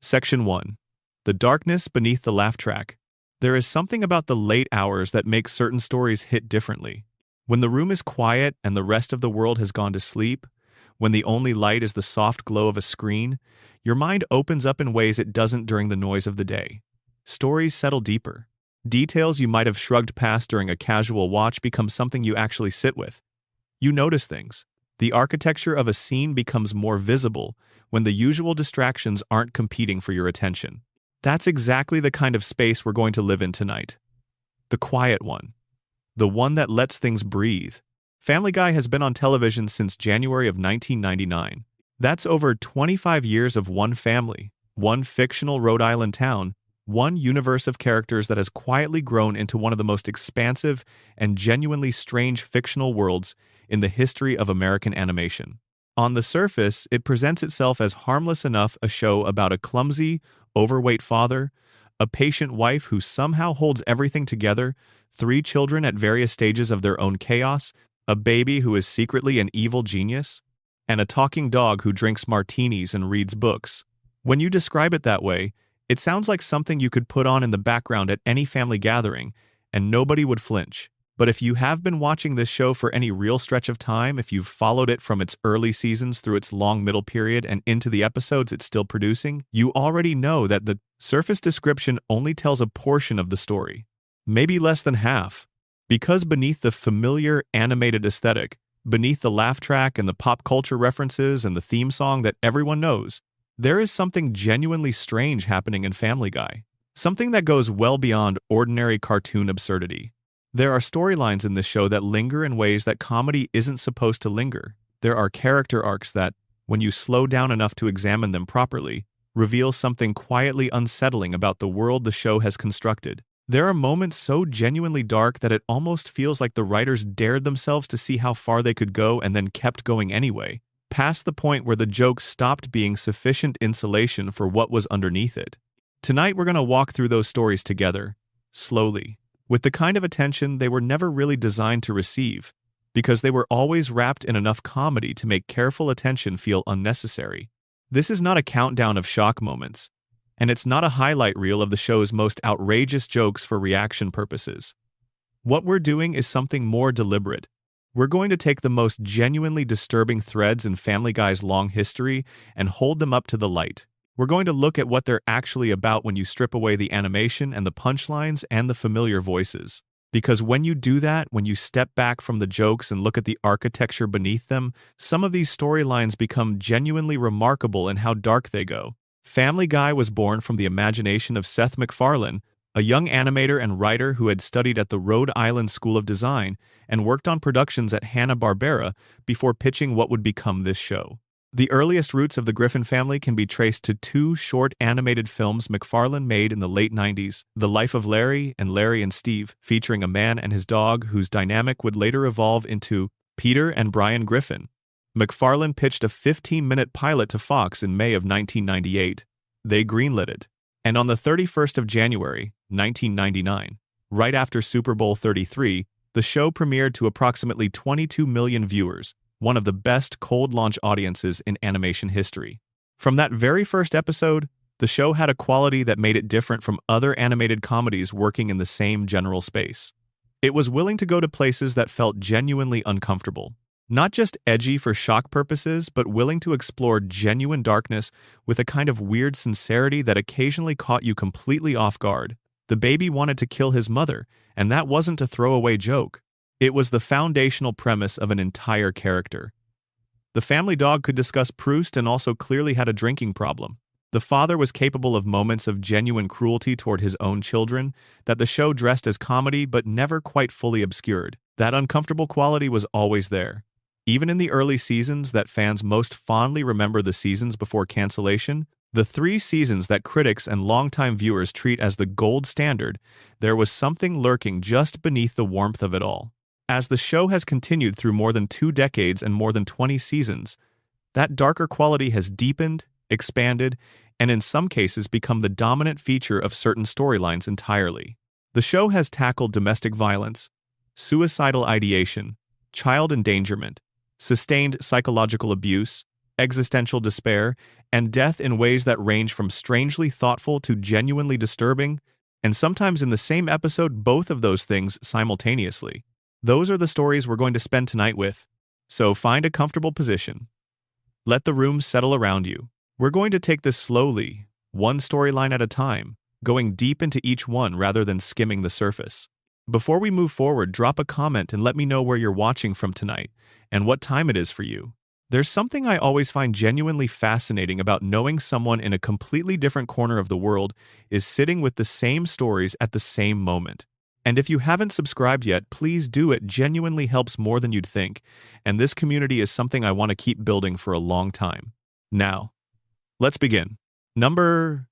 Section 1. The darkness beneath the laugh track. There is something about the late hours that makes certain stories hit differently. When the room is quiet and the rest of the world has gone to sleep, when the only light is the soft glow of a screen, your mind opens up in ways it doesn't during the noise of the day. Stories settle deeper. Details you might have shrugged past during a casual watch become something you actually sit with. You notice things. The architecture of a scene becomes more visible when the usual distractions aren't competing for your attention. That's exactly the kind of space we're going to live in tonight. The quiet one. The one that lets things breathe. Family Guy has been on television since January of 1999. That's over 25 years of one family, one fictional Rhode Island town, one universe of characters that has quietly grown into one of the most expansive and genuinely strange fictional worlds in the history of American animation. On the surface, it presents itself as harmless enough a show about a clumsy, overweight father, a patient wife who somehow holds everything together, 3 children at various stages of their own chaos, a baby who is secretly an evil genius, and a talking dog who drinks martinis and reads books. When you describe it that way, it sounds like something you could put on in the background at any family gathering, and nobody would flinch. But if you have been watching this show for any real stretch of time, if you've followed it from its early seasons through its long middle period and into the episodes it's still producing, you already know that the surface description only tells a portion of the story. Maybe less than half. Because beneath the familiar animated aesthetic, beneath the laugh track and the pop culture references and the theme song that everyone knows, there is something genuinely strange happening in Family Guy. Something that goes well beyond ordinary cartoon absurdity. There are storylines in this show that linger in ways that comedy isn't supposed to linger. There are character arcs that, when you slow down enough to examine them properly, reveal something quietly unsettling about the world the show has constructed. There are moments so genuinely dark that it almost feels like the writers dared themselves to see how far they could go and then kept going anyway, past the point where the jokes stopped being sufficient insulation for what was underneath it. Tonight we're going to walk through those stories together, slowly, with the kind of attention they were never really designed to receive, because they were always wrapped in enough comedy to make careful attention feel unnecessary. This is not a countdown of shock moments, and it's not a highlight reel of the show's most outrageous jokes for reaction purposes. What we're doing is something more deliberate. We're going to take the most genuinely disturbing threads in Family Guy's long history and hold them up to the light. We're going to look at what they're actually about when you strip away the animation and the punchlines and the familiar voices. Because when you do that, when you step back from the jokes and look at the architecture beneath them, some of these storylines become genuinely remarkable in how dark they go. Family Guy was born from the imagination of Seth MacFarlane, a young animator and writer who had studied at the Rhode Island School of Design and worked on productions at Hanna-Barbera before pitching what would become this show. The earliest roots of the Griffin family can be traced to 2 short animated films MacFarlane made in the late 90s, The Life of Larry and Larry and Steve, featuring a man and his dog whose dynamic would later evolve into Peter and Brian Griffin. MacFarlane pitched a 15-minute pilot to Fox in May of 1998. They greenlit it. And on the 31st of January, 1999, right after Super Bowl 33, the show premiered to approximately 22 million viewers, one of the best cold launch audiences in animation history. From that very first episode, the show had a quality that made it different from other animated comedies working in the same general space. It was willing to go to places that felt genuinely uncomfortable. Not just edgy for shock purposes, but willing to explore genuine darkness with a kind of weird sincerity that occasionally caught you completely off guard. The baby wanted to kill his mother, and that wasn't a throwaway joke. It was the foundational premise of an entire character. The family dog could discuss Proust and also clearly had a drinking problem. The father was capable of moments of genuine cruelty toward his own children that the show dressed as comedy but never quite fully obscured. That uncomfortable quality was always there. Even in the early seasons that fans most fondly remember, the seasons before cancellation, the 3 seasons that critics and longtime viewers treat as the gold standard, there was something lurking just beneath the warmth of it all. As the show has continued through more than 2 decades and more than 20 seasons, that darker quality has deepened, expanded, and in some cases become the dominant feature of certain storylines entirely. The show has tackled domestic violence, suicidal ideation, child endangerment, sustained psychological abuse, existential despair, and death in ways that range from strangely thoughtful to genuinely disturbing, and sometimes in the same episode, both of those things simultaneously. Those are the stories we're going to spend tonight with. So find a comfortable position. Let the room settle around you. We're going to take this slowly, one storyline at a time, going deep into each one rather than skimming the surface. Before we move forward, drop a comment and let me know where you're watching from tonight and what time it is for you. There's something I always find genuinely fascinating about knowing someone in a completely different corner of the world is sitting with the same stories at the same moment. And if you haven't subscribed yet, please do. It genuinely helps more than you'd think, and this community is something I want to keep building for a long time. Now, let's begin. Number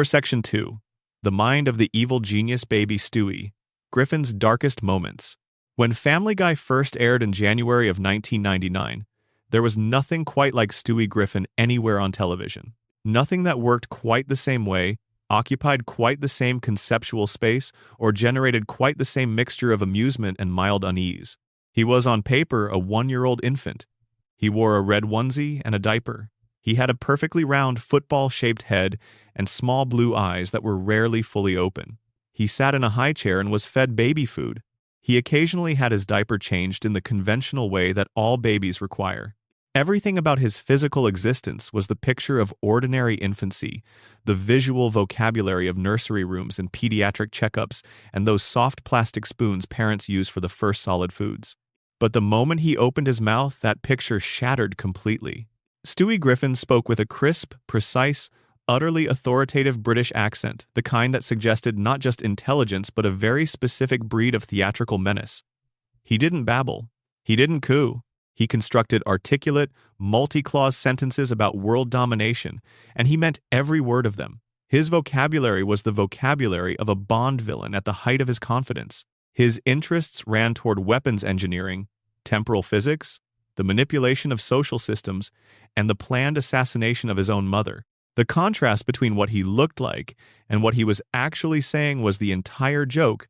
Section 2. The Mind of the Evil Genius Baby Stewie. Griffin's Darkest Moments. When Family Guy first aired in January of 1999, there was nothing quite like Stewie Griffin anywhere on television. Nothing that worked quite the same way, occupied quite the same conceptual space, or generated quite the same mixture of amusement and mild unease. He was on paper a 1-year-old infant. He wore a red onesie and a diaper. He had a perfectly round football-shaped head and small blue eyes that were rarely fully open. He sat in a high chair and was fed baby food. He occasionally had his diaper changed in the conventional way that all babies require. Everything about his physical existence was the picture of ordinary infancy, the visual vocabulary of nursery rooms and pediatric checkups, and those soft plastic spoons parents use for the first solid foods. But the moment he opened his mouth, that picture shattered completely. Stewie Griffin spoke with a crisp, precise, utterly authoritative British accent, the kind that suggested not just intelligence but a very specific breed of theatrical menace. He didn't babble. He didn't coo. He constructed articulate, multi-clause sentences about world domination, and he meant every word of them. His vocabulary was the vocabulary of a Bond villain at the height of his confidence. His interests ran toward weapons engineering, temporal physics, the manipulation of social systems, and the planned assassination of his own mother. The contrast between what he looked like and what he was actually saying was the entire joke,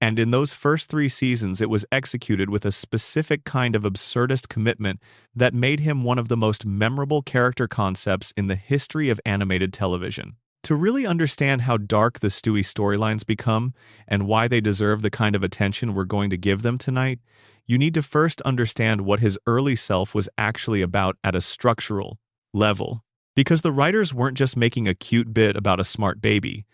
and in those first 3 seasons it was executed with a specific kind of absurdist commitment that made him one of the most memorable character concepts in the history of animated television. To really understand how dark the Stewie storylines become and why they deserve the kind of attention we're going to give them tonight, you need to first understand what his early self was actually about at a structural level. Because the writers weren't just making a cute bit about a smart baby.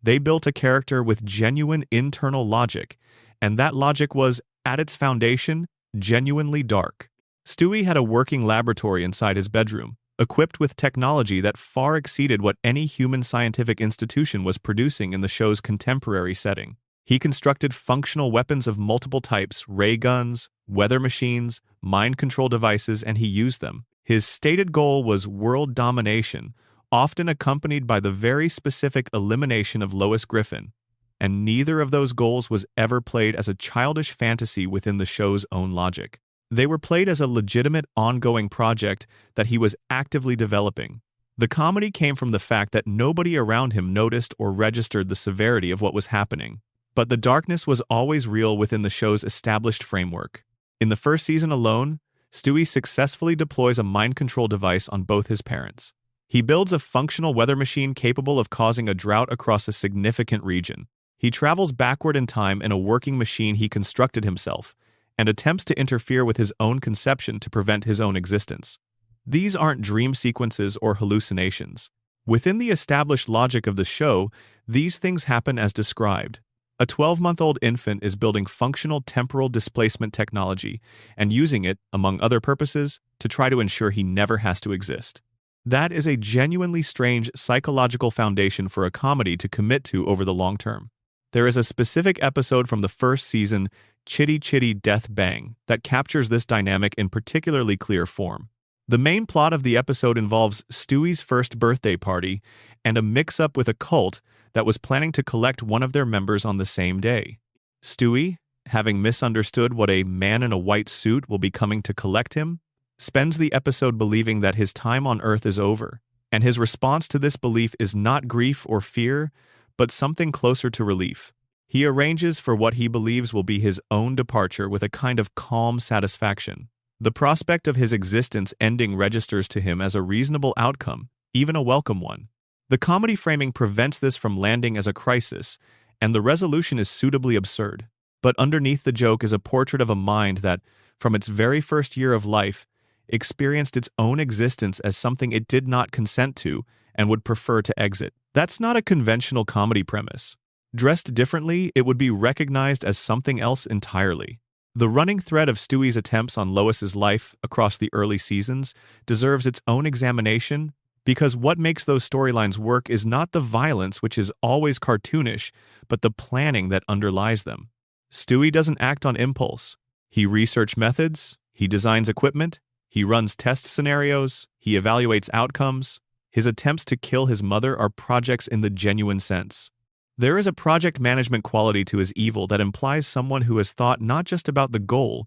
They built a character with genuine internal logic, and that logic was, at its foundation, genuinely dark. Stewie had a working laboratory inside his bedroom, equipped with technology that far exceeded what any human scientific institution was producing in the show's contemporary setting. He constructed functional weapons of multiple types, ray guns, weather machines, mind control devices, and he used them. His stated goal was world domination, often accompanied by the very specific elimination of Lois Griffin, and neither of those goals was ever played as a childish fantasy within the show's own logic. They were played as a legitimate, ongoing project that he was actively developing. The comedy came from the fact that nobody around him noticed or registered the severity of what was happening, but the darkness was always real within the show's established framework. In the first season alone, Stewie successfully deploys a mind control device on both his parents. He builds a functional weather machine capable of causing a drought across a significant region. He travels backward in time in a working machine he constructed himself, and attempts to interfere with his own conception to prevent his own existence. These aren't dream sequences or hallucinations. Within the established logic of the show, these things happen as described. A 12-month-old infant is building functional temporal displacement technology and using it, among other purposes, to try to ensure he never has to exist. That is a genuinely strange psychological foundation for a comedy to commit to over the long term. There is a specific episode from the first season, Chitty Chitty Death Bang, that captures this dynamic in particularly clear form. The main plot of the episode involves Stewie's first birthday party and a mix-up with a cult that was planning to collect one of their members on the same day. Stewie, having misunderstood what a man in a white suit will be coming to collect him, spends the episode believing that his time on Earth is over, and his response to this belief is not grief or fear, but something closer to relief. He arranges for what he believes will be his own departure with a kind of calm satisfaction. The prospect of his existence ending registers to him as a reasonable outcome, even a welcome one. The comedy framing prevents this from landing as a crisis, and the resolution is suitably absurd. But underneath the joke is a portrait of a mind that, from its very first year of life, experienced its own existence as something it did not consent to and would prefer to exit. That's not a conventional comedy premise. Dressed differently, it would be recognized as something else entirely. The running thread of Stewie's attempts on Lois's life across the early seasons deserves its own examination, because what makes those storylines work is not the violence, which is always cartoonish, but the planning that underlies them. Stewie doesn't act on impulse. He researches methods, he designs equipment, he runs test scenarios, he evaluates outcomes. His attempts to kill his mother are projects in the genuine sense. There is a project management quality to his evil that implies someone who has thought not just about the goal,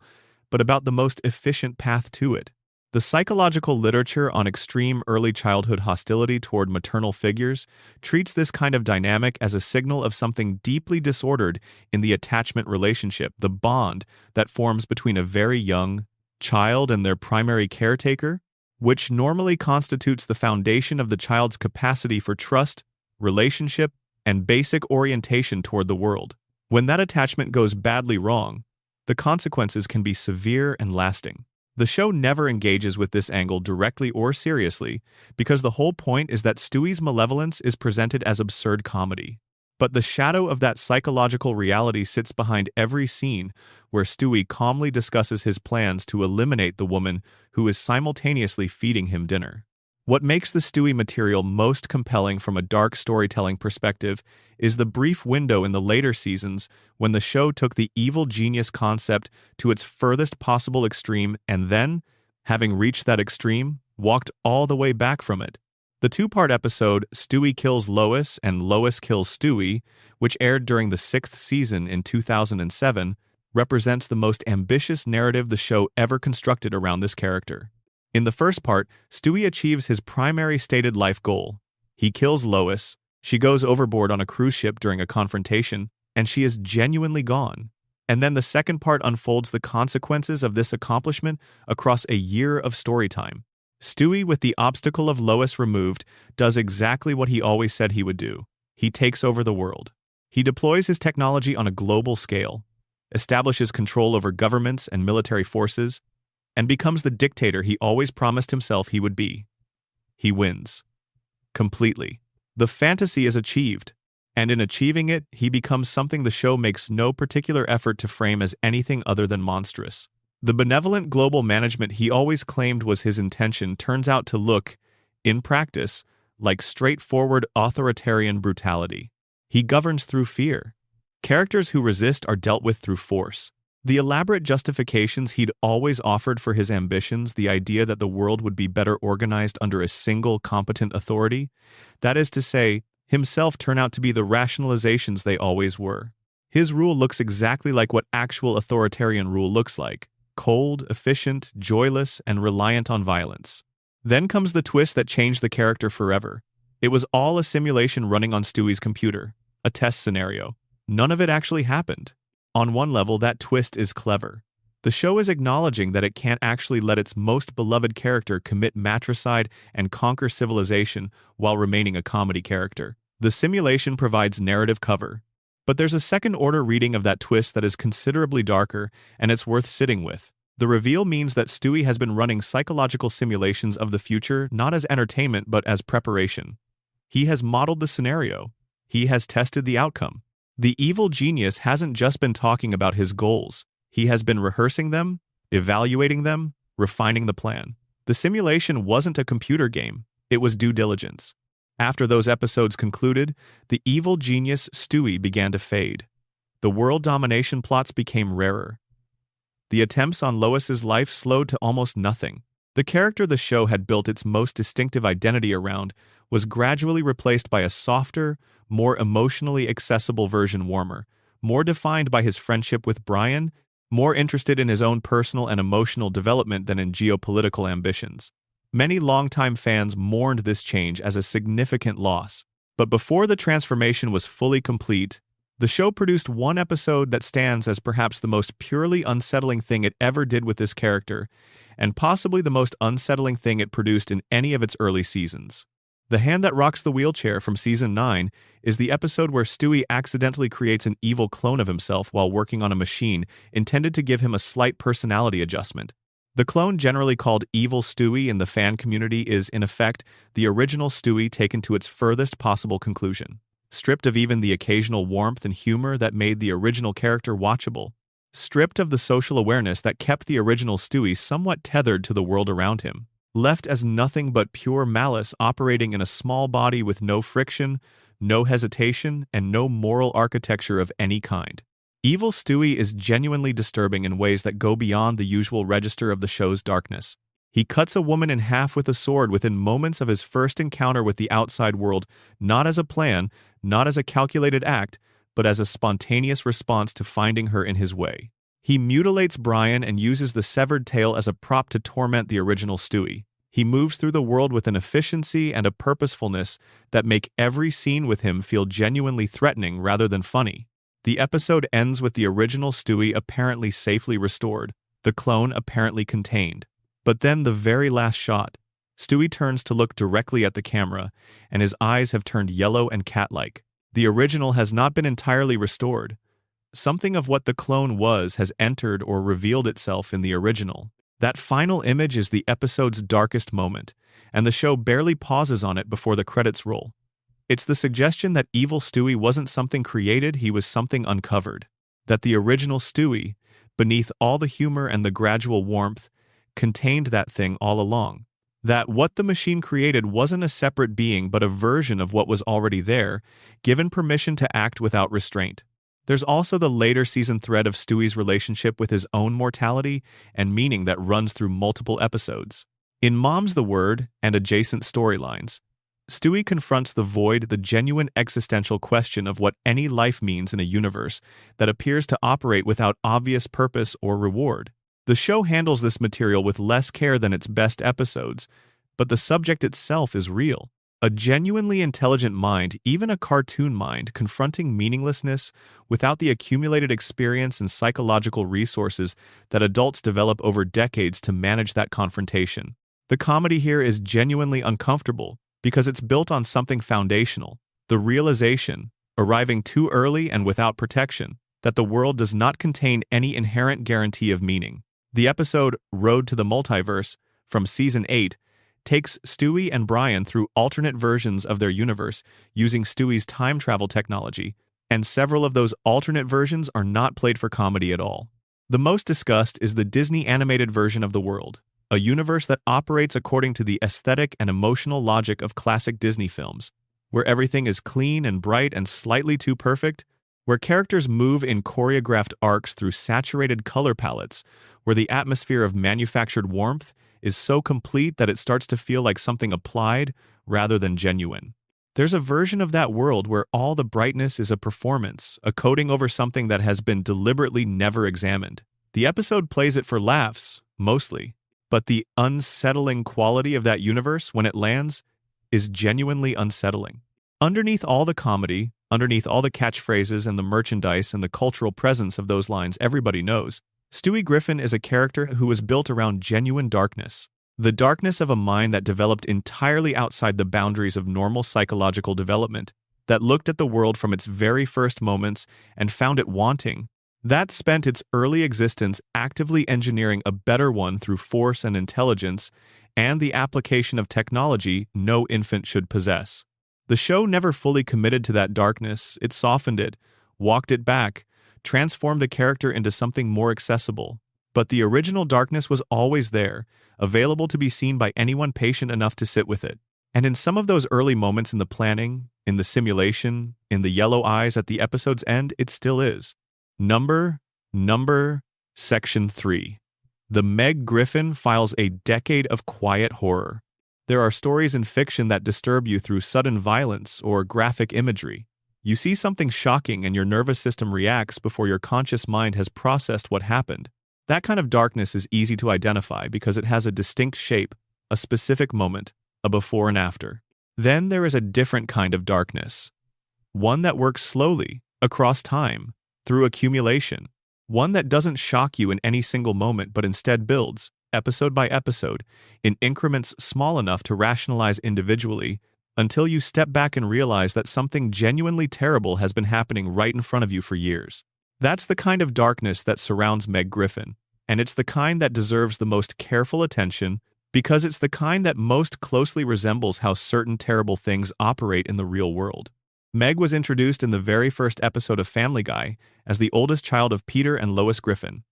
but about the most efficient path to it. The psychological literature on extreme early childhood hostility toward maternal figures treats this kind of dynamic as a signal of something deeply disordered in the attachment relationship, the bond that forms between a very young child and their primary caretaker, which normally constitutes the foundation of the child's capacity for trust, relationship, and basic orientation toward the world. When that attachment goes badly wrong, the consequences can be severe and lasting. The show never engages with this angle directly or seriously, because the whole point is that Stewie's malevolence is presented as absurd comedy. But the shadow of that psychological reality sits behind every scene where Stewie calmly discusses his plans to eliminate the woman who is simultaneously feeding him dinner. What makes the Stewie material most compelling from a dark storytelling perspective is the brief window in the later seasons when the show took the evil genius concept to its furthest possible extreme and then, having reached that extreme, walked all the way back from it. The two-part episode Stewie Kills Lois and Lois Kills Stewie, which aired during the 6th season in 2007, represents the most ambitious narrative the show ever constructed around this character. In the first part, Stewie achieves his primary stated life goal. He kills Lois, she goes overboard on a cruise ship during a confrontation, and she is genuinely gone. And then the second part unfolds the consequences of this accomplishment across a year of story time. Stewie, with the obstacle of Lois removed, does exactly what he always said he would do. He takes over the world. He deploys his technology on a global scale, establishes control over governments and military forces, and becomes the dictator he always promised himself he would be. He wins. Completely. The fantasy is achieved, and in achieving it, he becomes something the show makes no particular effort to frame as anything other than monstrous. The benevolent global management he always claimed was his intention turns out to look, in practice, like straightforward authoritarian brutality. He governs through fear. Characters who resist are dealt with through force. The elaborate justifications he'd always offered for his ambitions, the idea that the world would be better organized under a single competent authority, that is to say, himself turn out to be the rationalizations they always were. His rule looks exactly like what actual authoritarian rule looks like: cold, efficient, joyless, and reliant on violence. Then comes the twist that changed the character forever. It was all a simulation running on Stewie's computer, a test scenario. None of it actually happened. On one level, that twist is clever. The show is acknowledging that it can't actually let its most beloved character commit matricide and conquer civilization while remaining a comedy character. The simulation provides narrative cover. But there's a second-order reading of that twist that is considerably darker, and it's worth sitting with. The reveal means that Stewie has been running psychological simulations of the future not as entertainment but as preparation. He has modeled the scenario. He has tested the outcome. The evil genius hasn't just been talking about his goals. He has been rehearsing them, evaluating them, refining the plan. The simulation wasn't a computer game. It was due diligence. After those episodes concluded, the evil genius Stewie began to fade. The world domination plots became rarer. The attempts on Lois's life slowed to almost nothing. The character the show had built its most distinctive identity around was gradually replaced by a softer, more emotionally accessible version Warmer, more defined by his friendship with Brian, more interested in his own personal and emotional development than in geopolitical ambitions. Many longtime fans mourned this change as a significant loss. But before the transformation was fully complete, the show produced one episode that stands as perhaps the most purely unsettling thing it ever did with this character, and possibly the most unsettling thing it produced in any of its early seasons. The Hand That Rocks the Wheelchair from Season 9 is the episode where Stewie accidentally creates an evil clone of himself while working on a machine intended to give him a slight personality adjustment. The clone, generally called Evil Stewie in the fan community, is, in effect, the original Stewie taken to its furthest possible conclusion. Stripped of even the occasional warmth and humor that made the original character watchable. Stripped of the social awareness that kept the original Stewie somewhat tethered to the world around him. Left as nothing but pure malice operating in a small body with no friction, no hesitation, and no moral architecture of any kind. Evil Stewie is genuinely disturbing in ways that go beyond the usual register of the show's darkness. He cuts a woman in half with a sword within moments of his first encounter with the outside world, not as a plan, not as a calculated act, but as a spontaneous response to finding her in his way. He mutilates Brian and uses the severed tail as a prop to torment the original Stewie. He moves through the world with an efficiency and a purposefulness that make every scene with him feel genuinely threatening rather than funny. The episode ends with the original Stewie apparently safely restored, the clone apparently contained. But then the very last shot, Stewie turns to look directly at the camera, and his eyes have turned yellow and cat-like. The original has not been entirely restored. Something of what the clone was has entered or revealed itself in the original. That final image is the episode's darkest moment, and the show barely pauses on it before the credits roll. It's the suggestion that Evil Stewie wasn't something created, he was something uncovered. That the original Stewie, beneath all the humor and the gradual warmth, contained that thing all along. That what the machine created wasn't a separate being but a version of what was already there, given permission to act without restraint. There's also the later season thread of Stewie's relationship with his own mortality and meaning that runs through multiple episodes. In Mom's the Word and adjacent storylines, Stewie confronts the void, the genuine existential question of what any life means in a universe that appears to operate without obvious purpose or reward. The show handles this material with less care than its best episodes, but the subject itself is real. A genuinely intelligent mind, even a cartoon mind, confronting meaninglessness without the accumulated experience and psychological resources that adults develop over decades to manage that confrontation. The comedy here is genuinely uncomfortable because it's built on something foundational, the realization, arriving too early and without protection, that the world does not contain any inherent guarantee of meaning. The episode Road to the Multiverse from Season 8 takes Stewie and Brian through alternate versions of their universe using Stewie's time travel technology, and several of those alternate versions are not played for comedy at all. The most discussed is the Disney animated version of the world, a universe that operates according to the aesthetic and emotional logic of classic Disney films, where everything is clean and bright and slightly too perfect, where characters move in choreographed arcs through saturated color palettes, where the atmosphere of manufactured warmth is so complete that it starts to feel like something applied rather than genuine. There's a version of that world where all the brightness is a performance, a coating over something that has been deliberately never examined. The episode plays it for laughs, mostly, but the unsettling quality of that universe when it lands is genuinely unsettling. Underneath all the comedy, underneath all the catchphrases and the merchandise and the cultural presence of those lines everybody knows, Stewie Griffin is a character who was built around genuine darkness. The darkness of a mind that developed entirely outside the boundaries of normal psychological development, that looked at the world from its very first moments and found it wanting, that spent its early existence actively engineering a better one through force and intelligence and the application of technology no infant should possess. The show never fully committed to that darkness, it softened it, walked it back, transformed the character into something more accessible. But the original darkness was always there, available to be seen by anyone patient enough to sit with it. And in some of those early moments in the planning, in the simulation, in the yellow eyes at the episode's end, it still is. Number, Section 3. The Meg Griffin Files, a decade of quiet horror. There are stories in fiction that disturb you through sudden violence or graphic imagery. You see something shocking and your nervous system reacts before your conscious mind has processed what happened. That kind of darkness is easy to identify because it has a distinct shape, a specific moment, a before and after. Then there is a different kind of darkness. One that works slowly, across time, through accumulation. One that doesn't shock you in any single moment but instead builds, episode by episode, in increments small enough to rationalize individually, until you step back and realize that something genuinely terrible has been happening right in front of you for years. That's the kind of darkness that surrounds Meg Griffin, and it's the kind that deserves the most careful attention because it's the kind that most closely resembles how certain terrible things operate in the real world. Meg was introduced in the very first episode of Family Guy as the oldest child of Peter and Lois Griffin.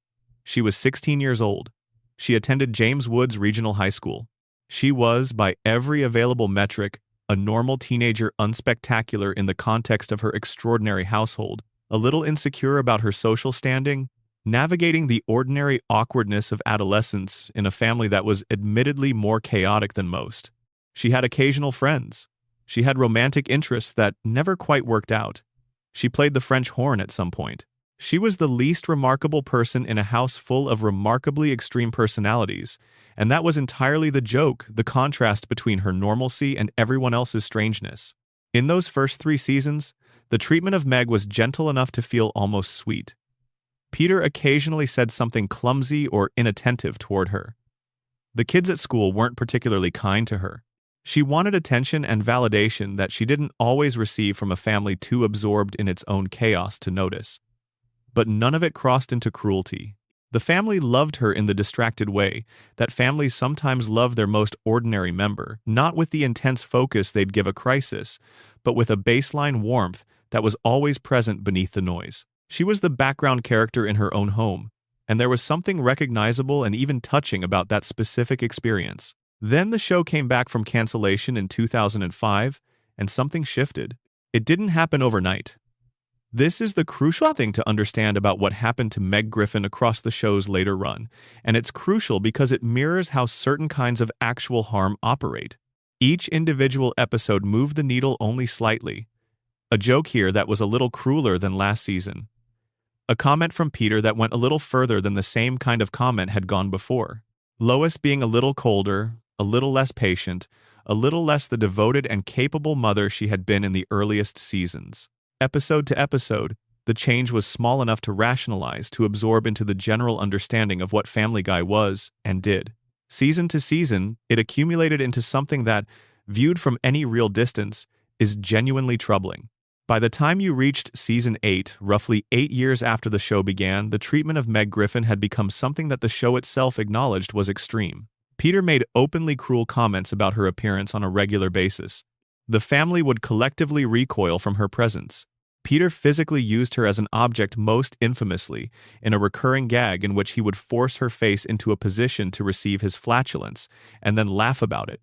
She was 16 years old. She attended James Woods Regional High School. She was, by every available metric, a normal teenager, unspectacular in the context of her extraordinary household, a little insecure about her social standing, navigating the ordinary awkwardness of adolescence in a family that was admittedly more chaotic than most. She had occasional friends. She had romantic interests that never quite worked out. She played the French horn at some point. She was the least remarkable person in a house full of remarkably extreme personalities, and that was entirely the joke, the contrast between her normalcy and everyone else's strangeness. In those first 3 seasons, the treatment of Meg was gentle enough to feel almost sweet. Peter occasionally said something clumsy or inattentive toward her. The kids at school weren't particularly kind to her. She wanted attention and validation that she didn't always receive from a family too absorbed in its own chaos to notice. But none of it crossed into cruelty. The family loved her in the distracted way that families sometimes love their most ordinary member, not with the intense focus they'd give a crisis, but with a baseline warmth that was always present beneath the noise. She was the background character in her own home, and there was something recognizable and even touching about that specific experience. Then the show came back from cancellation in 2005, and something shifted. It didn't happen overnight. This is the crucial thing to understand about what happened to Meg Griffin across the show's later run, and it's crucial because it mirrors how certain kinds of actual harm operate. Each individual episode moved the needle only slightly. A joke here that was a little crueler than last season. A comment from Peter that went a little further than the same kind of comment had gone before. Lois being a little colder, a little less patient, a little less the devoted and capable mother she had been in the earliest seasons. Episode to episode, the change was small enough to rationalize, to absorb into the general understanding of what Family Guy was and did. Season to season, it accumulated into something that, viewed from any real distance, is genuinely troubling. By the time you reached Season 8, roughly 8 years after the show began, the treatment of Meg Griffin had become something that the show itself acknowledged was extreme. Peter made openly cruel comments about her appearance on a regular basis. The family would collectively recoil from her presence. Peter physically used her as an object, most infamously in a recurring gag in which he would force her face into a position to receive his flatulence and then laugh about it.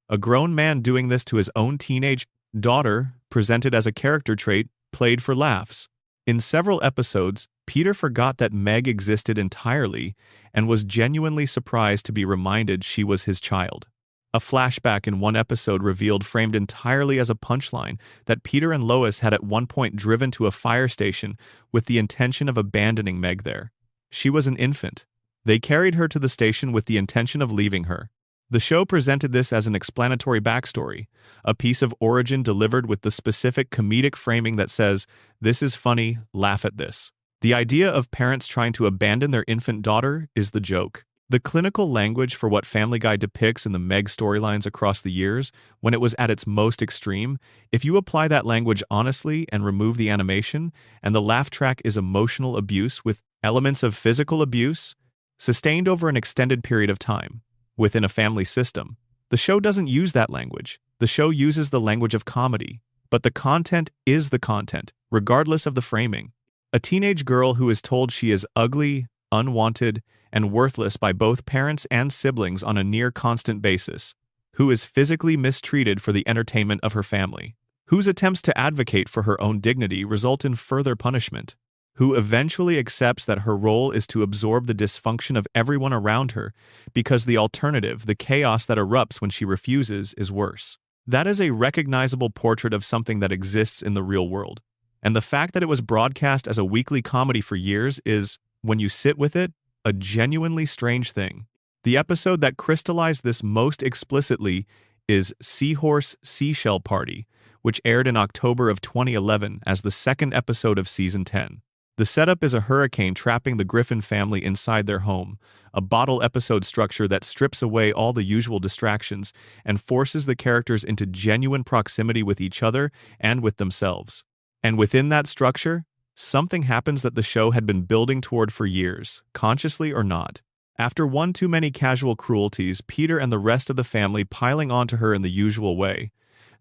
A grown man doing this to his own teenage daughter, presented as a character trait, played for laughs. In several episodes, Peter forgot that Meg existed entirely and was genuinely surprised to be reminded she was his child. A flashback in one episode revealed, framed entirely as a punchline, that Peter and Lois had at one point driven to a fire station with the intention of abandoning Meg there. She was an infant. They carried her to the station with the intention of leaving her. The show presented this as an explanatory backstory, a piece of origin delivered with the specific comedic framing that says, "This is funny, laugh at this." The idea of parents trying to abandon their infant daughter is the joke. The clinical language for what Family Guy depicts in the Meg storylines across the years, when it was at its most extreme, if you apply that language honestly and remove the animation, and the laugh track is emotional abuse with elements of physical abuse, sustained over an extended period of time, within a family system. The show doesn't use that language. The show uses the language of comedy. But the content is the content, regardless of the framing. A teenage girl who is told she is ugly, unwanted, and worthless by both parents and siblings on a near-constant basis, who is physically mistreated for the entertainment of her family, whose attempts to advocate for her own dignity result in further punishment, who eventually accepts that her role is to absorb the dysfunction of everyone around her because the alternative, the chaos that erupts when she refuses, is worse. That is a recognizable portrait of something that exists in the real world. And the fact that it was broadcast as a weekly comedy for years is, when you sit with it, a genuinely strange thing. The episode that crystallized this most explicitly is Seahorse Seashell Party, which aired in October of 2011 as the second episode of Season 10. The setup is a hurricane trapping the Griffin family inside their home, a bottle episode structure that strips away all the usual distractions and forces the characters into genuine proximity with each other and with themselves. And within that structure, something happens that the show had been building toward for years, consciously or not. After one too many casual cruelties, Peter and the rest of the family piling onto her in the usual way,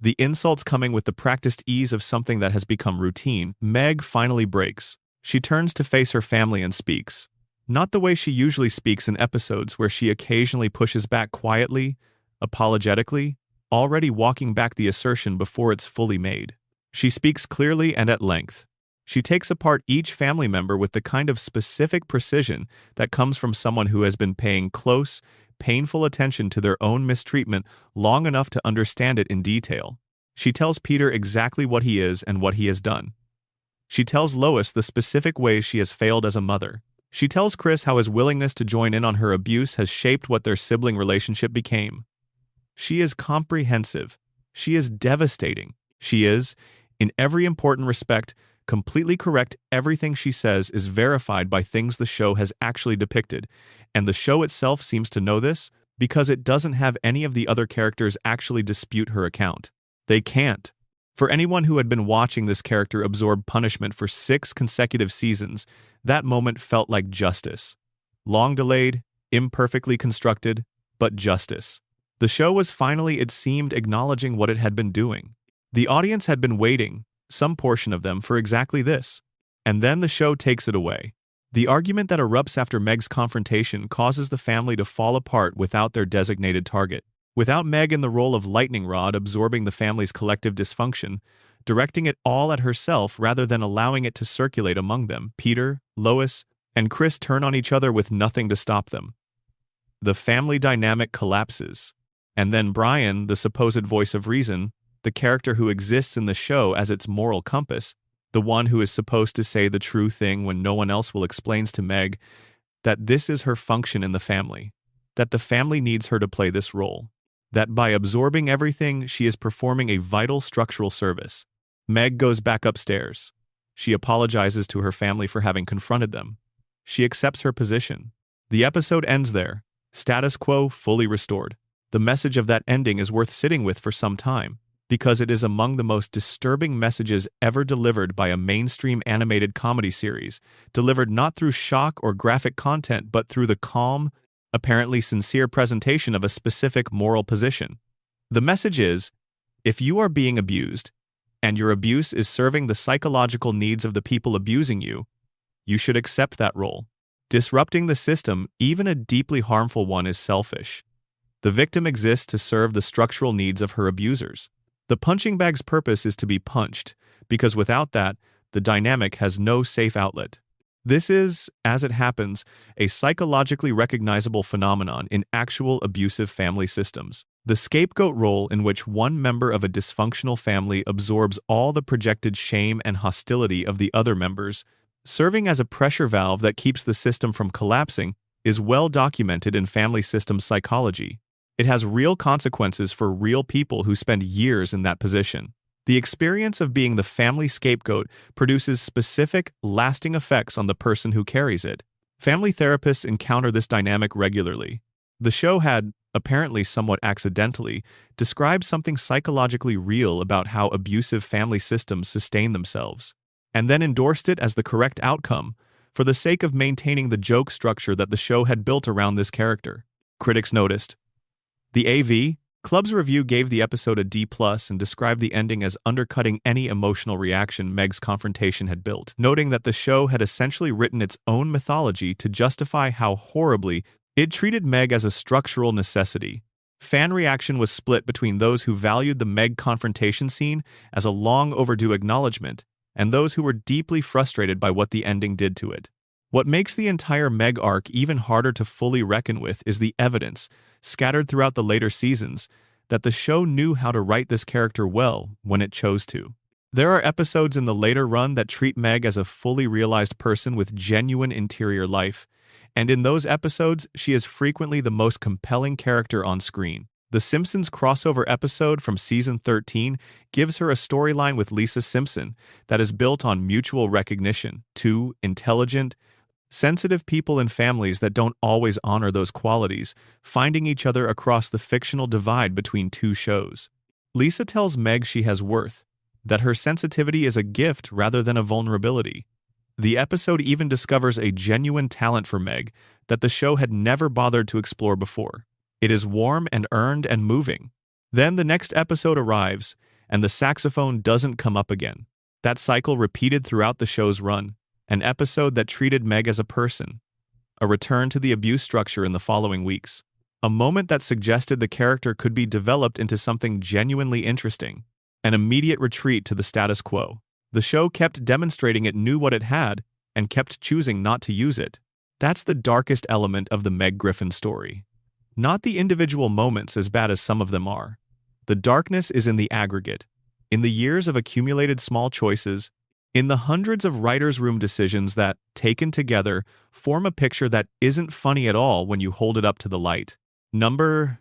the insults coming with the practiced ease of something that has become routine, Meg finally breaks. She turns to face her family and speaks. Not the way she usually speaks in episodes where she occasionally pushes back quietly, apologetically, already walking back the assertion before it's fully made. She speaks clearly and at length. She takes apart each family member with the kind of specific precision that comes from someone who has been paying close, painful attention to their own mistreatment long enough to understand it in detail. She tells Peter exactly what he is and what he has done. She tells Lois the specific ways she has failed as a mother. She tells Chris how his willingness to join in on her abuse has shaped what their sibling relationship became. She is comprehensive. She is devastating. She is, in every important respect, completely correct. Everything she says is verified by things the show has actually depicted, and the show itself seems to know this because it doesn't have any of the other characters actually dispute her account. They can't. For anyone who had been watching this character absorb punishment for 6 consecutive seasons, that moment felt like justice. Long delayed, imperfectly constructed, but justice. The show was finally, it seemed, acknowledging what it had been doing. The audience had been waiting, some portion of them, for exactly this. And then the show takes it away. The argument that erupts after Meg's confrontation causes the family to fall apart without their designated target. Without Meg in the role of lightning rod absorbing the family's collective dysfunction, directing it all at herself rather than allowing it to circulate among them, Peter, Lois, and Chris turn on each other with nothing to stop them. The family dynamic collapses. And then Brian, the supposed voice of reason, the character who exists in the show as its moral compass, the one who is supposed to say the true thing when no one else will, explains to Meg that this is her function in the family, that the family needs her to play this role, that by absorbing everything, she is performing a vital structural service. Meg goes back upstairs. She apologizes to her family for having confronted them. She accepts her position. The episode ends there, status quo fully restored. The message of that ending is worth sitting with for some time, because it is among the most disturbing messages ever delivered by a mainstream animated comedy series, delivered not through shock or graphic content but through the calm, apparently sincere presentation of a specific moral position. The message is, if you are being abused, and your abuse is serving the psychological needs of the people abusing you, you should accept that role. Disrupting the system, even a deeply harmful one, is selfish. The victim exists to serve the structural needs of her abusers. The punching bag's purpose is to be punched, because without that, the dynamic has no safe outlet. This is, as it happens, a psychologically recognizable phenomenon in actual abusive family systems. The scapegoat role, in which one member of a dysfunctional family absorbs all the projected shame and hostility of the other members, serving as a pressure valve that keeps the system from collapsing, is well documented in family system psychology. It has real consequences for real people who spend years in that position. The experience of being the family scapegoat produces specific, lasting effects on the person who carries it. Family therapists encounter this dynamic regularly. The show had, apparently somewhat accidentally, described something psychologically real about how abusive family systems sustain themselves, and then endorsed it as the correct outcome, for the sake of maintaining the joke structure that the show had built around this character. Critics noticed. The AV Club's review gave the episode a D+ and described the ending as undercutting any emotional reaction Meg's confrontation had built, noting that the show had essentially written its own mythology to justify how horribly it treated Meg as a structural necessity. Fan reaction was split between those who valued the Meg confrontation scene as a long overdue acknowledgement and those who were deeply frustrated by what the ending did to it. What makes the entire Meg arc even harder to fully reckon with is the evidence, scattered throughout the later seasons, that the show knew how to write this character well when it chose to. There are episodes in the later run that treat Meg as a fully realized person with genuine interior life, and in those episodes, she is frequently the most compelling character on screen. The Simpsons crossover episode from season 13 gives her a storyline with Lisa Simpson that is built on mutual recognition, two intelligent, sensitive people in families that don't always honor those qualities, finding each other across the fictional divide between two shows. Lisa tells Meg she has worth, that her sensitivity is a gift rather than a vulnerability. The episode even discovers a genuine talent for Meg that the show had never bothered to explore before. It is warm and earned and moving. Then the next episode arrives, and the saxophone doesn't come up again. That cycle repeated throughout the show's run, an episode that treated Meg as a person, a return to the abuse structure in the following weeks, a moment that suggested the character could be developed into something genuinely interesting, an immediate retreat to the status quo. The show kept demonstrating it knew what it had and kept choosing not to use it. That's the darkest element of the Meg Griffin story. Not the individual moments, as bad as some of them are. The darkness is in the aggregate, in the years of accumulated small choices, in the hundreds of writers' room decisions that, taken together, form a picture that isn't funny at all when you hold it up to the light. Number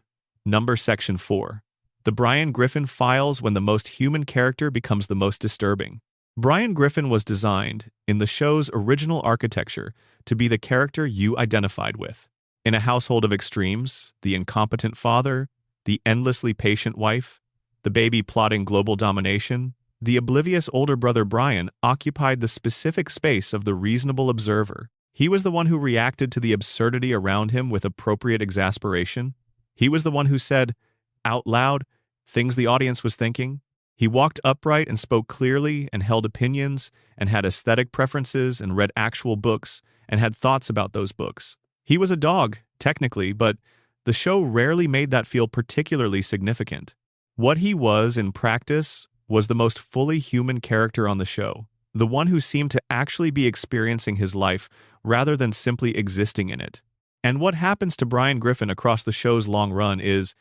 Section 4. The Brian Griffin Files, when the most human character becomes the most disturbing. Brian Griffin was designed, in the show's original architecture, to be the character you identified with. In a household of extremes, the incompetent father, the endlessly patient wife, the baby plotting global domination, the oblivious older brother Brian occupied the specific space of the reasonable observer. He was the one who reacted to the absurdity around him with appropriate exasperation. He was the one who said, out loud, things the audience was thinking. He walked upright and spoke clearly and held opinions and had aesthetic preferences and read actual books and had thoughts about those books. He was a dog, technically, but the show rarely made that feel particularly significant. What he was in practice was the most fully human character on the show, the one who seemed to actually be experiencing his life rather than simply existing in it. And what happens to Brian Griffin across the show's long run is,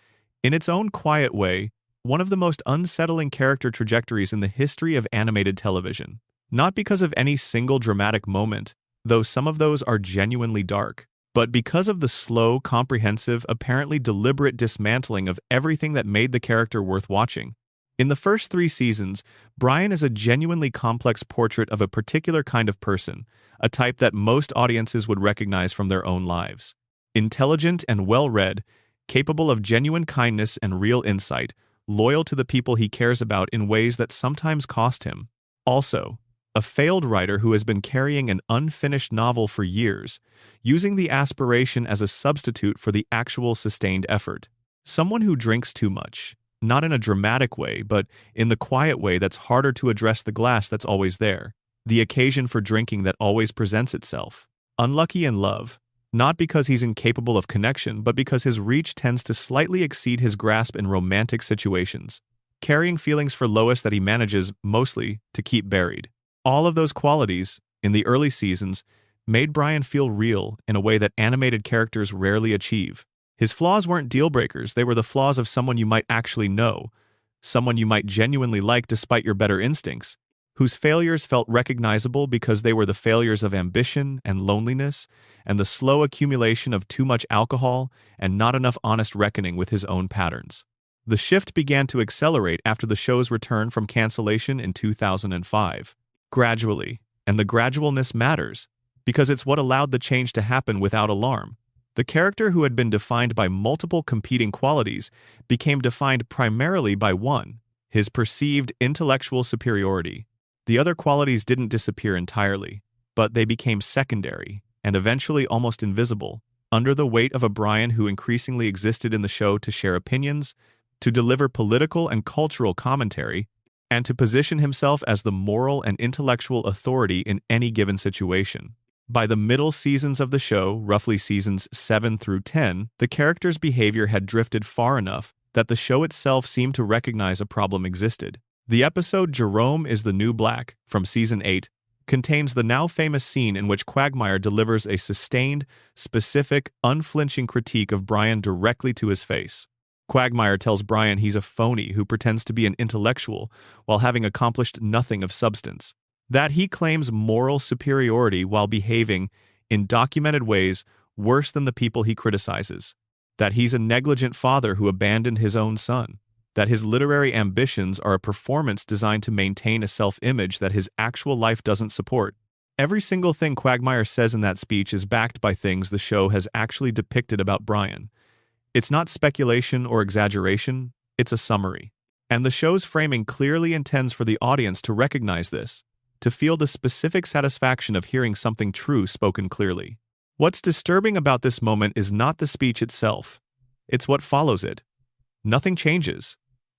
in its own quiet way, one of the most unsettling character trajectories in the history of animated television. Not because of any single dramatic moment, though some of those are genuinely dark, but because of the slow, comprehensive, apparently deliberate dismantling of everything that made the character worth watching. In the first 3 seasons, Brian is a genuinely complex portrait of a particular kind of person, a type that most audiences would recognize from their own lives. Intelligent and well-read, capable of genuine kindness and real insight, loyal to the people he cares about in ways that sometimes cost him. Also, a failed writer who has been carrying an unfinished novel for years, using the aspiration as a substitute for the actual sustained effort. Someone who drinks too much. Not in a dramatic way, but in the quiet way that's harder to address the glass that's always there. The occasion for drinking that always presents itself. Unlucky in love. Not because he's incapable of connection, but because his reach tends to slightly exceed his grasp in romantic situations. Carrying feelings for Lois that he manages, mostly, to keep buried. All of those qualities, in the early seasons, made Brian feel real in a way that animated characters rarely achieve. His flaws weren't deal-breakers, they were the flaws of someone you might actually know, someone you might genuinely like despite your better instincts, whose failures felt recognizable because they were the failures of ambition and loneliness and the slow accumulation of too much alcohol and not enough honest reckoning with his own patterns. The shift began to accelerate after the show's return from cancellation in 2005. Gradually, and the gradualness matters, because it's what allowed the change to happen without alarm. The character who had been defined by multiple competing qualities became defined primarily by one, his perceived intellectual superiority. The other qualities didn't disappear entirely, but they became secondary and eventually almost invisible, under the weight of a Brian who increasingly existed in the show to share opinions, to deliver political and cultural commentary, and to position himself as the moral and intellectual authority in any given situation. By the middle seasons of the show, roughly seasons 7 through 10, the character's behavior had drifted far enough that the show itself seemed to recognize a problem existed. The episode Jerome is the New Black, from season 8, contains the now famous scene in which Quagmire delivers a sustained, specific, unflinching critique of Brian directly to his face. Quagmire tells Brian he's a phony who pretends to be an intellectual while having accomplished nothing of substance. That he claims moral superiority while behaving, in documented ways, worse than the people he criticizes. that he's a negligent father who abandoned his own son, that his literary ambitions are a performance designed to maintain a self-image that his actual life doesn't support. Every single thing Quagmire says in that speech is backed by things the show has actually depicted about Brian. It's not speculation or exaggeration, it's a summary. And the show's framing clearly intends for the audience to recognize this, to feel the specific satisfaction of hearing something true spoken clearly. What's disturbing about this moment is not the speech itself. It's what follows it. Nothing changes.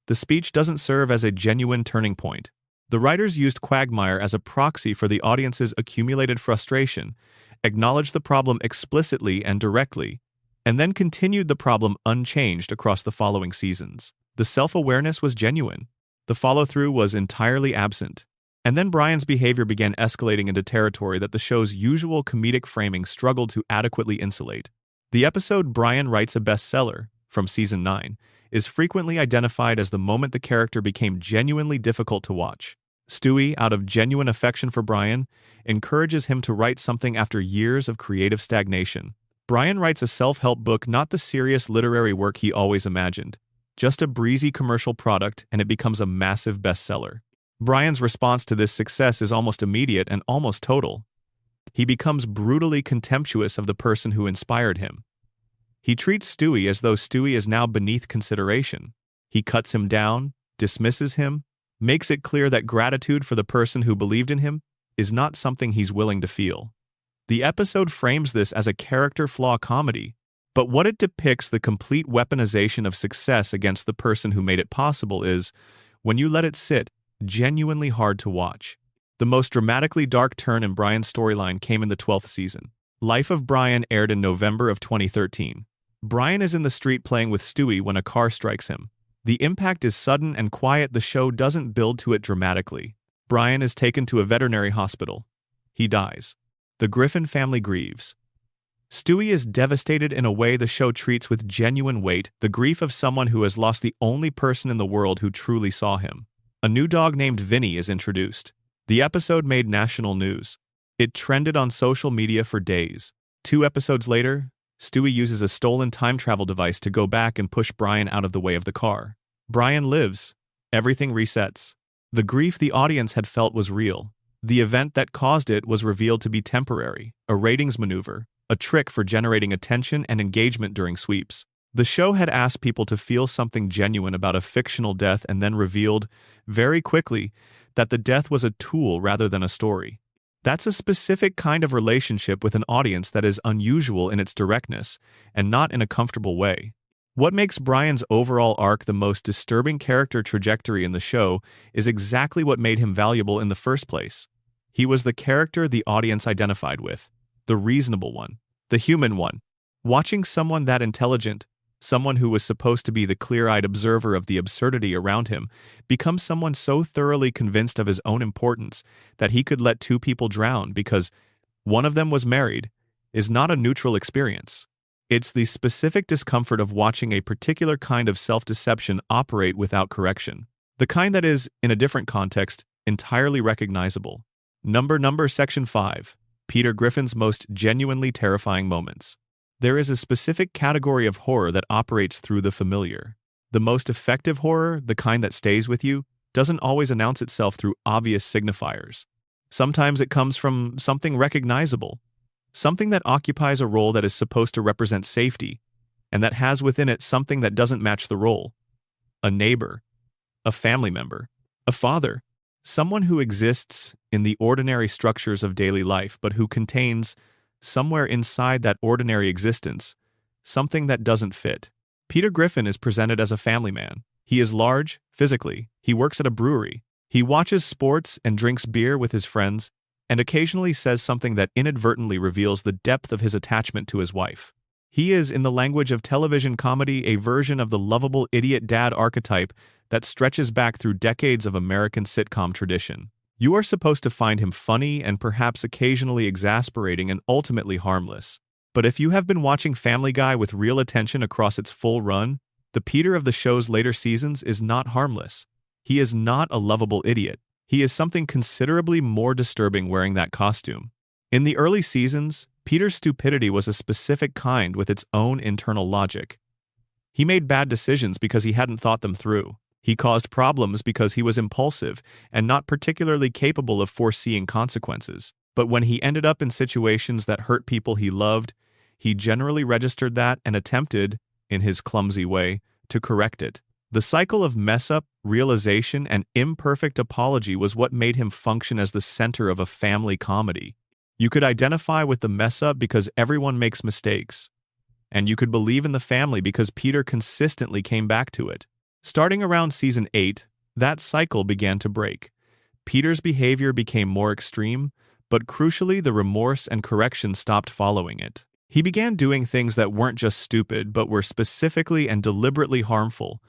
The speech doesn't serve as a genuine turning point. The writers used Quagmire as a proxy for the audience's accumulated frustration, acknowledged the problem explicitly and directly, and then continued the problem unchanged across the following seasons. The self-awareness was genuine. The follow-through was entirely absent. And then Brian's behavior began escalating into territory that the show's usual comedic framing struggled to adequately insulate. The episode Brian Writes a Bestseller, from Season 9, is frequently identified as the moment the character became genuinely difficult to watch. Stewie, out of genuine affection for Brian, encourages him to write something after years of creative stagnation. Brian writes a self-help book, not the serious literary work he always imagined, just a breezy commercial product, and it becomes a massive bestseller. Brian's response to this success is almost immediate and almost total. He becomes brutally contemptuous of the person who inspired him. He treats Stewie as though Stewie is now beneath consideration. He cuts him down, dismisses him, makes it clear that gratitude for the person who believed in him is not something he's willing to feel. The episode frames this as a character flaw comedy, but what it depicts, the complete weaponization of success against the person who made it possible, is, when you let it sit, genuinely hard to watch. The most dramatically dark turn in Brian's storyline came in the 12th season. Life of Brian aired in November of 2013. Brian is in the street playing with Stewie when a car strikes him. The impact is sudden and quiet. The show doesn't build to it dramatically. Brian is taken to a veterinary hospital. He dies. The Griffin family grieves. Stewie is devastated in a way the show treats with genuine weight, the grief of someone who has lost the only person in the world who truly saw him. A new dog named Vinny is introduced. The episode made national news. It trended on social media for days. 2 episodes later, Stewie uses a stolen time travel device to go back and push Brian out of the way of the car. Brian lives. Everything resets. The grief the audience had felt was real. The event that caused it was revealed to be temporary, a ratings maneuver, a trick for generating attention and engagement during sweeps. The show had asked people to feel something genuine about a fictional death and then revealed, very quickly, that the death was a tool rather than a story. That's a specific kind of relationship with an audience that is unusual in its directness, and not in a comfortable way. What makes Brian's overall arc the most disturbing character trajectory in the show is exactly what made him valuable in the first place. He was the character the audience identified with, the reasonable one, the human one. Watching someone that intelligent, someone who was supposed to be the clear-eyed observer of the absurdity around him, becomes someone so thoroughly convinced of his own importance that he could let 2 people drown because one of them was married, is not a neutral experience. It's the specific discomfort of watching a particular kind of self-deception operate without correction. The kind that is, in a different context, entirely recognizable. Section 5. Peter Griffin's most genuinely terrifying moments. There is a specific category of horror that operates through the familiar. The most effective horror, the kind that stays with you, doesn't always announce itself through obvious signifiers. Sometimes it comes from something recognizable, something that occupies a role that is supposed to represent safety, and that has within it something that doesn't match the role. A neighbor, a family member, a father, someone who exists in the ordinary structures of daily life but who contains, somewhere inside that ordinary existence, something that doesn't fit. Peter Griffin is presented as a family man. He is large, physically. He works at a brewery. He watches sports and drinks beer with his friends, and occasionally says something that inadvertently reveals the depth of his attachment to his wife. He is, in the language of television comedy, a version of the lovable idiot dad archetype that stretches back through decades of American sitcom tradition. You are supposed to find him funny and perhaps occasionally exasperating and ultimately harmless. But if you have been watching Family Guy with real attention across its full run, the Peter of the show's later seasons is not harmless. He is not a lovable idiot. He is something considerably more disturbing wearing that costume. In the early seasons, Peter's stupidity was a specific kind with its own internal logic. He made bad decisions because he hadn't thought them through. He caused problems because he was impulsive and not particularly capable of foreseeing consequences. But when he ended up in situations that hurt people he loved, he generally registered that and attempted, in his clumsy way, to correct it. The cycle of mess-up, realization, and imperfect apology was what made him function as the center of a family comedy. You could identify with the mess-up because everyone makes mistakes, and you could believe in the family because Peter consistently came back to it. Starting around season 8, that cycle began to break. Peter's behavior became more extreme, but crucially the remorse and correction stopped following it. He began doing things that weren't just stupid but were specifically and deliberately harmful,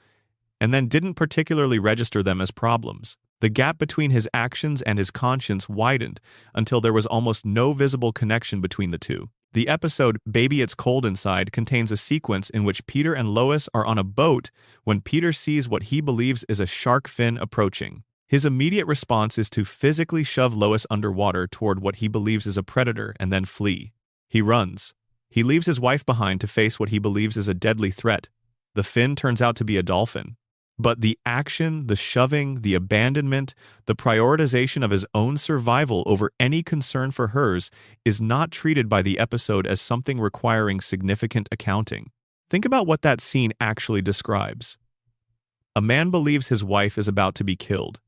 and then didn't particularly register them as problems. The gap between his actions and his conscience widened until there was almost no visible connection between the two. The episode Baby It's Cold Inside contains a sequence in which Peter and Lois are on a boat when Peter sees what he believes is a shark fin approaching. His immediate response is to physically shove Lois underwater toward what he believes is a predator and then flee. He runs. He leaves his wife behind to face what he believes is a deadly threat. The fin turns out to be a dolphin. But the action, the shoving, the abandonment, the prioritization of his own survival over any concern for hers is not treated by the episode as something requiring significant accounting. Think about what that scene actually describes. A man believes his wife is about to be killed.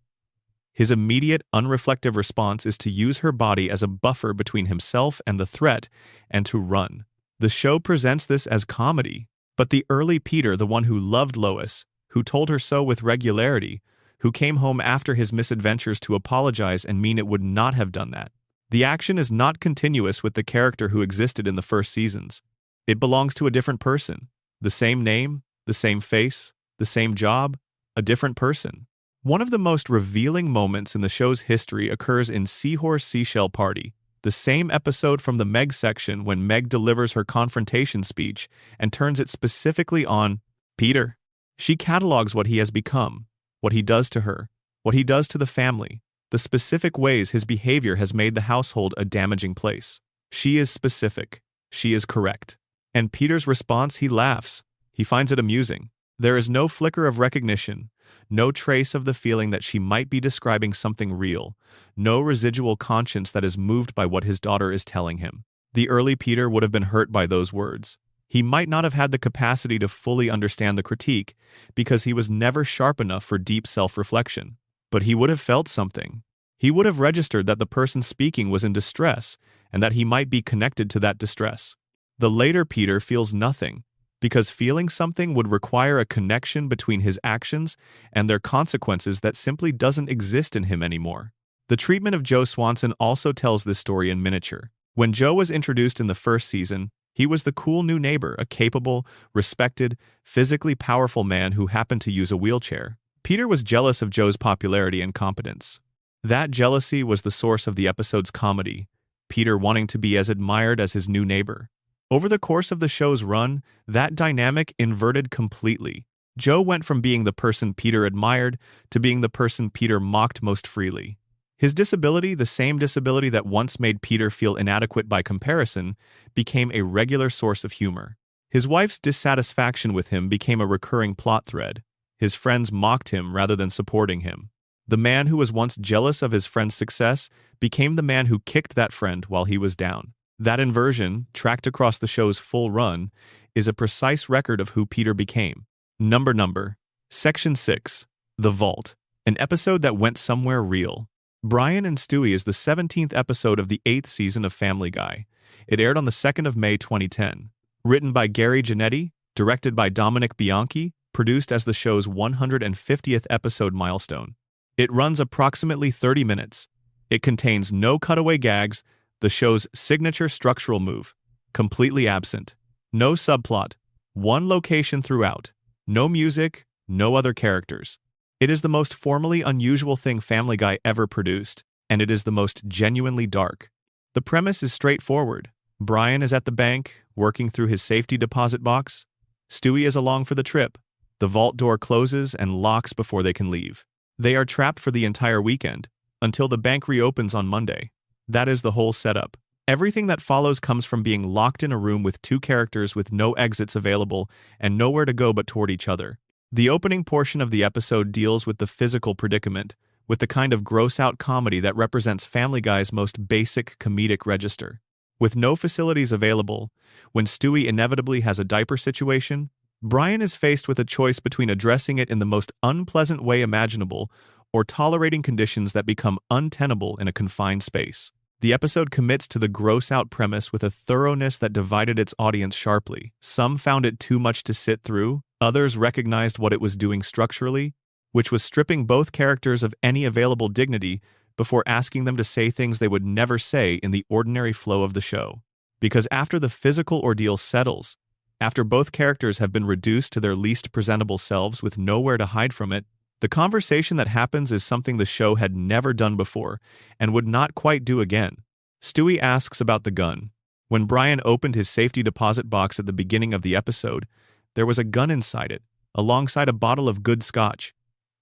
His immediate, unreflective response is to use her body as a buffer between himself and the threat and to run. The show presents this as comedy, but the early Peter, the one who loved Lois, who told her so with regularity, who came home after his misadventures to apologize and mean it would not have done that. The action is not continuous with the character who existed in the first seasons. It belongs to a different person. The same name, the same face, the same job, a different person. One of the most revealing moments in the show's history occurs in Seahorse Seashell Party, the same episode from the Meg section when Meg delivers her confrontation speech and turns it specifically on Peter. She catalogs what he has become, what he does to her, what he does to the family, the specific ways his behavior has made the household a damaging place. She is specific. She is correct. And Peter's response, he laughs. He finds it amusing. There is no flicker of recognition, no trace of the feeling that she might be describing something real, no residual conscience that is moved by what his daughter is telling him. The early Peter would have been hurt by those words. He might not have had the capacity to fully understand the critique because he was never sharp enough for deep self-reflection. But he would have felt something. He would have registered that the person speaking was in distress and that he might be connected to that distress. The later Peter feels nothing because feeling something would require a connection between his actions and their consequences that simply doesn't exist in him anymore. The treatment of Joe Swanson also tells this story in miniature. When Joe was introduced in the first season, he was the cool new neighbor, a capable, respected, physically powerful man who happened to use a wheelchair. Peter was jealous of Joe's popularity and competence. That jealousy was the source of the episode's comedy, Peter wanting to be as admired as his new neighbor. Over the course of the show's run, that dynamic inverted completely. Joe went from being the person Peter admired to being the person Peter mocked most freely. His disability, the same disability that once made Peter feel inadequate by comparison, became a regular source of humor. His wife's dissatisfaction with him became a recurring plot thread. His friends mocked him rather than supporting him. The man who was once jealous of his friend's success became the man who kicked that friend while he was down. That inversion, tracked across the show's full run, is a precise record of who Peter became. Number. Section 6. The Vault. An episode that went somewhere real. Brian and Stewie is the 17th episode of the 8th season of Family Guy. It aired on the 2nd of May 2010. Written by Gary Janetti, directed by Dominic Bianchi, produced as the show's 150th episode milestone. It runs approximately 30 minutes. It contains no cutaway gags, the show's signature structural move, completely absent. No subplot, one location throughout. No music, no other characters. It is the most formally unusual thing Family Guy ever produced, and it is the most genuinely dark. The premise is straightforward. Brian is at the bank, working through his safety deposit box. Stewie is along for the trip. The vault door closes and locks before they can leave. They are trapped for the entire weekend, until the bank reopens on Monday. That is the whole setup. Everything that follows comes from being locked in a room with two characters with no exits available and nowhere to go but toward each other. The opening portion of the episode deals with the physical predicament, with the kind of gross-out comedy that represents Family Guy's most basic comedic register. With no facilities available, when Stewie inevitably has a diaper situation, Brian is faced with a choice between addressing it in the most unpleasant way imaginable or tolerating conditions that become untenable in a confined space. The episode commits to the gross-out premise with a thoroughness that divided its audience sharply. Some found it too much to sit through, others recognized what it was doing structurally, which was stripping both characters of any available dignity before asking them to say things they would never say in the ordinary flow of the show. Because after the physical ordeal settles, after both characters have been reduced to their least presentable selves with nowhere to hide from it, the conversation that happens is something the show had never done before and would not quite do again. Stewie asks about the gun. When Brian opened his safety deposit box at the beginning of the episode, there was a gun inside it, alongside a bottle of good scotch.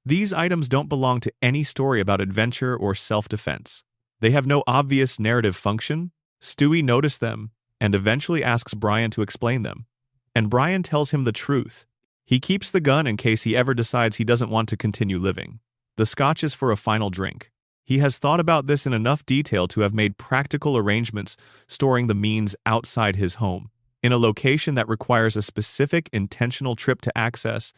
These items don't belong to any story about adventure or self-defense. They have no obvious narrative function. Stewie noticed them and eventually asks Brian to explain them. And Brian tells him the truth. He keeps the gun in case he ever decides he doesn't want to continue living. The scotch is for a final drink. He has thought about this in enough detail to have made practical arrangements storing the means outside his home, in a location that requires a specific intentional trip to access,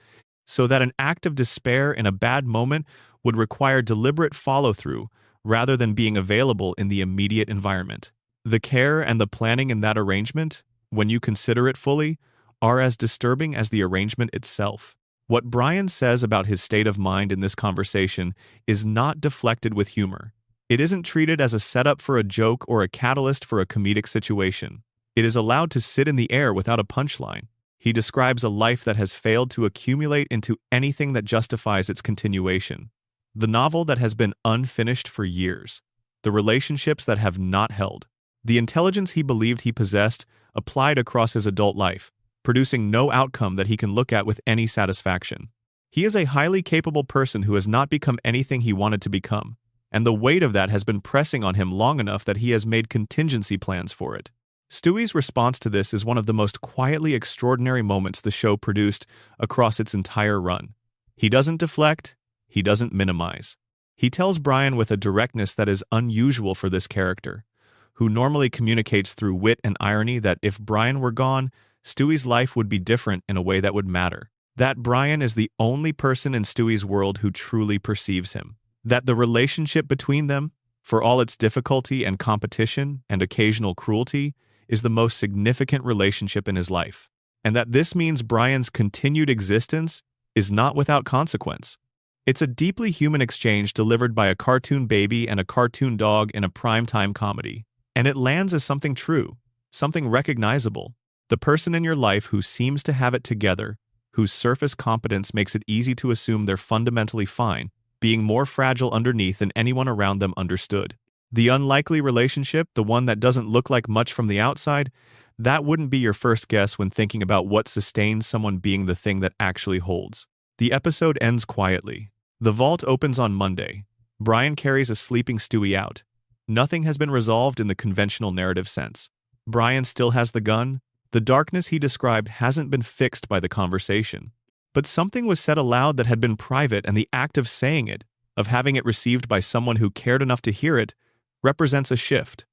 so that an act of despair in a bad moment would require deliberate follow-through rather than being available in the immediate environment. The care and the planning in that arrangement, when you consider it fully, are as disturbing as the arrangement itself. What Brian says about his state of mind in this conversation is not deflected with humor. It isn't treated as a setup for a joke or a catalyst for a comedic situation. It is allowed to sit in the air without a punchline. He describes a life that has failed to accumulate into anything that justifies its continuation. The novel that has been unfinished for years. The relationships that have not held. The intelligence he believed he possessed applied across his adult life, producing no outcome that he can look at with any satisfaction. He is a highly capable person who has not become anything he wanted to become, and the weight of that has been pressing on him long enough that he has made contingency plans for it. Stewie's response to this is one of the most quietly extraordinary moments the show produced across its entire run. He doesn't deflect, he doesn't minimize. He tells Brian with a directness that is unusual for this character, who normally communicates through wit and irony, that if Brian were gone, Stewie's life would be different in a way that would matter. That Brian is the only person in Stewie's world who truly perceives him. That the relationship between them, for all its difficulty and competition and occasional cruelty, is the most significant relationship in his life. And that this means Brian's continued existence is not without consequence. It's a deeply human exchange delivered by a cartoon baby and a cartoon dog in a primetime comedy. And it lands as something true, something recognizable. The person in your life who seems to have it together, whose surface competence makes it easy to assume they're fundamentally fine, being more fragile underneath than anyone around them understood. The unlikely relationship, the one that doesn't look like much from the outside, that wouldn't be your first guess when thinking about what sustains someone being the thing that actually holds. The episode ends quietly. The vault opens on Monday. Brian carries a sleeping Stewie out. Nothing has been resolved in the conventional narrative sense. Brian still has the gun. The darkness he described hasn't been fixed by the conversation. But something was said aloud that had been private, and the act of saying it, of having it received by someone who cared enough to hear it, represents a shift.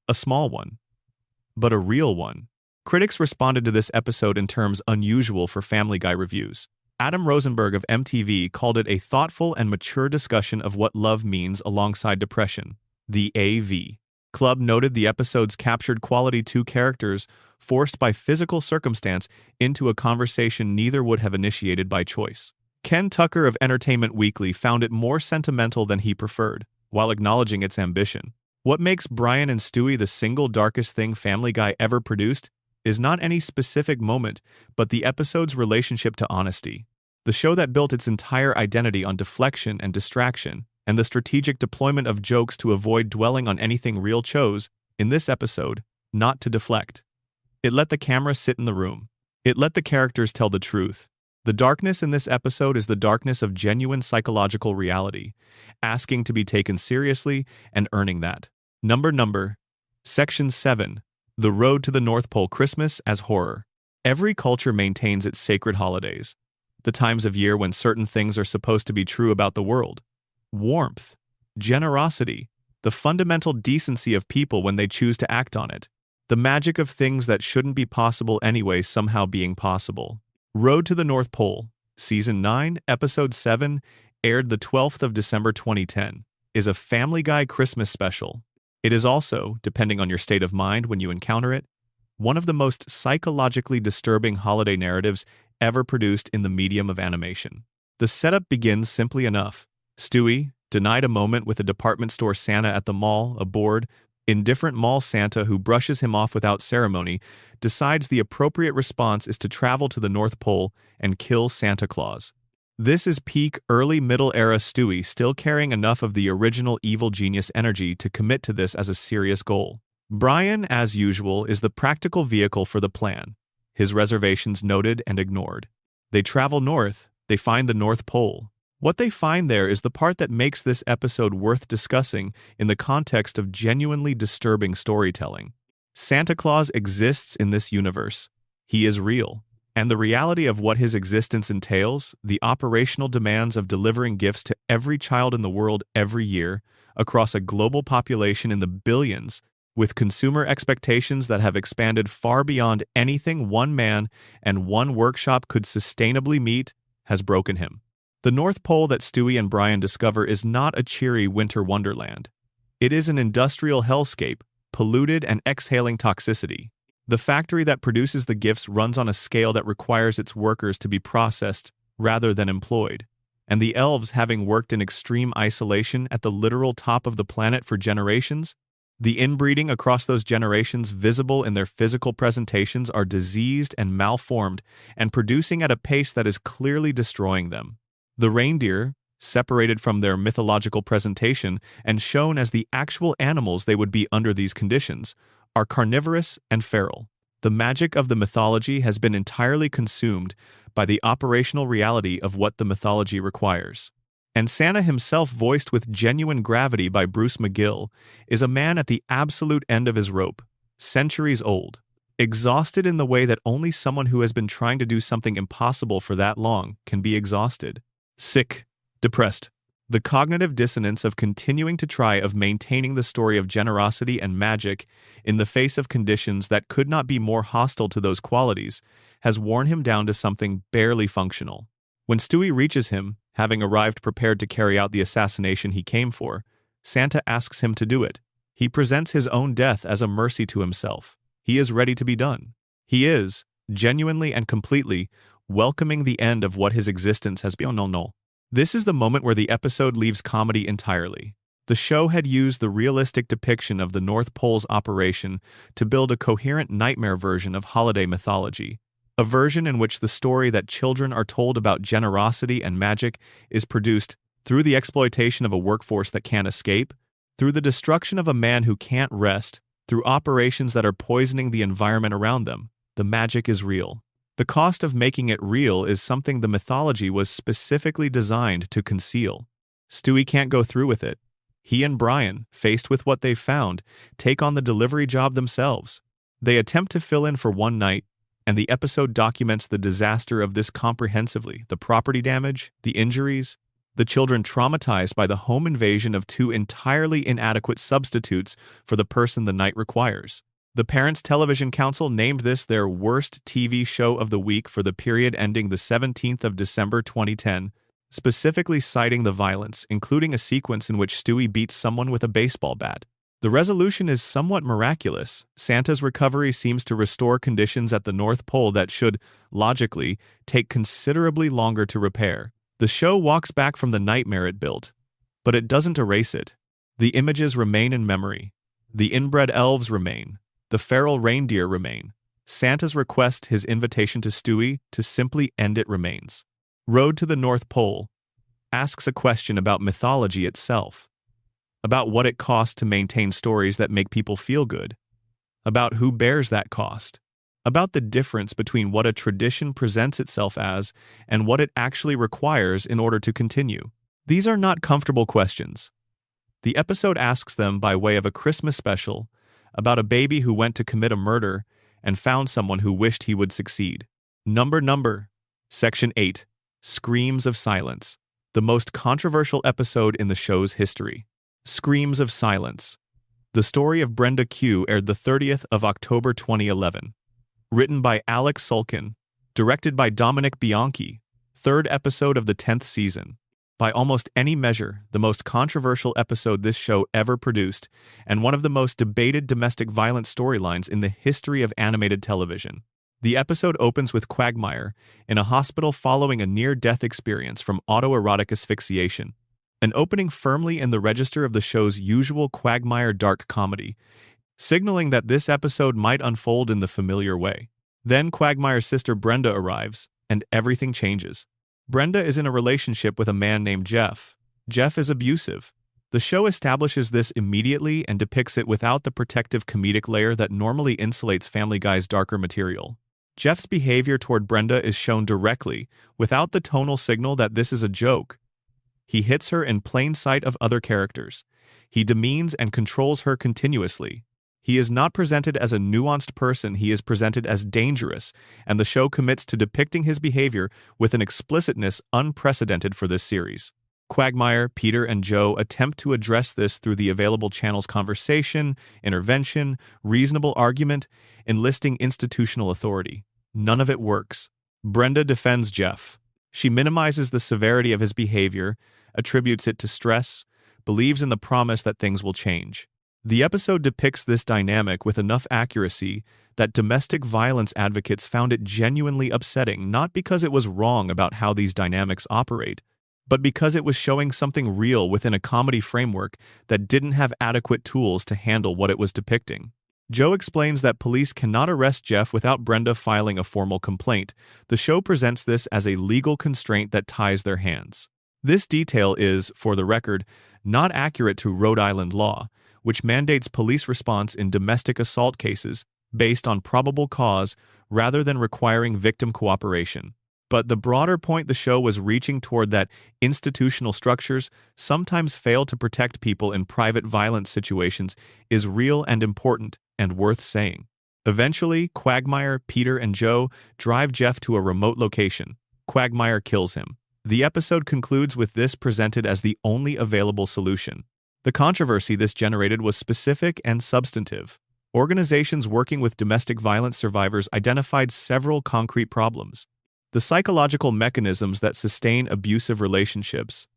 A small one, but a real one. Critics responded to this episode in terms unusual for Family Guy reviews. Adam Rosenberg of MTV called it a thoughtful and mature discussion of what love means alongside depression. The AV Club noted the episode's captured quality two characters forced by physical circumstance into a conversation neither would have initiated by choice. Ken Tucker of Entertainment Weekly found it more sentimental than he preferred, while acknowledging its ambition. What makes Brian and Stewie the single darkest thing Family Guy ever produced is not any specific moment, but the episode's relationship to honesty. The show that built its entire identity on deflection and distraction, and the strategic deployment of jokes to avoid dwelling on anything real, chose, in this episode, not to deflect. It let the camera sit in the room. It let the characters tell the truth. The darkness in this episode is the darkness of genuine psychological reality, asking to be taken seriously and earning that. Number. Section 7. The Road to the North Pole: Christmas as Horror. Every culture maintains its sacred holidays, the times of year when certain things are supposed to be true about the world. Warmth, generosity, the fundamental decency of people when they choose to act on it. The magic of things that shouldn't be possible anyway somehow being possible. Road to the North Pole, Season 9, Episode 7, aired the 12th of December 2010, is a Family Guy Christmas special. It is also, depending on your state of mind when you encounter it, one of the most psychologically disturbing holiday narratives ever produced in the medium of animation. The setup begins simply enough. Stewie, denied a moment with a department store Santa at the mall, aboard, indifferent mall Santa who brushes him off without ceremony, decides the appropriate response is to travel to the North Pole and kill Santa Claus. This is peak early middle era Stewie still carrying enough of the original evil genius energy to commit to this as a serious goal. Brian, as usual, is the practical vehicle for the plan, his reservations noted and ignored. They travel north, they find the North Pole. What they find there is the part that makes this episode worth discussing in the context of genuinely disturbing storytelling. Santa Claus exists in this universe. He is real. And the reality of what his existence entails, the operational demands of delivering gifts to every child in the world every year, across a global population in the billions, with consumer expectations that have expanded far beyond anything one man and one workshop could sustainably meet, has broken him. The North Pole that Stewie and Brian discover is not a cheery winter wonderland. It is an industrial hellscape, polluted and exhaling toxicity. The factory that produces the gifts runs on a scale that requires its workers to be processed rather than employed. And the elves, having worked in extreme isolation at the literal top of the planet for generations, the inbreeding across those generations visible in their physical presentations are diseased and malformed and producing at a pace that is clearly destroying them. The reindeer, separated from their mythological presentation and shown as the actual animals they would be under these conditions, are carnivorous and feral. The magic of the mythology has been entirely consumed by the operational reality of what the mythology requires. And Santa himself, voiced with genuine gravity by Bruce McGill, is a man at the absolute end of his rope, centuries old, exhausted in the way that only someone who has been trying to do something impossible for that long can be exhausted. Sick, depressed. The cognitive dissonance of continuing to try of maintaining the story of generosity and magic in the face of conditions that could not be more hostile to those qualities has worn him down to something barely functional. When Stewie reaches him, having arrived prepared to carry out the assassination he came for, Santa asks him to do it. He presents his own death as a mercy to himself. He is ready to be done. He is, genuinely and completely, welcoming the end of what his existence has been. No. This is the moment where the episode leaves comedy entirely. The show had used the realistic depiction of the North Pole's operation to build a coherent nightmare version of holiday mythology, a version in which the story that children are told about generosity and magic is produced through the exploitation of a workforce that can't escape, through the destruction of a man who can't rest, through operations that are poisoning the environment around them. The magic is real. The cost of making it real is something the mythology was specifically designed to conceal. Stewie can't go through with it. He and Brian, faced with what they've found, take on the delivery job themselves. They attempt to fill in for one night, and the episode documents the disaster of this comprehensively: the property damage, the injuries, the children traumatized by the home invasion of two entirely inadequate substitutes for the person the night requires. The Parents Television Council named this their worst TV show of the week for the period ending the 17th of December 2010, specifically citing the violence, including a sequence in which Stewie beats someone with a baseball bat. The resolution is somewhat miraculous. Santa's recovery seems to restore conditions at the North Pole that should, logically, take considerably longer to repair. The show walks back from the nightmare it built, but it doesn't erase it. The images remain in memory. The inbred elves remain. The feral reindeer remain. Santa's request, his invitation to Stewie to simply end it, remains. Road to the North Pole asks a question about mythology itself, about what it costs to maintain stories that make people feel good, about who bears that cost, about the difference between what a tradition presents itself as and what it actually requires in order to continue. These are not comfortable questions. The episode asks them by way of a Christmas special about a baby who went to commit a murder and found someone who wished he would succeed. Number. Section 8. Screams of Silence. The most controversial episode in the show's history. Screams of Silence. The story of Brenda Q aired the 30th of October 2011. Written by Alex Sulkin. Directed by Dominic Bianchi. Third episode of the 10th season. By almost any measure, the most controversial episode this show ever produced, and one of the most debated domestic violence storylines in the history of animated television. The episode opens with Quagmire in a hospital following a near-death experience from autoerotic asphyxiation, an opening firmly in the register of the show's usual Quagmire dark comedy, signaling that this episode might unfold in the familiar way. Then Quagmire's sister Brenda arrives, and everything changes. Brenda is in a relationship with a man named Jeff. Jeff is abusive. The show establishes this immediately and depicts it without the protective comedic layer that normally insulates Family Guy's darker material. Jeff's behavior toward Brenda is shown directly, without the tonal signal that this is a joke. He hits her in plain sight of other characters. He demeans and controls her continuously. He is not presented as a nuanced person, he is presented as dangerous, and the show commits to depicting his behavior with an explicitness unprecedented for this series. Quagmire, Peter, and Joe attempt to address this through the available channels: conversation, intervention, reasonable argument, enlisting institutional authority. None of it works. Brenda defends Jeff. She minimizes the severity of his behavior, attributes it to stress, believes in the promise that things will change. The episode depicts this dynamic with enough accuracy that domestic violence advocates found it genuinely upsetting, not because it was wrong about how these dynamics operate, but because it was showing something real within a comedy framework that didn't have adequate tools to handle what it was depicting. Joe explains that police cannot arrest Jeff without Brenda filing a formal complaint. The show presents this as a legal constraint that ties their hands. This detail is, for the record, not accurate to Rhode Island law, which mandates police response in domestic assault cases based on probable cause rather than requiring victim cooperation. But the broader point the show was reaching toward, that institutional structures sometimes fail to protect people in private violence situations, is real and important and worth saying. Eventually, Quagmire, Peter, and Joe drive Jeff to a remote location. Quagmire kills him. The episode concludes with this presented as the only available solution. The controversy this generated was specific and substantive. Organizations working with domestic violence survivors identified several concrete problems: the psychological mechanisms that sustain abusive relationships,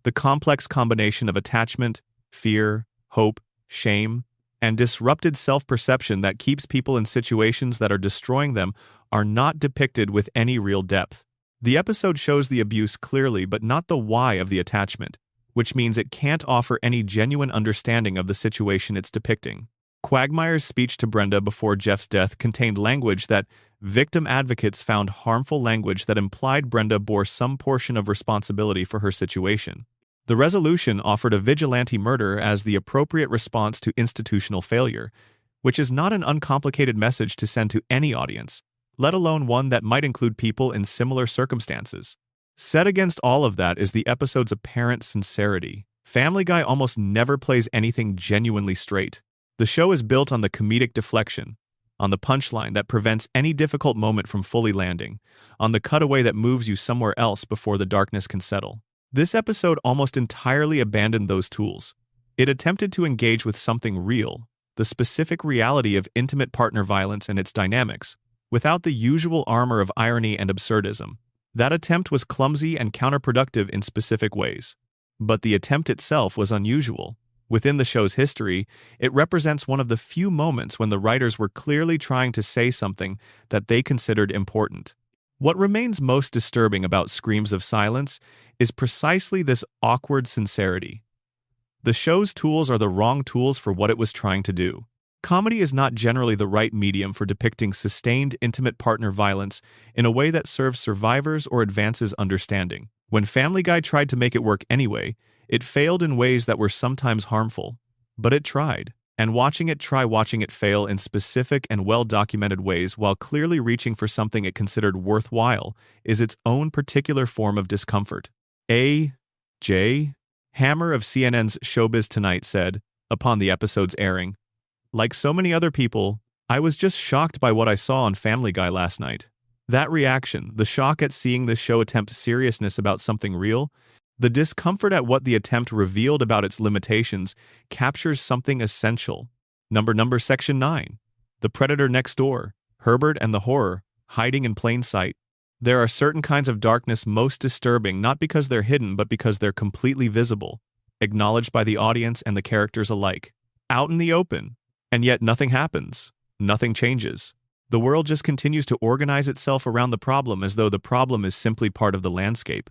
the complex combination of attachment, fear, hope, shame, and disrupted self-perception that keeps people in situations that are destroying them are not depicted with any real depth. The episode shows the abuse clearly but not the why of the attachment, which means it can't offer any genuine understanding of the situation it's depicting. Quagmire's speech to Brenda before Jeff's death contained language that victim advocates found harmful, language that implied Brenda bore some portion of responsibility for her situation. The resolution offered a vigilante murder as the appropriate response to institutional failure, which is not an uncomplicated message to send to any audience, let alone one that might include people in similar circumstances. Set against all of that is the episode's apparent sincerity. Family Guy almost never plays anything genuinely straight. The show is built on the comedic deflection, on the punchline that prevents any difficult moment from fully landing, on the cutaway that moves you somewhere else before the darkness can settle. This episode almost entirely abandoned those tools. It attempted to engage with something real, the specific reality of intimate partner violence and its dynamics, without the usual armor of irony and absurdism. That attempt was clumsy and counterproductive in specific ways. But the attempt itself was unusual. Within the show's history, it represents one of the few moments when the writers were clearly trying to say something that they considered important. What remains most disturbing about Screams of Silence is precisely this awkward sincerity. The show's tools are the wrong tools for what it was trying to do. Comedy is not generally the right medium for depicting sustained intimate partner violence in a way that serves survivors or advances understanding. When Family Guy tried to make it work anyway, it failed in ways that were sometimes harmful. But it tried. And watching it fail in specific and well-documented ways while clearly reaching for something it considered worthwhile is its own particular form of discomfort. A.J. Hammer of CNN's Showbiz Tonight said, upon the episode's airing, Like so many other people, I was just shocked by what I saw on Family Guy last night. That reaction, the shock at seeing this show attempt seriousness about something real, the discomfort at what the attempt revealed about its limitations, captures something essential. Number Section 9. The Predator Next Door, Herbert and the Horror, hiding in plain sight. There are certain kinds of darkness most disturbing not because they're hidden but because they're completely visible, acknowledged by the audience and the characters alike. Out in the open. And yet nothing happens. Nothing changes. The world just continues to organize itself around the problem as though the problem is simply part of the landscape.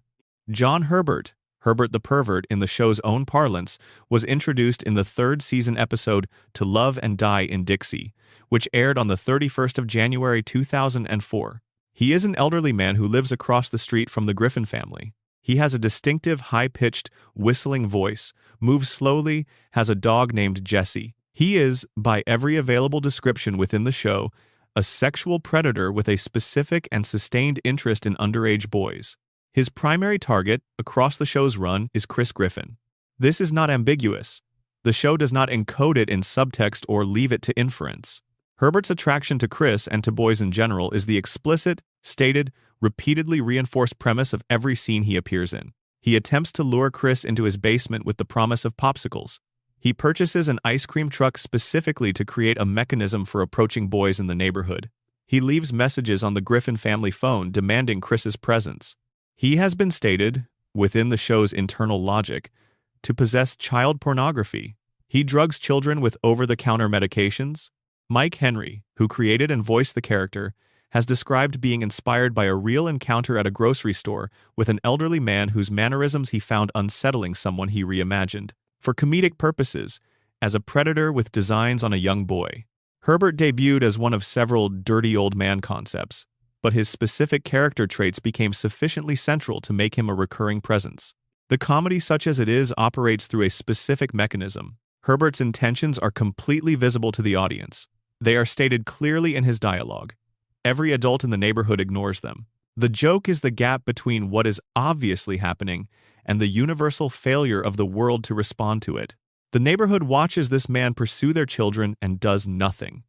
John Herbert, Herbert the Pervert in the show's own parlance, was introduced in the third season episode To Love and Die in Dixie, which aired on the 31st of January 2004. He is an elderly man who lives across the street from the Griffin family. He has a distinctive, high-pitched, whistling voice, moves slowly, has a dog named Jessie. He is, by every available description within the show, a sexual predator with a specific and sustained interest in underage boys. His primary target, across the show's run, is Chris Griffin. This is not ambiguous. The show does not encode it in subtext or leave it to inference. Herbert's attraction to Chris and to boys in general is the explicit, stated, repeatedly reinforced premise of every scene he appears in. He attempts to lure Chris into his basement with the promise of popsicles. He purchases an ice cream truck specifically to create a mechanism for approaching boys in the neighborhood. He leaves messages on the Griffin family phone demanding Chris's presence. He has been stated, within the show's internal logic, to possess child pornography. He drugs children with over-the-counter medications. Mike Henry, who created and voiced the character, has described being inspired by a real encounter at a grocery store with an elderly man whose mannerisms he found unsettling someone he reimagined, for comedic purposes, as a predator with designs on a young boy. Herbert debuted as one of several dirty old man concepts, but his specific character traits became sufficiently central to make him a recurring presence. The comedy, such as it is, operates through a specific mechanism. Herbert's intentions are completely visible to the audience. They are stated clearly in his dialogue. Every adult in the neighborhood ignores them. The joke is the gap between what is obviously happening and the universal failure of the world to respond to it. The neighborhood watches this man pursue their children and does nothing.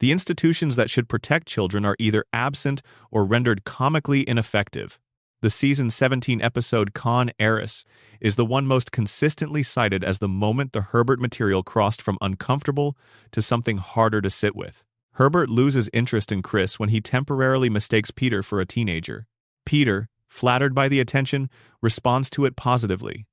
The institutions that should protect children are either absent or rendered comically ineffective. The season 17 episode Con Eris is the one most consistently cited as the moment the Herbert material crossed from uncomfortable to something harder to sit with. Herbert loses interest in Chris when he temporarily mistakes Peter for a teenager. Peter, flattered by the attention, responds to it positively.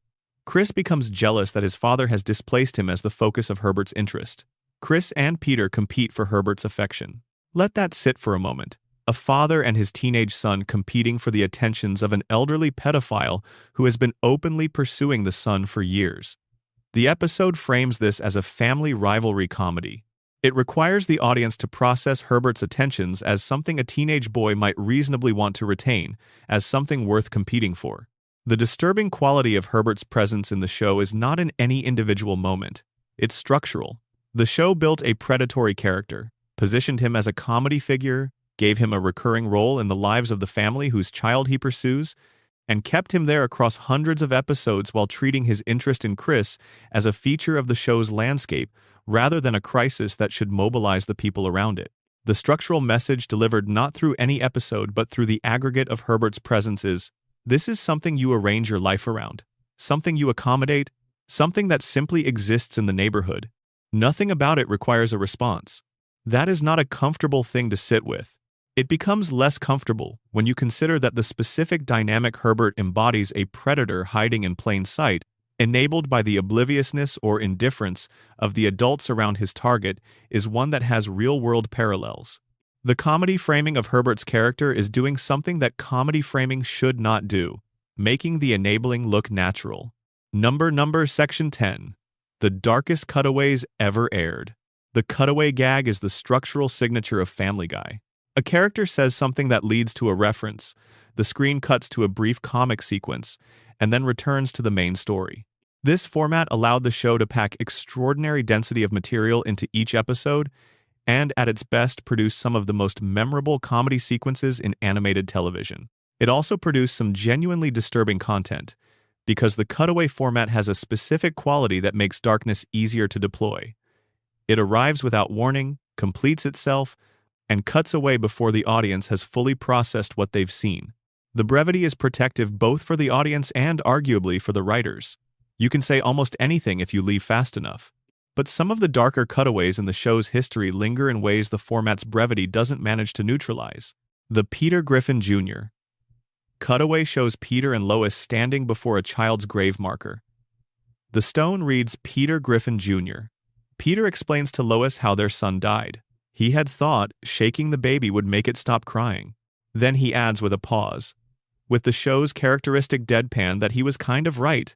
Chris becomes jealous that his father has displaced him as the focus of Herbert's interest. Chris and Peter compete for Herbert's affection. Let that sit for a moment. A father and his teenage son competing for the attentions of an elderly pedophile who has been openly pursuing the son for years. The episode frames this as a family rivalry comedy. It requires the audience to process Herbert's attentions as something a teenage boy might reasonably want to retain, as something worth competing for. The disturbing quality of Herbert's presence in the show is not in any individual moment. It's structural. The show built a predatory character, positioned him as a comedy figure, gave him a recurring role in the lives of the family whose child he pursues, and kept him there across hundreds of episodes while treating his interest in Chris as a feature of the show's landscape rather than a crisis that should mobilize the people around it. The structural message delivered not through any episode but through the aggregate of Herbert's presence is, this is something you arrange your life around, something you accommodate, something that simply exists in the neighborhood. Nothing about it requires a response. That is not a comfortable thing to sit with. It becomes less comfortable when you consider that the specific dynamic Herbert embodies, a predator hiding in plain sight, enabled by the obliviousness or indifference of the adults around his target, is one that has real-world parallels. The comedy framing of Herbert's character is doing something that comedy framing should not do, making the enabling look natural. Number Section 10. The darkest cutaways ever aired. The cutaway gag is the structural signature of Family Guy. A character says something that leads to a reference, the screen cuts to a brief comic sequence, and then returns to the main story. This format allowed the show to pack extraordinary density of material into each episode, and at its best produced some of the most memorable comedy sequences in animated television. It also produced some genuinely disturbing content, because the cutaway format has a specific quality that makes darkness easier to deploy. It arrives without warning, completes itself, and cuts away before the audience has fully processed what they've seen. The brevity is protective both for the audience and arguably for the writers. You can say almost anything if you leave fast enough. But some of the darker cutaways in the show's history linger in ways the format's brevity doesn't manage to neutralize. The Peter Griffin Jr. cutaway shows Peter and Lois standing before a child's grave marker. The stone reads Peter Griffin Jr. Peter explains to Lois how their son died. He had thought shaking the baby would make it stop crying. Then he adds with a pause, with the show's characteristic deadpan, that he was kind of right.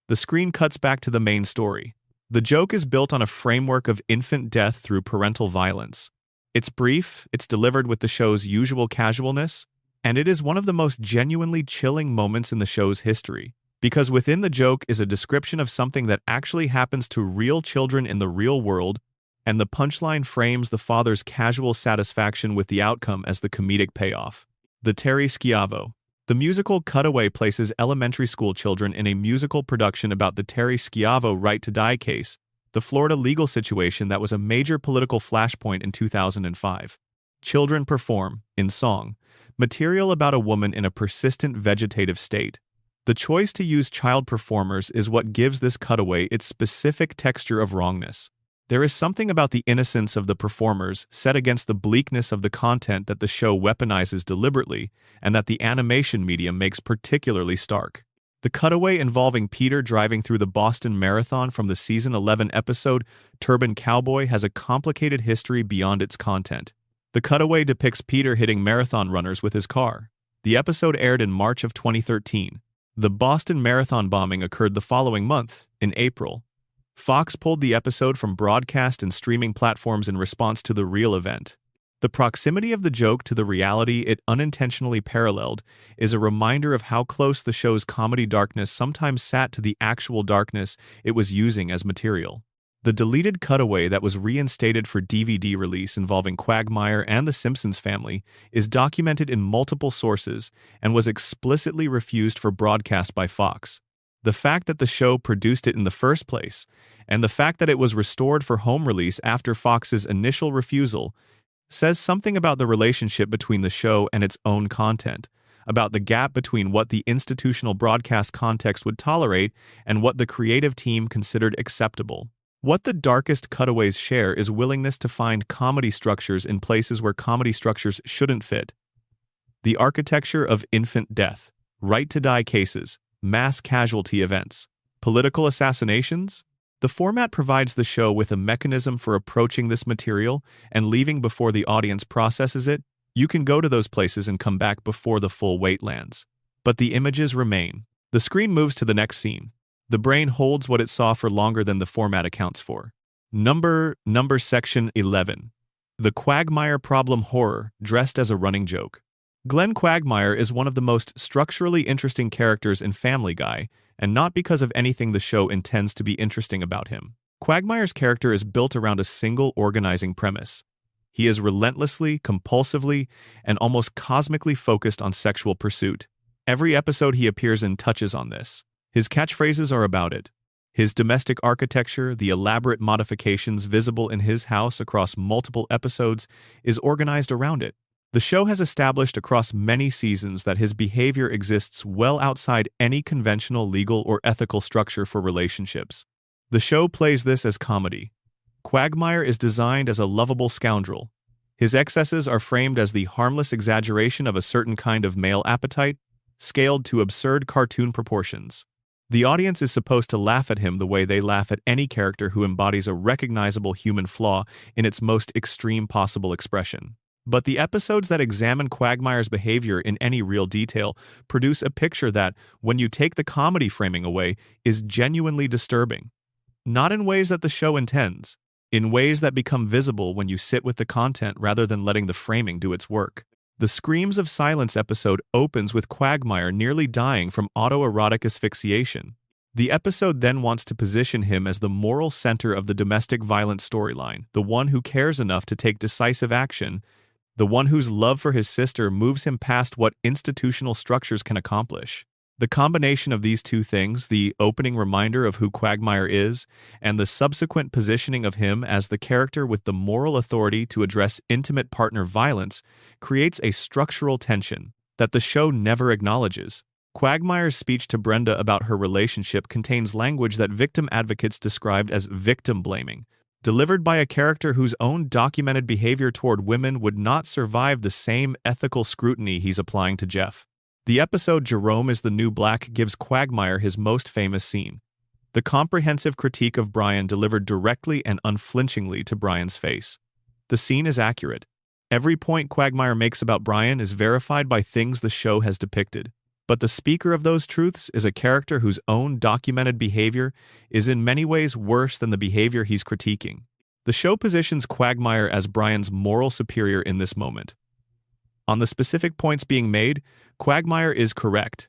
The screen cuts back to the main story. The joke is built on a framework of infant death through parental violence. It's brief, it's delivered with the show's usual casualness, and it is one of the most genuinely chilling moments in the show's history, because within the joke is a description of something that actually happens to real children in the real world, and the punchline frames the father's casual satisfaction with the outcome as the comedic payoff. The Terry Schiavo. The musical Cutaway places elementary school children in a musical production about the Terry Schiavo right to die case, the Florida legal situation that was a major political flashpoint in 2005. Children perform, in song, material about a woman in a persistent vegetative state. The choice to use child performers is what gives this cutaway its specific texture of wrongness. There is something about the innocence of the performers set against the bleakness of the content that the show weaponizes deliberately, and that the animation medium makes particularly stark. The cutaway involving Peter driving through the Boston Marathon from the season 11 episode Turban Cowboy has a complicated history beyond its content. The cutaway depicts Peter hitting marathon runners with his car. The episode aired in March of 2013. The Boston Marathon bombing occurred the following month, in April. Fox pulled the episode from broadcast and streaming platforms in response to the real event. The proximity of the joke to the reality it unintentionally paralleled is a reminder of how close the show's comedy darkness sometimes sat to the actual darkness it was using as material. The deleted cutaway that was reinstated for DVD release involving Quagmire and the Simpsons family is documented in multiple sources and was explicitly refused for broadcast by Fox. The fact that the show produced it in the first place, and the fact that it was restored for home release after Fox's initial refusal, says something about the relationship between the show and its own content, about the gap between what the institutional broadcast context would tolerate and what the creative team considered acceptable. What the darkest cutaways share is willingness to find comedy structures in places where comedy structures shouldn't fit. The architecture of infant death, right-to-die cases, mass casualty events, political assassinations? The format provides the show with a mechanism for approaching this material and leaving before the audience processes it. You can go to those places and come back before the full weight lands. But the images remain. The screen moves to the next scene. The brain holds what it saw for longer than the format accounts for. Number Section 11. The Quagmire Problem Horror, dressed as a running joke. Glenn Quagmire is one of the most structurally interesting characters in Family Guy, and not because of anything the show intends to be interesting about him. Quagmire's character is built around a single organizing premise. He is relentlessly, compulsively, and almost cosmically focused on sexual pursuit. Every episode he appears in touches on this. His catchphrases are about it. His domestic architecture, the elaborate modifications visible in his house across multiple episodes, is organized around it. The show has established across many seasons that his behavior exists well outside any conventional legal or ethical structure for relationships. The show plays this as comedy. Quagmire is designed as a lovable scoundrel. His excesses are framed as the harmless exaggeration of a certain kind of male appetite, scaled to absurd cartoon proportions. The audience is supposed to laugh at him the way they laugh at any character who embodies a recognizable human flaw in its most extreme possible expression. But the episodes that examine Quagmire's behavior in any real detail produce a picture that, when you take the comedy framing away, is genuinely disturbing. Not in ways that the show intends, in ways that become visible when you sit with the content rather than letting the framing do its work. The Screams of Silence episode opens with Quagmire nearly dying from autoerotic asphyxiation. The episode then wants to position him as the moral center of the domestic violence storyline, the one who cares enough to take decisive action, the one whose love for his sister moves him past what institutional structures can accomplish. The combination of these two things, the opening reminder of who Quagmire is, and the subsequent positioning of him as the character with the moral authority to address intimate partner violence, creates a structural tension that the show never acknowledges. Quagmire's speech to Brenda about her relationship contains language that victim advocates described as victim blaming, delivered by a character whose own documented behavior toward women would not survive the same ethical scrutiny he's applying to Jeff. The episode Jerome is the New Black gives Quagmire his most famous scene. The comprehensive critique of Brian delivered directly and unflinchingly to Brian's face. The scene is accurate. Every point Quagmire makes about Brian is verified by things the show has depicted. But the speaker of those truths is a character whose own documented behavior is in many ways worse than the behavior he's critiquing. The show positions Quagmire as Brian's moral superior in this moment. On the specific points being made, Quagmire is correct.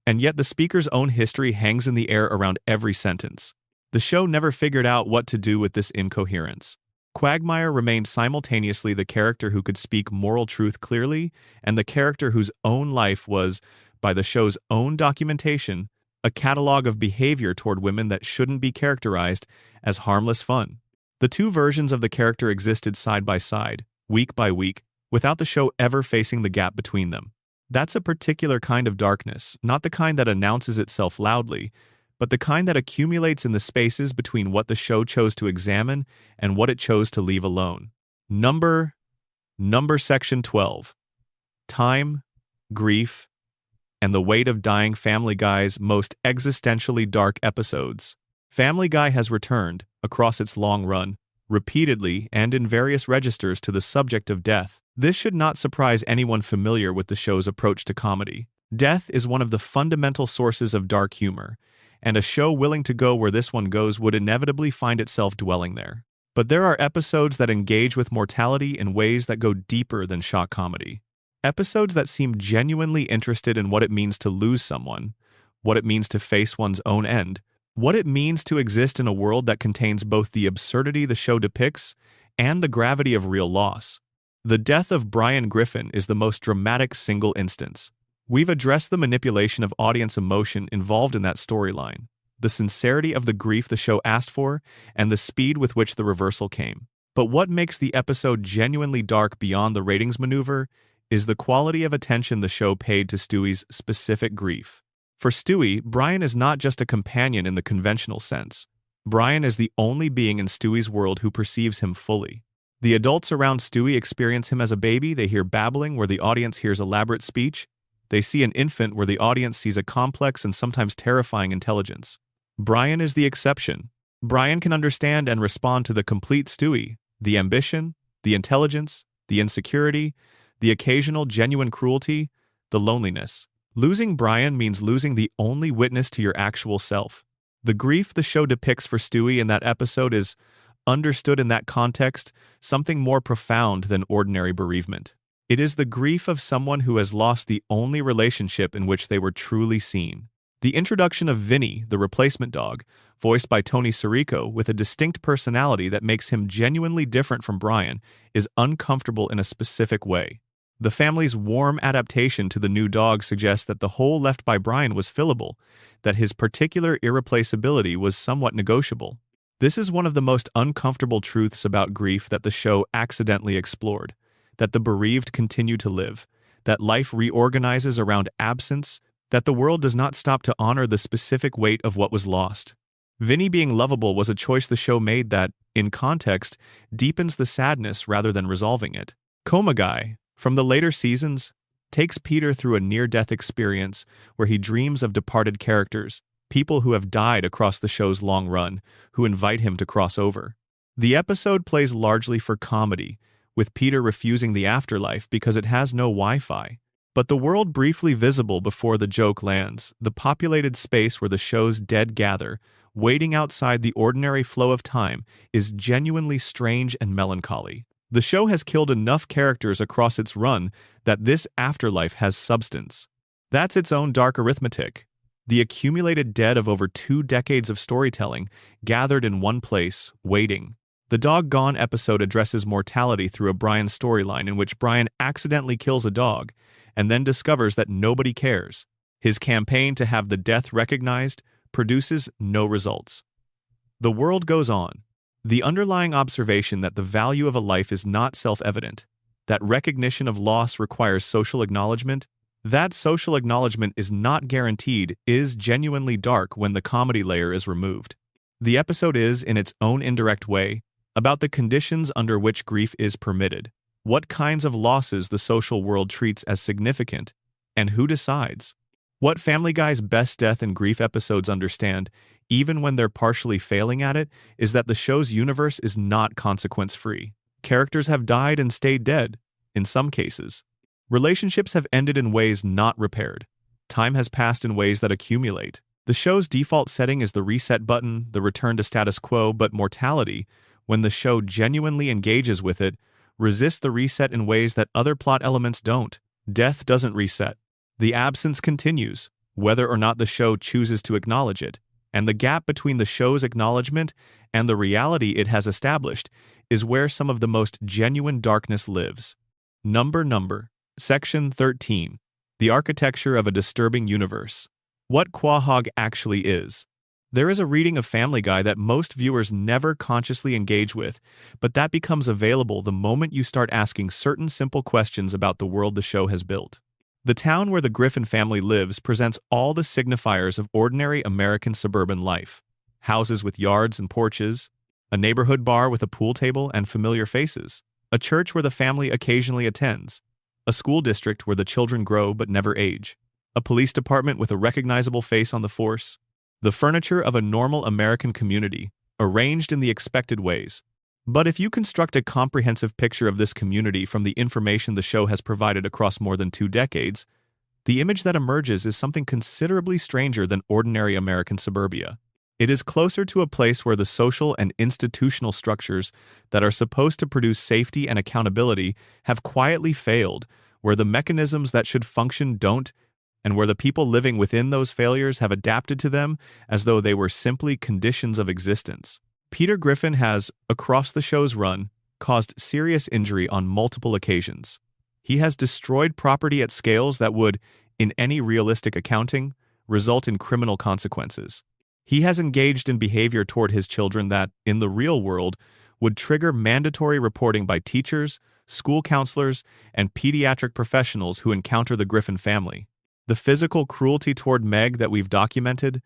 And yet the speaker's own history hangs in the air around every sentence. The show never figured out what to do with this incoherence. Quagmire remained simultaneously the character who could speak moral truth clearly and the character whose own life was, by the show's own documentation, a catalog of behavior toward women that shouldn't be characterized as harmless fun. The two versions of the character existed side by side, week by week, without the show ever facing the gap between them. That's a particular kind of darkness, not the kind that announces itself loudly, but the kind that accumulates in the spaces between what the show chose to examine and what it chose to leave alone. Number Section 12. Time, Grief, and the Weight of Dying. Family Guy's most existentially dark episodes. Family Guy has returned, across its long run, repeatedly and in various registers to the subject of death. This should not surprise anyone familiar with the show's approach to comedy. Death is one of the fundamental sources of dark humor, and a show willing to go where this one goes would inevitably find itself dwelling there. But there are episodes that engage with mortality in ways that go deeper than shock comedy. Episodes that seem genuinely interested in what it means to lose someone, what it means to face one's own end, what it means to exist in a world that contains both the absurdity the show depicts and the gravity of real loss. The death of Brian Griffin is the most dramatic single instance. We've addressed the manipulation of audience emotion involved in that storyline, the sincerity of the grief the show asked for, and the speed with which the reversal came. But what makes the episode genuinely dark beyond the ratings maneuver is the quality of attention the show paid to Stewie's specific grief. For Stewie, Brian is not just a companion in the conventional sense. Brian is the only being in Stewie's world who perceives him fully. The adults around Stewie experience him as a baby. They hear babbling where the audience hears elaborate speech. They see an infant where the audience sees a complex and sometimes terrifying intelligence. Brian is the exception. Brian can understand and respond to the complete Stewie, the ambition, the intelligence, the insecurity, the occasional genuine cruelty, the loneliness. Losing Brian means losing the only witness to your actual self. The grief the show depicts for Stewie in that episode is, understood in that context, something more profound than ordinary bereavement. It is the grief of someone who has lost the only relationship in which they were truly seen. The introduction of Vinny, the replacement dog, voiced by Tony Sirico with a distinct personality that makes him genuinely different from Brian, is uncomfortable in a specific way. The family's warm adaptation to the new dog suggests that the hole left by Brian was fillable, that his particular irreplaceability was somewhat negotiable. This is one of the most uncomfortable truths about grief that the show accidentally explored, that the bereaved continue to live, that life reorganizes around absence, that the world does not stop to honor the specific weight of what was lost. Vinny being lovable was a choice the show made that, in context, deepens the sadness rather than resolving it. Coma Guy, from the later seasons, takes Peter through a near-death experience where he dreams of departed characters, people who have died across the show's long run, who invite him to cross over. The episode plays largely for comedy, with Peter refusing the afterlife because it has no Wi-Fi. But the world briefly visible before the joke lands, the populated space where the show's dead gather, waiting outside the ordinary flow of time, is genuinely strange and melancholy. The show has killed enough characters across its run that this afterlife has substance. That's its own dark arithmetic. The accumulated dead of over 2 decades of storytelling, gathered in one place, waiting. The Dog Gone episode addresses mortality through a Brian storyline in which Brian accidentally kills a dog, and then discovers that nobody cares. His campaign to have the death recognized produces no results. The world goes on. The underlying observation that the value of a life is not self-evident, that recognition of loss requires social acknowledgement, that social acknowledgement is not guaranteed, is genuinely dark when the comedy layer is removed. The episode is, in its own indirect way, about the conditions under which grief is permitted, what kinds of losses the social world treats as significant, and who decides. What Family Guy's best death and grief episodes understand, even when they're partially failing at it, is that the show's universe is not consequence-free. Characters have died and stayed dead, in some cases. Relationships have ended in ways not repaired. Time has passed in ways that accumulate. The show's default setting is the reset button, the return to status quo, but mortality, when the show genuinely engages with it, resists the reset in ways that other plot elements don't. Death doesn't reset. The absence continues, whether or not the show chooses to acknowledge it, and the gap between the show's acknowledgement and the reality it has established is where some of the most genuine darkness lives. Number. Section 13. The Architecture of a Disturbing Universe. What Quahog actually is. There is a reading of Family Guy that most viewers never consciously engage with, but that becomes available the moment you start asking certain simple questions about the world the show has built. The town where the Griffin family lives presents all the signifiers of ordinary American suburban life. Houses with yards and porches, a neighborhood bar with a pool table and familiar faces, a church where the family occasionally attends, a school district where the children grow but never age, a police department with a recognizable face on the force, the furniture of a normal American community, arranged in the expected ways. But if you construct a comprehensive picture of this community from the information the show has provided across more than 2 decades, the image that emerges is something considerably stranger than ordinary American suburbia. It is closer to a place where the social and institutional structures that are supposed to produce safety and accountability have quietly failed, where the mechanisms that should function don't, and where the people living within those failures have adapted to them as though they were simply conditions of existence. Peter Griffin has, across the show's run, caused serious injury on multiple occasions. He has destroyed property at scales that would, in any realistic accounting, result in criminal consequences. He has engaged in behavior toward his children that, in the real world, would trigger mandatory reporting by teachers, school counselors, and pediatric professionals who encounter the Griffin family. The physical cruelty toward Meg that we've documented,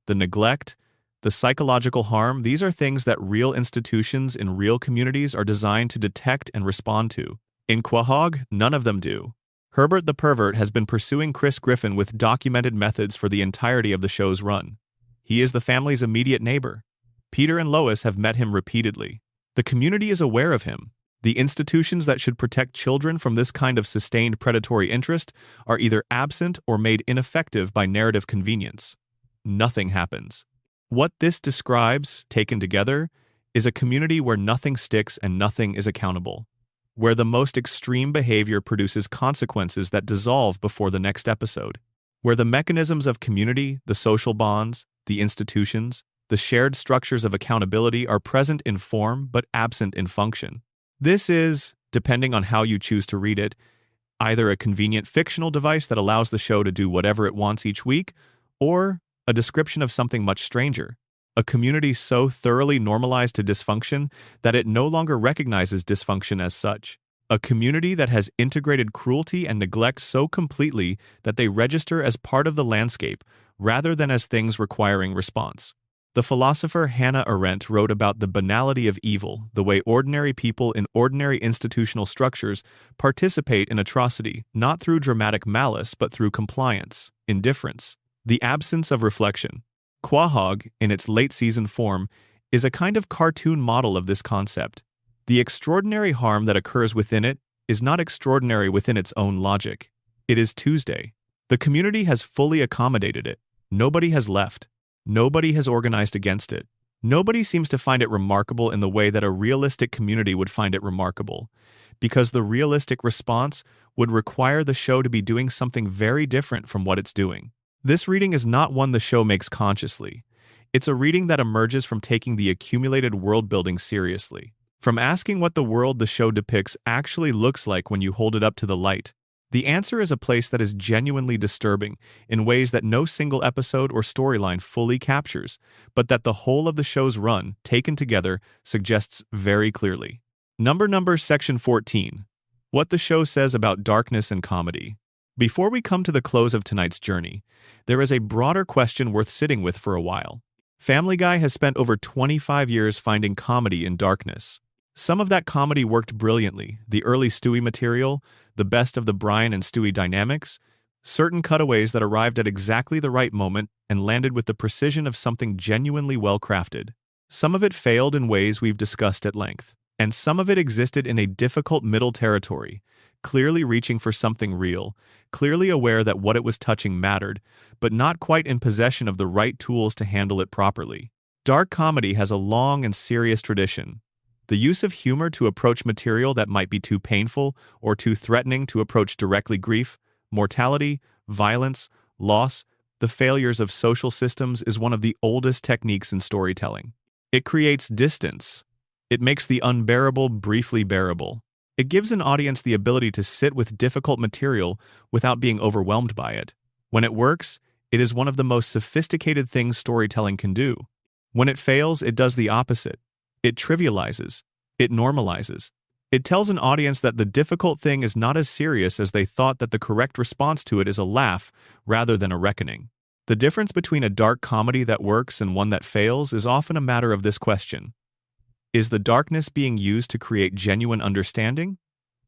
the neglect, the psychological harm, these are things that real institutions in real communities are designed to detect and respond to. In Quahog, none of them do. Herbert the pervert has been pursuing Chris Griffin with documented methods for the entirety of the show's run. He is the family's immediate neighbor. Peter and Lois have met him repeatedly. The community is aware of him. The institutions that should protect children from this kind of sustained predatory interest are either absent or made ineffective by narrative convenience. Nothing happens. What this describes, taken together, is a community where nothing sticks and nothing is accountable, where the most extreme behavior produces consequences that dissolve before the next episode, where the mechanisms of community, the social bonds, the institutions, the shared structures of accountability are present in form but absent in function. This is, depending on how you choose to read it, either a convenient fictional device that allows the show to do whatever it wants each week, or a description of something much stranger, a community so thoroughly normalized to dysfunction that it no longer recognizes dysfunction as such, a community that has integrated cruelty and neglect so completely that they register as part of the landscape rather than as things requiring response. The philosopher Hannah Arendt wrote about the banality of evil, the way ordinary people in ordinary institutional structures participate in atrocity, not through dramatic malice but through compliance, indifference, the absence of reflection. Quahog, in its late-season form, is a kind of cartoon model of this concept. The extraordinary harm that occurs within it is not extraordinary within its own logic. It is Tuesday. The community has fully accommodated it. Nobody has left. Nobody has organized against it. Nobody seems to find it remarkable in the way that a realistic community would find it remarkable, because the realistic response would require the show to be doing something very different from what it's doing. This reading is not one the show makes consciously. It's a reading that emerges from taking the accumulated world-building seriously, from asking what the world the show depicts actually looks like when you hold it up to the light. The answer is a place that is genuinely disturbing in ways that no single episode or storyline fully captures, but that the whole of the show's run, taken together, suggests very clearly. Number Section 14. What the show says about darkness and comedy. Before we come to the close of tonight's journey, there is a broader question worth sitting with for a while. Family Guy has spent over 25 years finding comedy in darkness. Some of that comedy worked brilliantly, the early Stewie material, the best of the Brian and Stewie dynamics, certain cutaways that arrived at exactly the right moment and landed with the precision of something genuinely well-crafted. Some of it failed in ways we've discussed at length, and some of it existed in a difficult middle territory, clearly reaching for something real, clearly aware that what it was touching mattered, but not quite in possession of the right tools to handle it properly. Dark comedy has a long and serious tradition. The use of humor to approach material that might be too painful or too threatening to approach directly grief, mortality, violence, loss, the failures of social systems is one of the oldest techniques in storytelling. It creates distance. It makes the unbearable briefly bearable. It gives an audience the ability to sit with difficult material without being overwhelmed by it. When it works, it is one of the most sophisticated things storytelling can do. When it fails, it does the opposite. It trivializes. It normalizes. It tells an audience that the difficult thing is not as serious as they thought, that the correct response to it is a laugh rather than a reckoning. The difference between a dark comedy that works and one that fails is often a matter of this question. Is the darkness being used to create genuine understanding?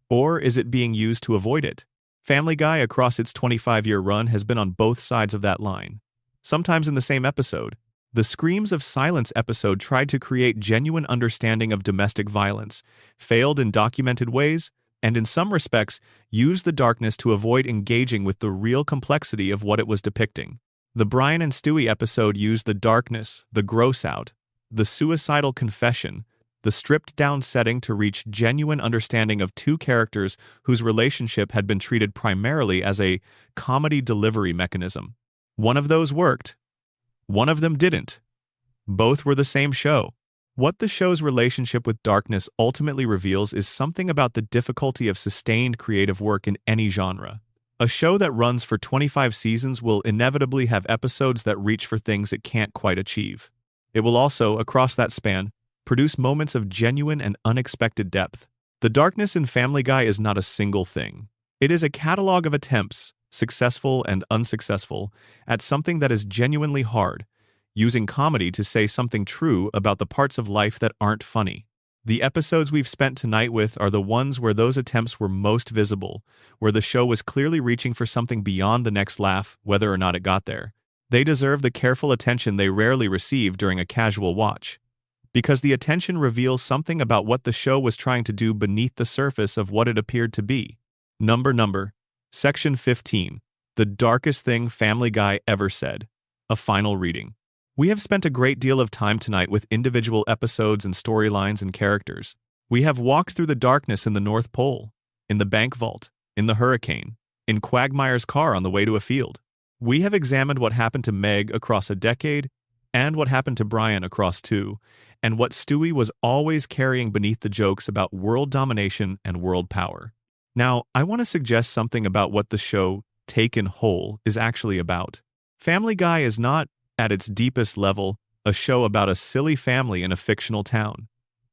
Or is it being used to avoid it? Family Guy, across its 25-year run, has been on both sides of that line. Sometimes in the same episode. The Screams of Silence episode tried to create genuine understanding of domestic violence, failed in documented ways, and in some respects used the darkness to avoid engaging with the real complexity of what it was depicting. The Brian and Stewie episode used the darkness, the gross-out, the suicidal confession, the stripped-down setting to reach genuine understanding of two characters whose relationship had been treated primarily as a comedy delivery mechanism. One of those worked. One of them didn't. Both were the same show. What the show's relationship with darkness ultimately reveals is something about the difficulty of sustained creative work in any genre. A show that runs for 25 seasons will inevitably have episodes that reach for things it can't quite achieve. It will also, across that span, produce moments of genuine and unexpected depth. The darkness in Family Guy is not a single thing. It is a catalog of attempts, successful and unsuccessful, at something that is genuinely hard, using comedy to say something true about the parts of life that aren't funny. The episodes we've spent tonight with are the ones where those attempts were most visible, where the show was clearly reaching for something beyond the next laugh, whether or not it got there. They deserve the careful attention they rarely receive during a casual watch, because the attention reveals something about what the show was trying to do beneath the surface of what it appeared to be. Number Section 15. The darkest thing Family Guy ever said. A final reading. We have spent a great deal of time tonight with individual episodes and storylines and characters. We have walked through the darkness in the North Pole, in the bank vault, in the hurricane, in Quagmire's car on the way to a field. We have examined what happened to Meg across a decade, and what happened to Brian across two, and what Stewie was always carrying beneath the jokes about world domination and world power. Now, I want to suggest something about what the show, taken whole, is actually about. Family Guy is not, at its deepest level, a show about a silly family in a fictional town.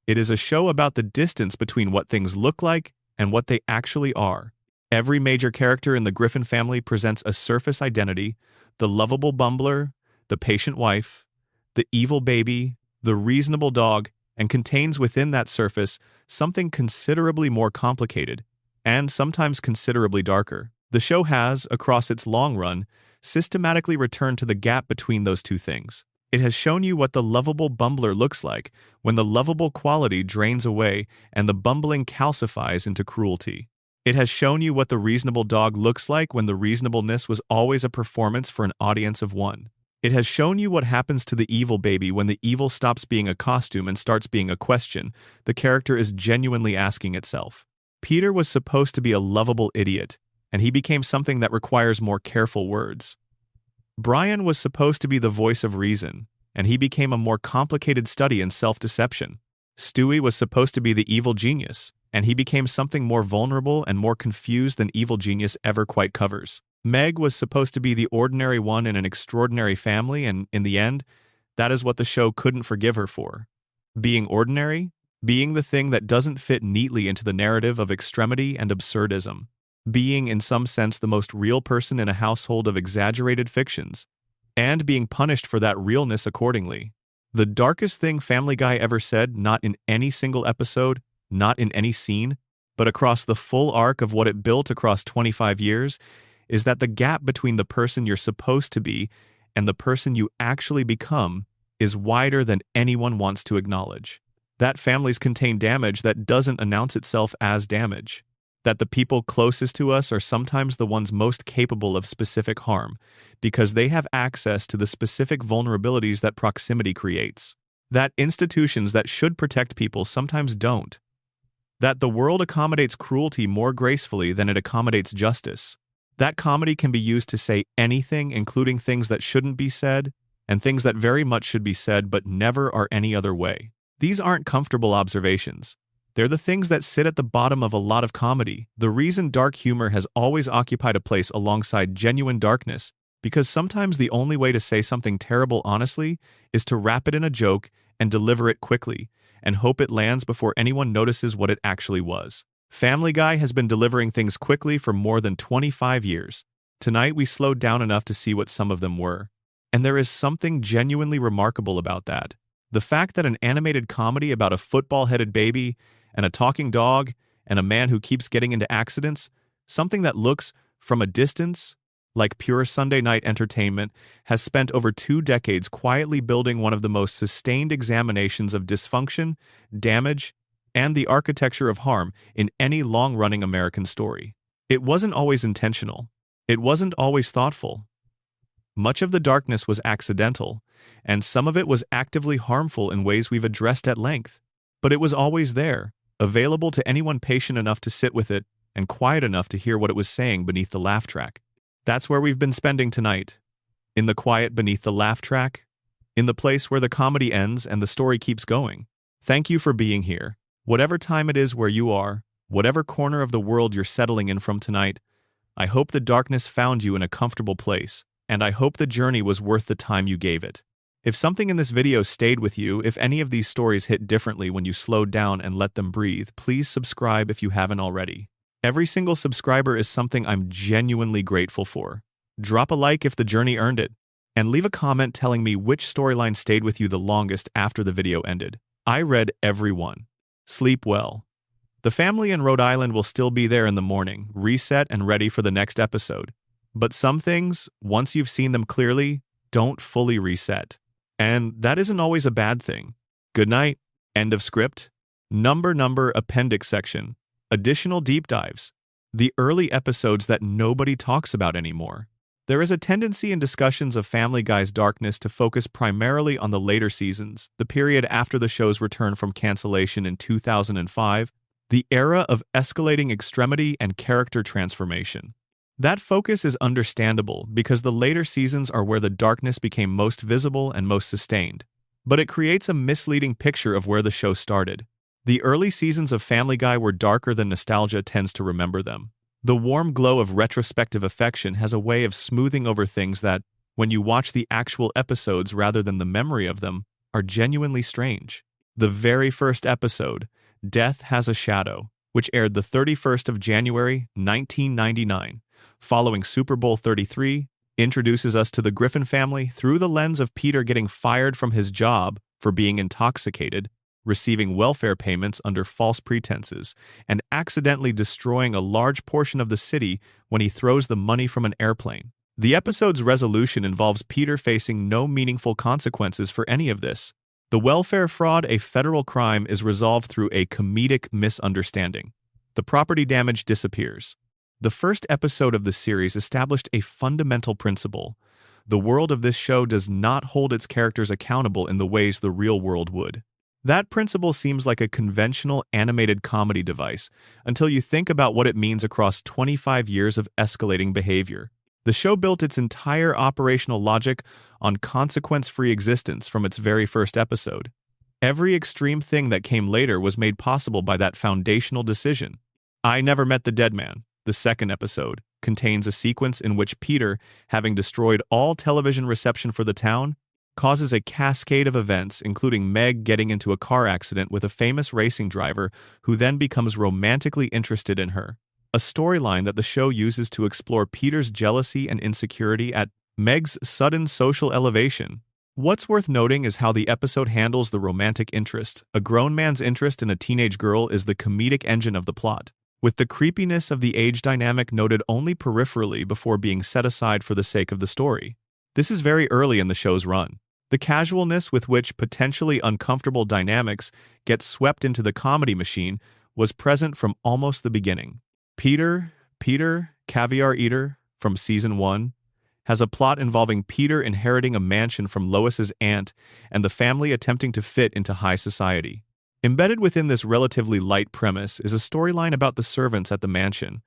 It is a show about the distance between what things look like and what they actually are. Every major character in the Griffin family presents a surface identity: the lovable bumbler, the patient wife, the evil baby, the reasonable dog, and contains within that surface something considerably more complicated, and sometimes considerably darker. The show has, across its long run, systematically returned to the gap between those two things. It has shown you what the lovable bumbler looks like when the lovable quality drains away and the bumbling calcifies into cruelty. It has shown you what the reasonable dog looks like when the reasonableness was always a performance for an audience of one. It has shown you what happens to the evil baby when the evil stops being a costume and starts being a question the character is genuinely asking itself. Peter was supposed to be a lovable idiot, and he became something that requires more careful words. Brian was supposed to be the voice of reason, and he became a more complicated study in self-deception. Stewie was supposed to be the evil genius, and he became something more vulnerable and more confused than Evil Genius ever quite covers. Meg was supposed to be the ordinary one in an extraordinary family, and in the end, that is what the show couldn't forgive her for. Being ordinary, being the thing that doesn't fit neatly into the narrative of extremity and absurdism, being in some sense the most real person in a household of exaggerated fictions, and being punished for that realness accordingly. The darkest thing Family Guy ever said, not in any single episode, not in any scene, but across the full arc of what it built across 25 years, is that the gap between the person you're supposed to be and the person you actually become is wider than anyone wants to acknowledge. That families contain damage that doesn't announce itself as damage. That the people closest to us are sometimes the ones most capable of specific harm, because they have access to the specific vulnerabilities that proximity creates. That institutions that should protect people sometimes don't. That the world accommodates cruelty more gracefully than it accommodates justice. That comedy can be used to say anything, including things that shouldn't be said, and things that very much should be said but never are any other way. These aren't comfortable observations. They're the things that sit at the bottom of a lot of comedy. The reason dark humor has always occupied a place alongside genuine darkness, because sometimes the only way to say something terrible honestly is to wrap it in a joke and deliver it quickly, and hope it lands before anyone notices what it actually was. Family Guy has been delivering things quickly for more than 25 years. Tonight we slowed down enough to see what some of them were. And there is something genuinely remarkable about that. The fact that an animated comedy about a football-headed baby and a talking dog and a man who keeps getting into accidents, something that looks, from a distance, like pure Sunday night entertainment, has spent over 2 decades quietly building one of the most sustained examinations of dysfunction, damage, and the architecture of harm in any long-running American story. It wasn't always intentional. It wasn't always thoughtful. Much of the darkness was accidental, and some of it was actively harmful in ways we've addressed at length. But it was always there, available to anyone patient enough to sit with it and quiet enough to hear what it was saying beneath the laugh track. That's where we've been spending tonight. In the quiet beneath the laugh track. In the place where the comedy ends and the story keeps going. Thank you for being here. Whatever time it is where you are, whatever corner of the world you're settling in from tonight, I hope the darkness found you in a comfortable place, and I hope the journey was worth the time you gave it. If something in this video stayed with you, if any of these stories hit differently when you slowed down and let them breathe, please subscribe if you haven't already. Every single subscriber is something I'm genuinely grateful for. Drop a like if the journey earned it, and leave a comment telling me which storyline stayed with you the longest after the video ended. I read every one. Sleep well. The family in Rhode Island will still be there in the morning, reset and ready for the next episode. But some things, once you've seen them clearly, don't fully reset. And that isn't always a bad thing. Good night. End of script. Number appendix section. Additional deep dives. The early episodes that nobody talks about anymore. There is a tendency in discussions of Family Guy's darkness to focus primarily on the later seasons, the period after the show's return from cancellation in 2005, the era of escalating extremity and character transformation. That focus is understandable because the later seasons are where the darkness became most visible and most sustained, but it creates a misleading picture of where the show started. The early seasons of Family Guy were darker than nostalgia tends to remember them. The warm glow of retrospective affection has a way of smoothing over things that, when you watch the actual episodes rather than the memory of them, are genuinely strange. The very first episode, Death Has a Shadow, which aired the 31st of January, 1999, following Super Bowl 33, introduces us to the Griffin family through the lens of Peter getting fired from his job for being intoxicated, receiving welfare payments under false pretenses, and accidentally destroying a large portion of the city when he throws the money from an airplane. The episode's resolution involves Peter facing no meaningful consequences for any of this. The welfare fraud, a federal crime, is resolved through a comedic misunderstanding. The property damage disappears. The first episode of the series established a fundamental principle. The world of this show does not hold its characters accountable in the ways the real world would. That principle seems like a conventional animated comedy device until you think about what it means across 25 years of escalating behavior. The show built its entire operational logic on consequence-free existence from its very first episode. Every extreme thing that came later was made possible by that foundational decision. I Never Met the Dead Man, the second episode, contains a sequence in which Peter, having destroyed all television reception for the town, causes a cascade of events, including Meg getting into a car accident with a famous racing driver who then becomes romantically interested in her. A storyline that the show uses to explore Peter's jealousy and insecurity at Meg's sudden social elevation. What's worth noting is how the episode handles the romantic interest. A grown man's interest in a teenage girl is the comedic engine of the plot, with the creepiness of the age dynamic noted only peripherally before being set aside for the sake of the story. This is very early in the show's run. The casualness with which potentially uncomfortable dynamics get swept into the comedy machine was present from almost the beginning. Peter, Caviar Eater, from Season 1, has a plot involving Peter inheriting a mansion from Lois's aunt and the family attempting to fit into high society. Embedded within this relatively light premise is a storyline about the servants at the mansion,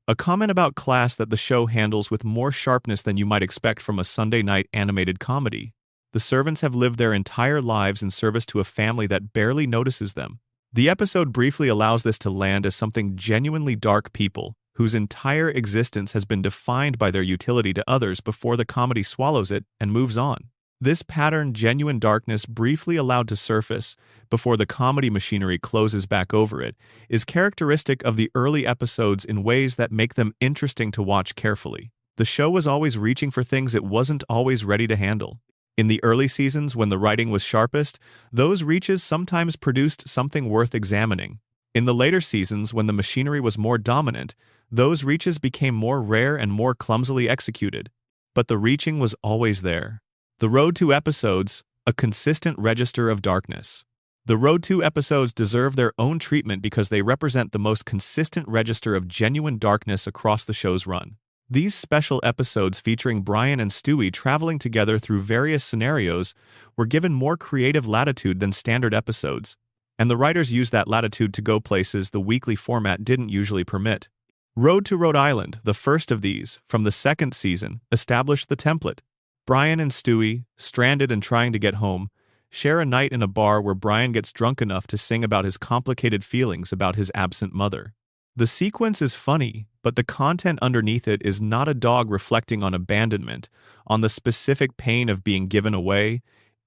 a comment about class that the show handles with more sharpness than you might expect from a Sunday night animated comedy. The servants have lived their entire lives in service to a family that barely notices them. The episode briefly allows this to land as something genuinely dark people, whose entire existence has been defined by their utility to others before the comedy swallows it and moves on. This pattern, genuine darkness briefly allowed to surface before the comedy machinery closes back over it, is characteristic of the early episodes in ways that make them interesting to watch carefully. The show was always reaching for things it wasn't always ready to handle. In the early seasons, when the writing was sharpest, those reaches sometimes produced something worth examining. In the later seasons, when the machinery was more dominant, those reaches became more rare and more clumsily executed. But the reaching was always there. The Road to episodes, a consistent register of darkness. The Road to episodes deserve their own treatment because they represent the most consistent register of genuine darkness across the show's run. These special episodes featuring Brian and Stewie traveling together through various scenarios were given more creative latitude than standard episodes, and the writers used that latitude to go places the weekly format didn't usually permit. Road to Rhode Island, the first of these, from the second season, established the template. Brian and Stewie, stranded and trying to get home, share a night in a bar where Brian gets drunk enough to sing about his complicated feelings about his absent mother. The sequence is funny, but the content underneath it is not a dog reflecting on abandonment, on the specific pain of being given away,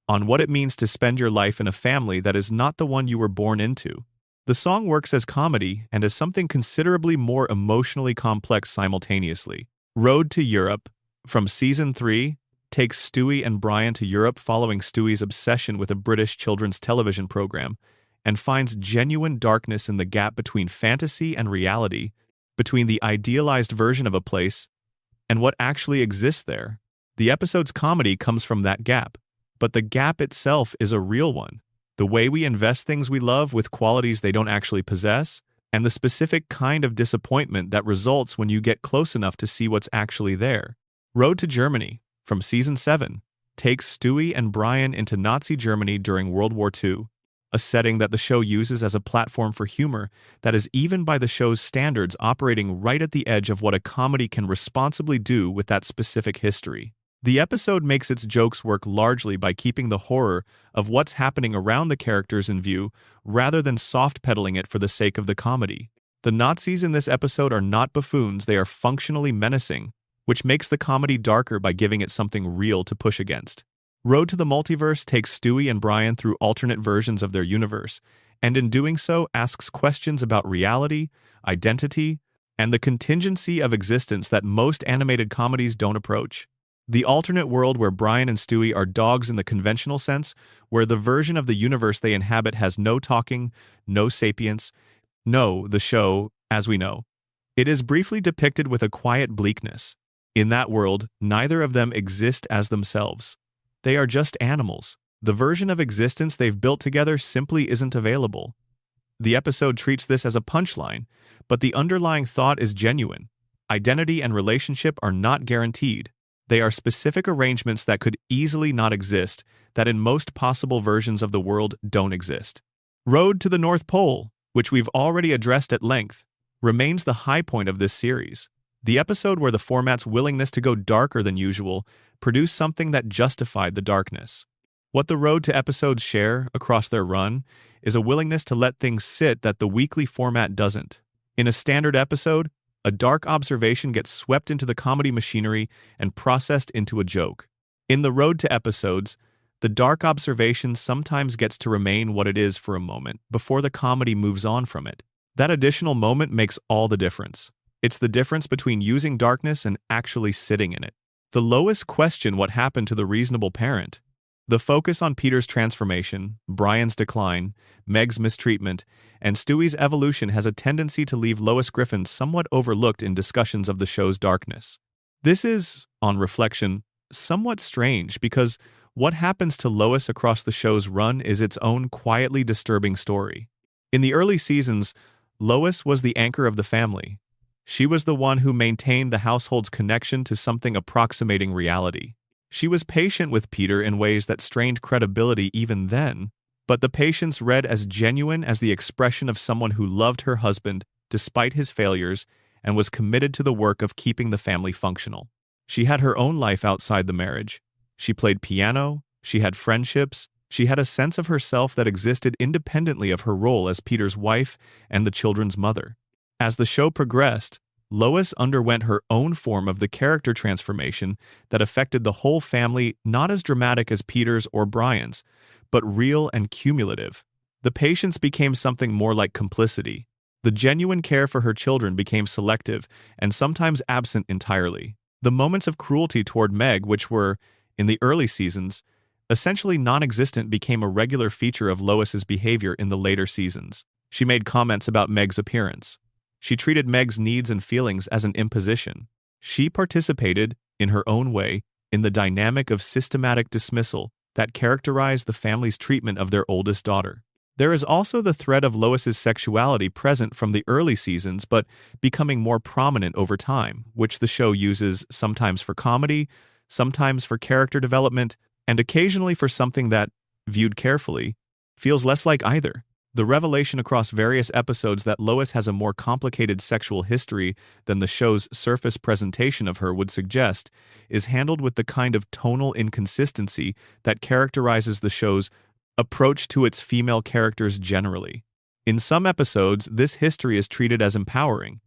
on what it means to spend your life in a family that is not the one you were born into. The song works as comedy and as something considerably more emotionally complex simultaneously. Road to Europe, from Season 3, takes Stewie and Brian to Europe following Stewie's obsession with a British children's television program, and finds genuine darkness in the gap between fantasy and reality, between the idealized version of a place and what actually exists there. The episode's comedy comes from that gap, but the gap itself is a real one. The way we invest things we love with qualities they don't actually possess, and the specific kind of disappointment that results when you get close enough to see what's actually there. Road to Germany, from Season 7, takes Stewie and Brian into Nazi Germany during World War II, a setting that the show uses as a platform for humor that is, even by the show's standards, operating right at the edge of what a comedy can responsibly do with that specific history. The episode makes its jokes work largely by keeping the horror of what's happening around the characters in view, rather than soft-pedaling it for the sake of the comedy. The Nazis in this episode are not buffoons, they are functionally menacing, which makes the comedy darker by giving it something real to push against. Road to the Multiverse takes Stewie and Brian through alternate versions of their universe, and in doing so asks questions about reality, identity, and the contingency of existence that most animated comedies don't approach. The alternate world where Brian and Stewie are dogs in the conventional sense, where the version of the universe they inhabit has no talking, no sapience, no, the show, as we know. It is briefly depicted with a quiet bleakness. In that world, neither of them exist as themselves. They are just animals. The version of existence they've built together simply isn't available. The episode treats this as a punchline, but the underlying thought is genuine. Identity and relationship are not guaranteed. They are specific arrangements that could easily not exist, that in most possible versions of the world don't exist. Road to the North Pole, which we've already addressed at length, remains the high point of this series. The episode where the format's willingness to go darker than usual produced something that justified the darkness. What the road to episodes share across their run is a willingness to let things sit that the weekly format doesn't. In a standard episode, a dark observation gets swept into the comedy machinery and processed into a joke. In the road to episodes, the dark observation sometimes gets to remain what it is for a moment before the comedy moves on from it. That additional moment makes all the difference. It's the difference between using darkness and actually sitting in it. The Lois question what happened to the reasonable parent. The focus on Peter's transformation, Brian's decline, Meg's mistreatment, and Stewie's evolution has a tendency to leave Lois Griffin somewhat overlooked in discussions of the show's darkness. This is, on reflection, somewhat strange because what happens to Lois across the show's run is its own quietly disturbing story. In the early seasons, Lois was the anchor of the family. She was the one who maintained the household's connection to something approximating reality. She was patient with Peter in ways that strained credibility even then, but the patience read as genuine as the expression of someone who loved her husband despite his failures and was committed to the work of keeping the family functional. She had her own life outside the marriage. She played piano, she had friendships, she had a sense of herself that existed independently of her role as Peter's wife and the children's mother. As the show progressed, Lois underwent her own form of the character transformation that affected the whole family, not as dramatic as Peter's or Brian's, but real and cumulative. The patience became something more like complicity. The genuine care for her children became selective and sometimes absent entirely. The moments of cruelty toward Meg, which were, in the early seasons, essentially non-existent, became a regular feature of Lois's behavior in the later seasons. She made comments about Meg's appearance. She treated Meg's needs and feelings as an imposition. She participated, in her own way, in the dynamic of systematic dismissal that characterized the family's treatment of their oldest daughter. There is also the thread of Lois's sexuality present from the early seasons but becoming more prominent over time, which the show uses sometimes for comedy, sometimes for character development, and occasionally for something that, viewed carefully, feels less like either. The revelation across various episodes that Lois has a more complicated sexual history than the show's surface presentation of her would suggest is handled with the kind of tonal inconsistency that characterizes the show's approach to its female characters generally. In some episodes, this history is treated as empowering.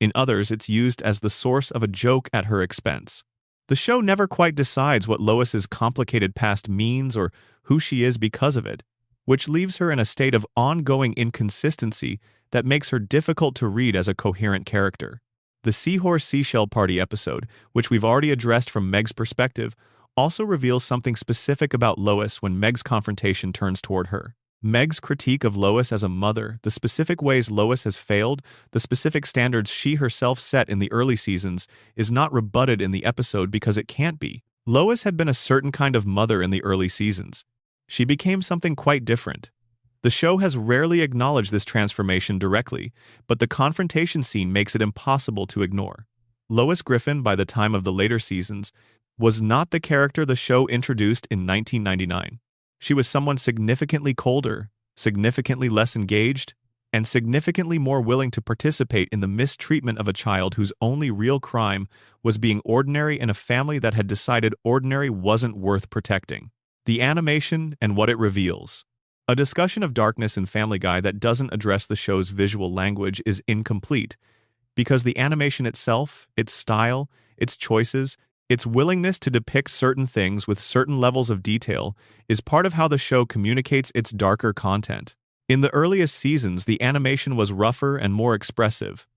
In others, it's used as the source of a joke at her expense. The show never quite decides what Lois's complicated past means or who she is because of it, which leaves her in a state of ongoing inconsistency that makes her difficult to read as a coherent character. The Seahorse Seashell Party episode, which we've already addressed from Meg's perspective, also reveals something specific about Lois when Meg's confrontation turns toward her. Meg's critique of Lois as a mother, the specific ways Lois has failed, the specific standards she herself set in the early seasons, is not rebutted in the episode because it can't be. Lois had been a certain kind of mother in the early seasons. She became something quite different. The show has rarely acknowledged this transformation directly, but the confrontation scene makes it impossible to ignore. Lois Griffin, by the time of the later seasons, was not the character the show introduced in 1999. She was someone significantly colder, significantly less engaged, and significantly more willing to participate in the mistreatment of a child whose only real crime was being ordinary in a family that had decided ordinary wasn't worth protecting. The animation and what it reveals. A discussion of darkness in Family Guy that doesn't address the show's visual language is incomplete, because the animation itself, its style, its choices, its willingness to depict certain things with certain levels of detail is part of how the show communicates its darker content. In the earliest seasons, the animation was rougher and more expressive.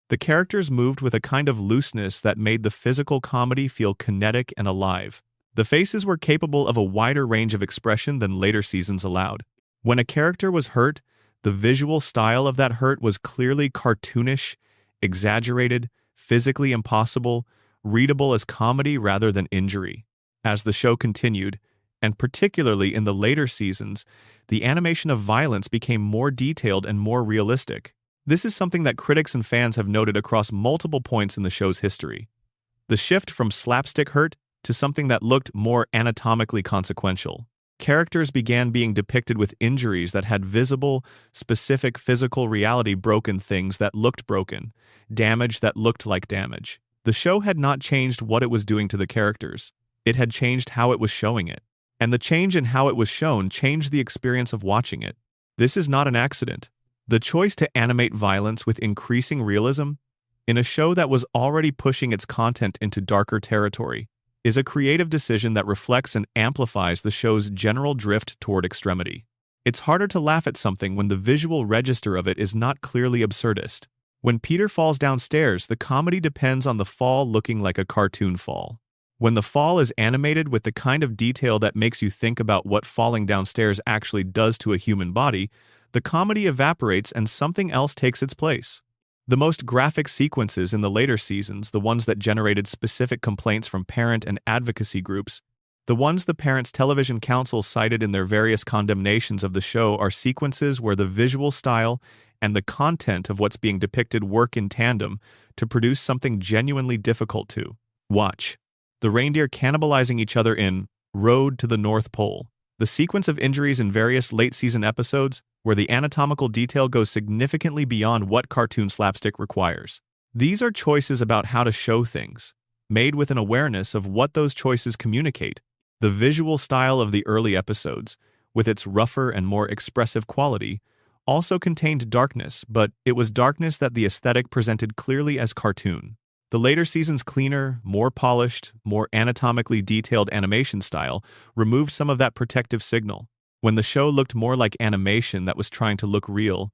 The characters moved with a kind of looseness that made the physical comedy feel kinetic and alive. The faces were capable of a wider range of expression than later seasons allowed. When a character was hurt, the visual style of that hurt was clearly cartoonish, exaggerated, physically impossible, readable as comedy rather than injury. As the show continued, and particularly in the later seasons, the animation of violence became more detailed and more realistic. This is something that critics and fans have noted across multiple points in the show's history. The shift from slapstick hurt to something that looked more anatomically consequential. Characters began being depicted with injuries that had visible, specific physical reality, broken things that looked broken, damage that looked like damage. The show had not changed what it was doing to the characters. It had changed how it was showing it. And the change in how it was shown changed the experience of watching it. This is not an accident. The choice to animate violence with increasing realism in a show that was already pushing its content into darker territory is a creative decision that reflects and amplifies the show's general drift toward extremity. It's harder to laugh at something when the visual register of it is not clearly absurdist. When Peter falls downstairs, the comedy depends on the fall looking like a cartoon fall. When the fall is animated with the kind of detail that makes you think about what falling downstairs actually does to a human body, the comedy evaporates and something else takes its place. The most graphic sequences in the later seasons, the ones that generated specific complaints from parent and advocacy groups, the ones the Parents Television Council cited in their various condemnations of the show, are sequences where the visual style and the content of what's being depicted work in tandem to produce something genuinely difficult to watch. The reindeer cannibalizing each other in Road to the North Pole. The sequence of injuries in various late-season episodes where the anatomical detail goes significantly beyond what cartoon slapstick requires. These are choices about how to show things, made with an awareness of what those choices communicate. The visual style of the early episodes, with its rougher and more expressive quality, also contained darkness, but it was darkness that the aesthetic presented clearly as cartoon. The later season's cleaner, more polished, more anatomically detailed animation style removed some of that protective signal. When the show looked more like animation that was trying to look real,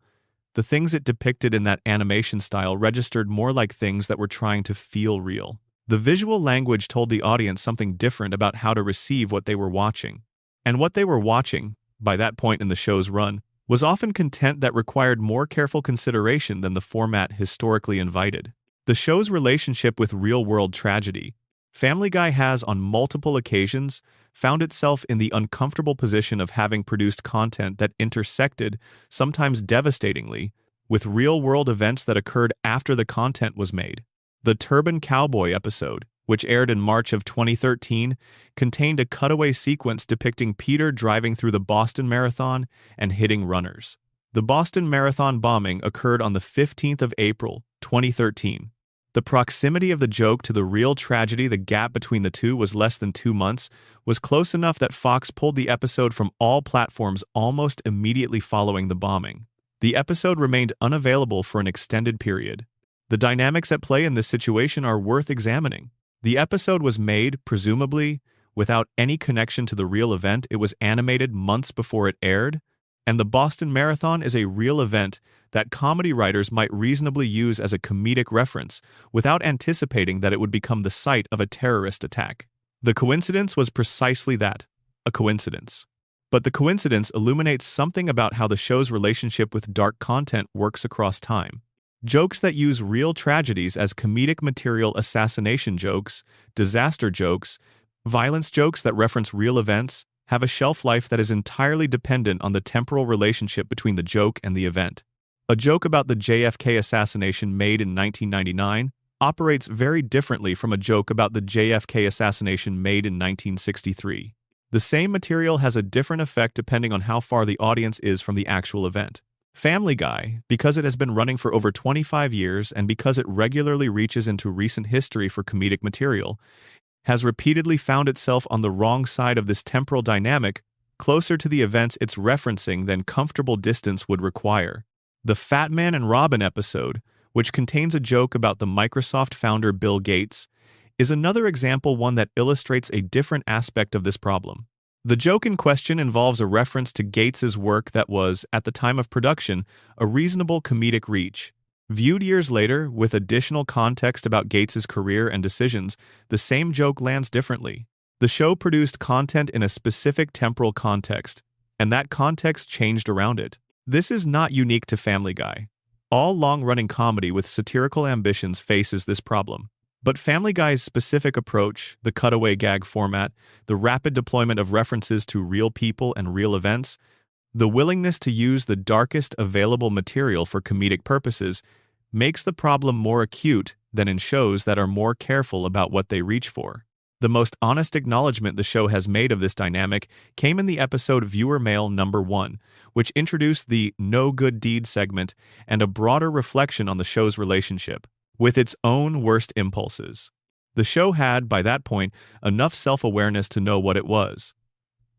the things it depicted in that animation style registered more like things that were trying to feel real. The visual language told the audience something different about how to receive what they were watching. And what they were watching, by that point in the show's run, was often content that required more careful consideration than the format historically invited. The show's relationship with real-world tragedy, Family Guy has on multiple occasions found itself in the uncomfortable position of having produced content that intersected, sometimes devastatingly, with real-world events that occurred after the content was made. The Turban Cowboy episode, which aired in March of 2013, contained a cutaway sequence depicting Peter driving through the Boston Marathon and hitting runners. The Boston Marathon bombing occurred on the 15th of April, 2013. The proximity of the joke to the real tragedy, the gap between the two was less than 2 months, was close enough that Fox pulled the episode from all platforms almost immediately following the bombing. The episode remained unavailable for an extended period. The dynamics at play in this situation are worth examining. The episode was made, presumably, without any connection to the real event. It was animated months before it aired, and the Boston Marathon is a real event that comedy writers might reasonably use as a comedic reference without anticipating that it would become the site of a terrorist attack. The coincidence was precisely that, a coincidence. But the coincidence illuminates something about how the show's relationship with dark content works across time. Jokes that use real tragedies as comedic material, assassination jokes, disaster jokes, violence jokes that reference real events, have a shelf life that is entirely dependent on the temporal relationship between the joke and the event. A joke about the JFK assassination made in 1999 operates very differently from a joke about the JFK assassination made in 1963. The same material has a different effect depending on how far the audience is from the actual event. Family Guy, because it has been running for over 25 years and because it regularly reaches into recent history for comedic material, has repeatedly found itself on the wrong side of this temporal dynamic, closer to the events it's referencing than comfortable distance would require. The Fat Man and Robin episode, which contains a joke about the Microsoft founder Bill Gates, is another example, one that illustrates a different aspect of this problem. The joke in question involves a reference to Gates's work that was, at the time of production, a reasonable comedic reach. Viewed years later, with additional context about Gates's career and decisions, the same joke lands differently. The show produced content in a specific temporal context, and that context changed around it. This is not unique to Family Guy. All long-running comedy with satirical ambitions faces this problem. But Family Guy's specific approach, the cutaway gag format, the rapid deployment of references to real people and real events, the willingness to use the darkest available material for comedic purposes, makes the problem more acute than in shows that are more careful about what they reach for. The most honest acknowledgement the show has made of this dynamic came in the episode Viewer Mail Number 1, which introduced the No Good Deed segment and a broader reflection on the show's relationship with its own worst impulses. The show had, by that point, enough self-awareness to know what it was.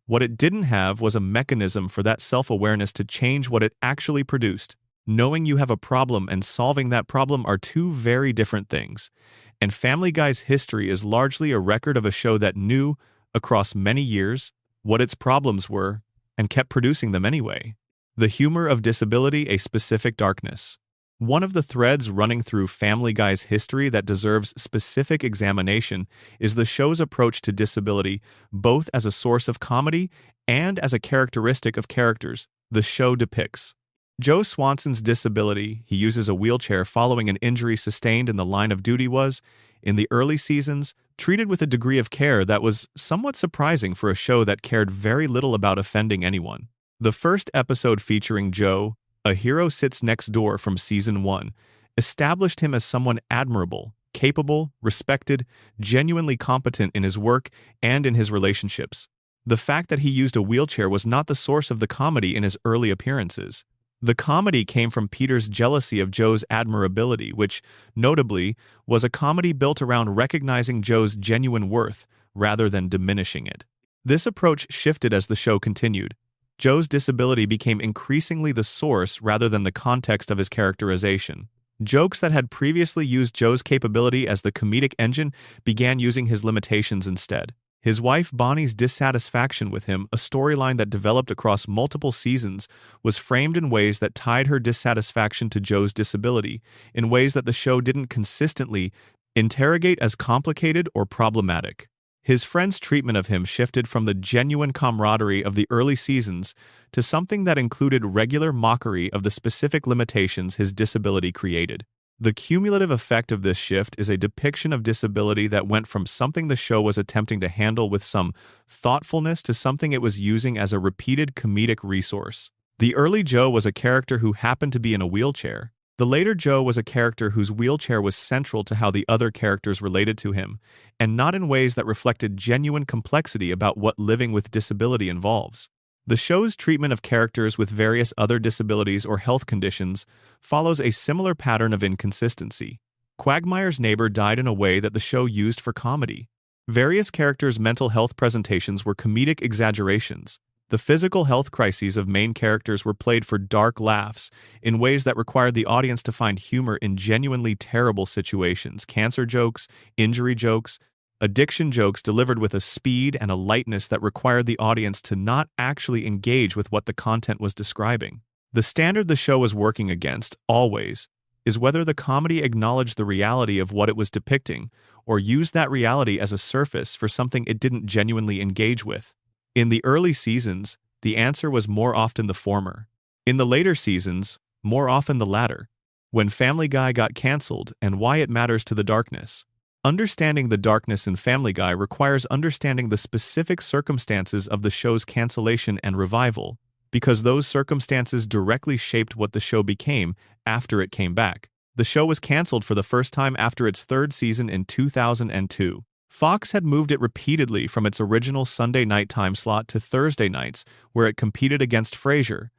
What it didn't have was a mechanism for that self-awareness to change what it actually produced. Knowing you have a problem and solving that problem are two very different things. And Family Guy's history is largely a record of a show that knew, across many years, what its problems were, and kept producing them anyway. The humor of disability, a specific darkness. One of the threads running through Family Guy's history that deserves specific examination is the show's approach to disability, both as a source of comedy and as a characteristic of characters the show depicts. Joe Swanson's disability, he uses a wheelchair following an injury sustained in the line of duty, was, in the early seasons, treated with a degree of care that was somewhat surprising for a show that cared very little about offending anyone. The first episode featuring Joe, A Hero Sits Next Door from Season 1, established him as someone admirable, capable, respected, genuinely competent in his work and in his relationships. The fact that he used a wheelchair was not the source of the comedy in his early appearances. The comedy came from Peter's jealousy of Joe's admirability, which, notably, was a comedy built around recognizing Joe's genuine worth rather than diminishing it. This approach shifted as the show continued. Joe's disability became increasingly the source rather than the context of his characterization. Jokes that had previously used Joe's capability as the comedic engine began using his limitations instead. His wife Bonnie's dissatisfaction with him, a storyline that developed across multiple seasons, was framed in ways that tied her dissatisfaction to Joe's disability, in ways that the show didn't consistently interrogate as complicated or problematic. His friends' treatment of him shifted from the genuine camaraderie of the early seasons to something that included regular mockery of the specific limitations his disability created. The cumulative effect of this shift is a depiction of disability that went from something the show was attempting to handle with some thoughtfulness to something it was using as a repeated comedic resource. The early Joe was a character who happened to be in a wheelchair. The later Joe was a character whose wheelchair was central to how the other characters related to him, and not in ways that reflected genuine complexity about what living with disability involves. The show's treatment of characters with various other disabilities or health conditions follows a similar pattern of inconsistency. Quagmire's neighbor died in a way that the show used for comedy. Various characters' mental health presentations were comedic exaggerations. The physical health crises of main characters were played for dark laughs in ways that required the audience to find humor in genuinely terrible situations. Cancer jokes, injury jokes, addiction jokes delivered with a speed and a lightness that required the audience to not actually engage with what the content was describing. The standard the show was working against, always, is whether the comedy acknowledged the reality of what it was depicting or used that reality as a surface for something it didn't genuinely engage with. In the early seasons, the answer was more often the former. In the later seasons, more often the latter. When Family Guy got canceled and why it matters to the darkness. Understanding the darkness in Family Guy requires understanding the specific circumstances of the show's cancellation and revival, because those circumstances directly shaped what the show became after it came back. The show was canceled for the first time after its third season in 2002. Fox had moved it repeatedly from its original Sunday night time slot to Thursday nights, where it competed against Frasier,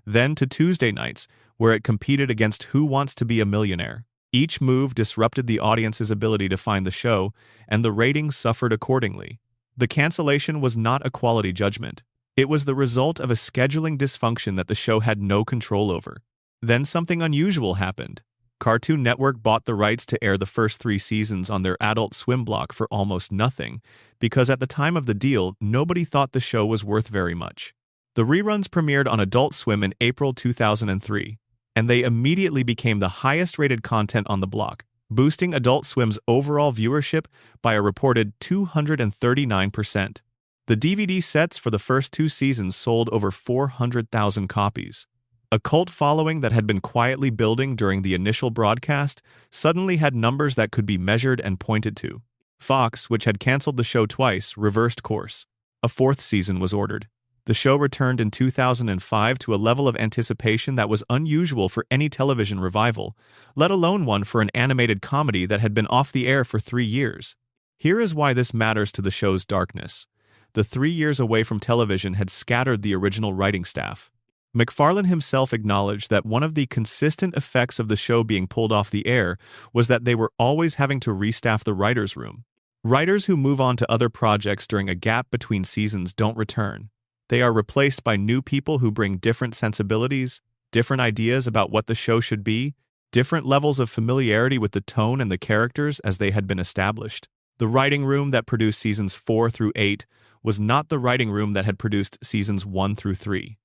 then to Tuesday nights, where it competed against Who Wants to Be a Millionaire. Each move disrupted the audience's ability to find the show, and the ratings suffered accordingly. The cancellation was not a quality judgment. It was the result of a scheduling dysfunction that the show had no control over. Then something unusual happened. Cartoon Network bought the rights to air the first 3 seasons on their Adult Swim block for almost nothing, because at the time of the deal, nobody thought the show was worth very much. The reruns premiered on Adult Swim in April 2003. And they immediately became the highest-rated content on the block, boosting Adult Swim's overall viewership by a reported 239%. The DVD sets for the first 2 seasons sold over 400,000 copies. A cult following that had been quietly building during the initial broadcast suddenly had numbers that could be measured and pointed to. Fox, which had canceled the show twice, reversed course. A 4th season was ordered. The show returned in 2005 to a level of anticipation that was unusual for any television revival, let alone one for an animated comedy that had been off the air for 3 years. Here is why this matters to the show's darkness. The 3 years away from television had scattered the original writing staff. MacFarlane himself acknowledged that one of the consistent effects of the show being pulled off the air was that they were always having to restaff the writers' room. Writers who move on to other projects during a gap between seasons don't return. They are replaced by new people who bring different sensibilities, different ideas about what the show should be, different levels of familiarity with the tone and the characters as they had been established. The writing room that produced seasons 4 through 8 was not the writing room that had produced seasons 1 through 3.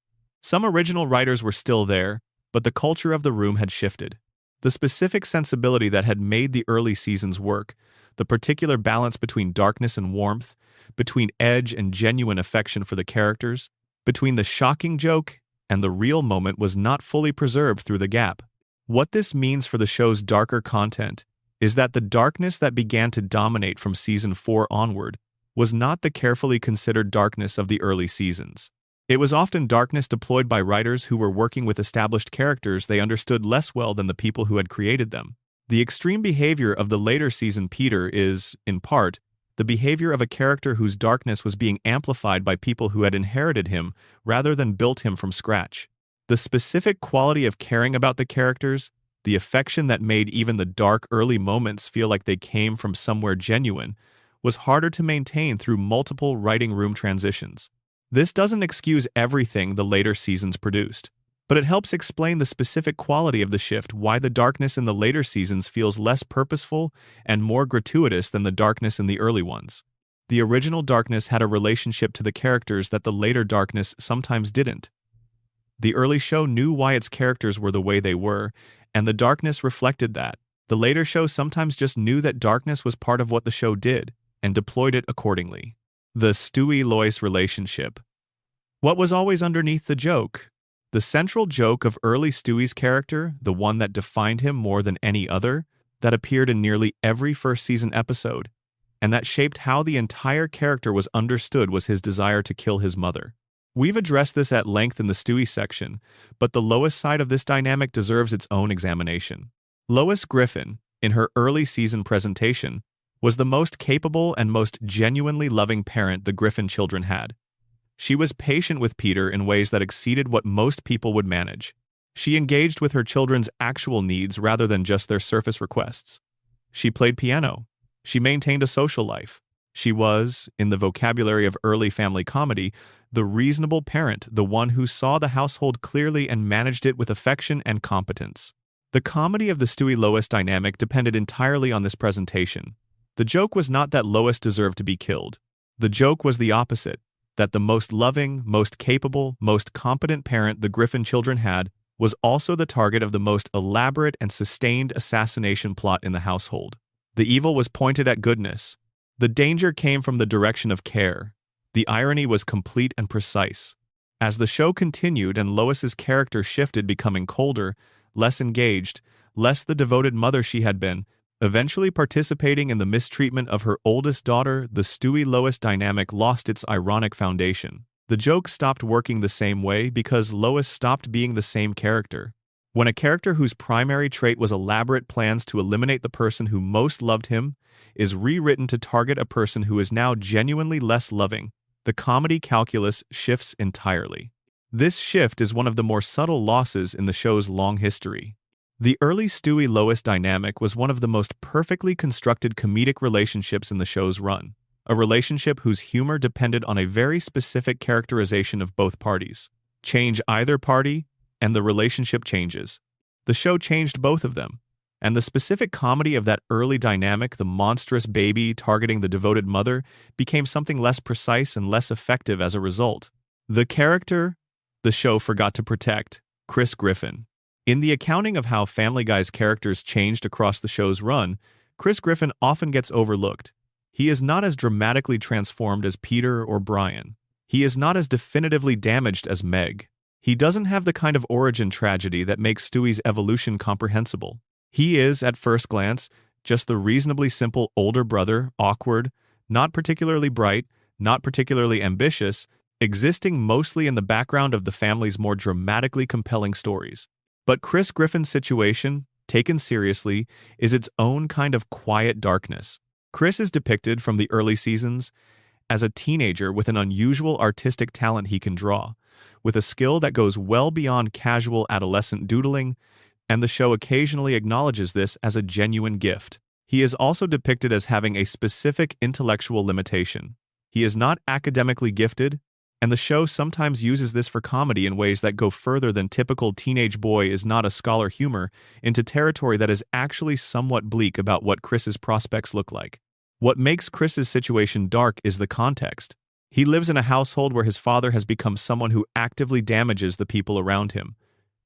Some original writers were still there, but the culture of the room had shifted. The specific sensibility that had made the early seasons work, the particular balance between darkness and warmth, between edge and genuine affection for the characters, between the shocking joke and the real moment was not fully preserved through the gap. What this means for the show's darker content is that the darkness that began to dominate from season 4 onward was not the carefully considered darkness of the early seasons. It was often darkness deployed by writers who were working with established characters they understood less well than the people who had created them. The extreme behavior of the later season Peter is, in part, the behavior of a character whose darkness was being amplified by people who had inherited him rather than built him from scratch. The specific quality of caring about the characters, the affection that made even the dark early moments feel like they came from somewhere genuine, was harder to maintain through multiple writing room transitions. This doesn't excuse everything the later seasons produced, but it helps explain the specific quality of the shift, why the darkness in the later seasons feels less purposeful and more gratuitous than the darkness in the early ones. The original darkness had a relationship to the characters that the later darkness sometimes didn't. The early show knew why its characters were the way they were, and the darkness reflected that. The later show sometimes just knew that darkness was part of what the show did, and deployed it accordingly. The Stewie-Lois relationship. What was always underneath the joke? The central joke of early Stewie's character, the one that defined him more than any other, that appeared in nearly every first season episode, and that shaped how the entire character was understood, was his desire to kill his mother. We've addressed this at length in the Stewie section, but the Lois side of this dynamic deserves its own examination. Lois Griffin, in her early season presentation, was the most capable and most genuinely loving parent the Griffin children had. She was patient with Peter in ways that exceeded what most people would manage. She engaged with her children's actual needs rather than just their surface requests. She played piano. She maintained a social life. She was, in the vocabulary of early family comedy, the reasonable parent, the one who saw the household clearly and managed it with affection and competence. The comedy of the Stewie-Lois dynamic depended entirely on this presentation. The joke was not that Lois deserved to be killed. The joke was the opposite, that the most loving, most capable, most competent parent the Griffin children had was also the target of the most elaborate and sustained assassination plot in the household. The evil was pointed at goodness. The danger came from the direction of care. The irony was complete and precise. As the show continued and Lois's character shifted, becoming colder, less engaged, less the devoted mother she had been, eventually participating in the mistreatment of her oldest daughter, the Stewie-Lois dynamic lost its ironic foundation. The joke stopped working the same way because Lois stopped being the same character. When a character whose primary trait was elaborate plans to eliminate the person who most loved him is rewritten to target a person who is now genuinely less loving, the comedy calculus shifts entirely. This shift is one of the more subtle losses in the show's long history. The early Stewie-Lois dynamic was one of the most perfectly constructed comedic relationships in the show's run, a relationship whose humor depended on a very specific characterization of both parties. Change either party, and the relationship changes. The show changed both of them, and the specific comedy of that early dynamic, the monstrous baby targeting the devoted mother, became something less precise and less effective as a result. The character the show forgot to protect, Chris Griffin. In the accounting of how Family Guy's characters changed across the show's run, Chris Griffin often gets overlooked. He is not as dramatically transformed as Peter or Brian. He is not as definitively damaged as Meg. He doesn't have the kind of origin tragedy that makes Stewie's evolution comprehensible. He is, at first glance, just the reasonably simple older brother, awkward, not particularly bright, not particularly ambitious, existing mostly in the background of the family's more dramatically compelling stories. But Chris Griffin's situation, taken seriously, is its own kind of quiet darkness. Chris is depicted from the early seasons as a teenager with an unusual artistic talent he can draw, with a skill that goes well beyond casual adolescent doodling, and the show occasionally acknowledges this as a genuine gift. He is also depicted as having a specific intellectual limitation. He is not academically gifted, And the show sometimes uses this for comedy in ways that go further than typical teenage boy is not a scholar humor into territory that is actually somewhat bleak about what Chris's prospects look like. What makes Chris's situation dark is the context. He lives in a household where his father has become someone who actively damages the people around him,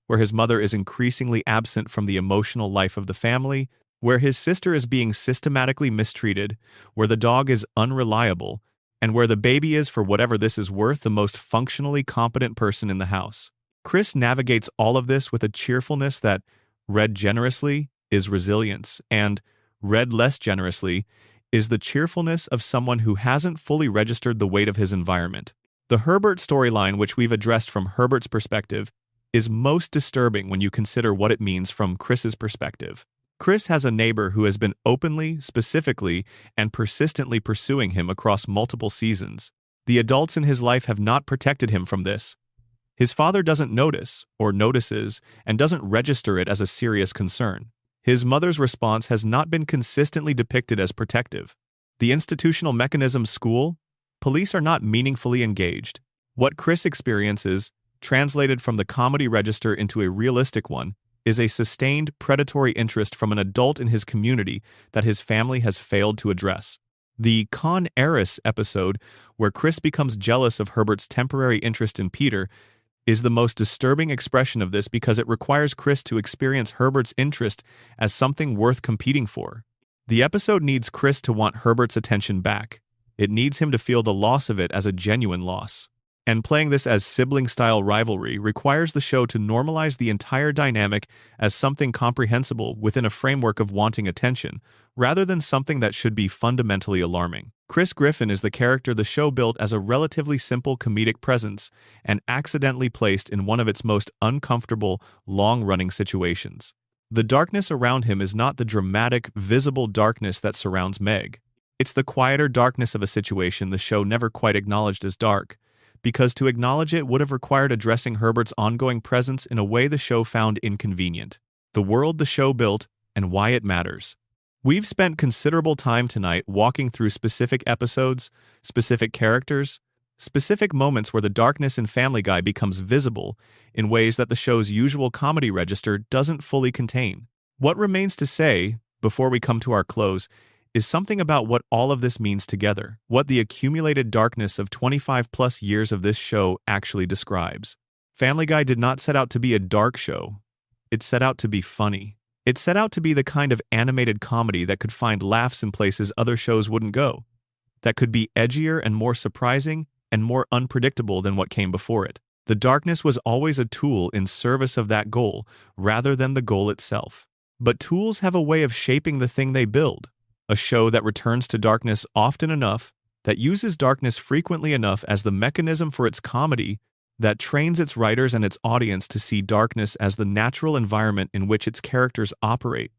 where his mother is increasingly absent from the emotional life of the family, where his sister is being systematically mistreated, where the dog is unreliable, and where the baby is, for whatever this is worth, the most functionally competent person in the house. Chris navigates all of this with a cheerfulness that, read generously, is resilience, and, read less generously, is the cheerfulness of someone who hasn't fully registered the weight of his environment. The Herbert storyline, which we've addressed from Herbert's perspective, is most disturbing when you consider what it means from Chris's perspective. Chris has a neighbor who has been openly, specifically, and persistently pursuing him across multiple seasons. The adults in his life have not protected him from this. His father doesn't notice, or notices, and doesn't register it as a serious concern. His mother's response has not been consistently depicted as protective. The institutional mechanism school, police are not meaningfully engaged. What Chris experiences, translated from the comedy register into a realistic one, is a sustained predatory interest from an adult in his community that his family has failed to address. The Con Heiress episode, where Chris becomes jealous of Herbert's temporary interest in Peter, is the most disturbing expression of this because it requires Chris to experience Herbert's interest as something worth competing for. The episode needs Chris to want Herbert's attention back. It needs him to feel the loss of it as a genuine loss. And playing this as sibling-style rivalry requires the show to normalize the entire dynamic as something comprehensible within a framework of wanting attention, rather than something that should be fundamentally alarming. Chris Griffin is the character the show built as a relatively simple comedic presence and accidentally placed in one of its most uncomfortable, long-running situations. The darkness around him is not the dramatic, visible darkness that surrounds Meg. It's the quieter darkness of a situation the show never quite acknowledged as dark, because to acknowledge it would have required addressing Herbert's ongoing presence in a way the show found inconvenient. The world the show built, and why it matters. We've spent considerable time tonight walking through specific episodes, specific characters, specific moments where the darkness in Family Guy becomes visible in ways that the show's usual comedy register doesn't fully contain. What remains to say, before we come to our close, is something about what all of this means together, what the accumulated darkness of 25-plus years of this show actually describes. Family Guy did not set out to be a dark show. It set out to be funny. It set out to be the kind of animated comedy that could find laughs in places other shows wouldn't go, that could be edgier and more surprising and more unpredictable than what came before it. The darkness was always a tool in service of that goal, rather than the goal itself. But tools have a way of shaping the thing they build. A show that returns to darkness often enough, that uses darkness frequently enough as the mechanism for its comedy, that trains its writers and its audience to see darkness as the natural environment in which its characters operate.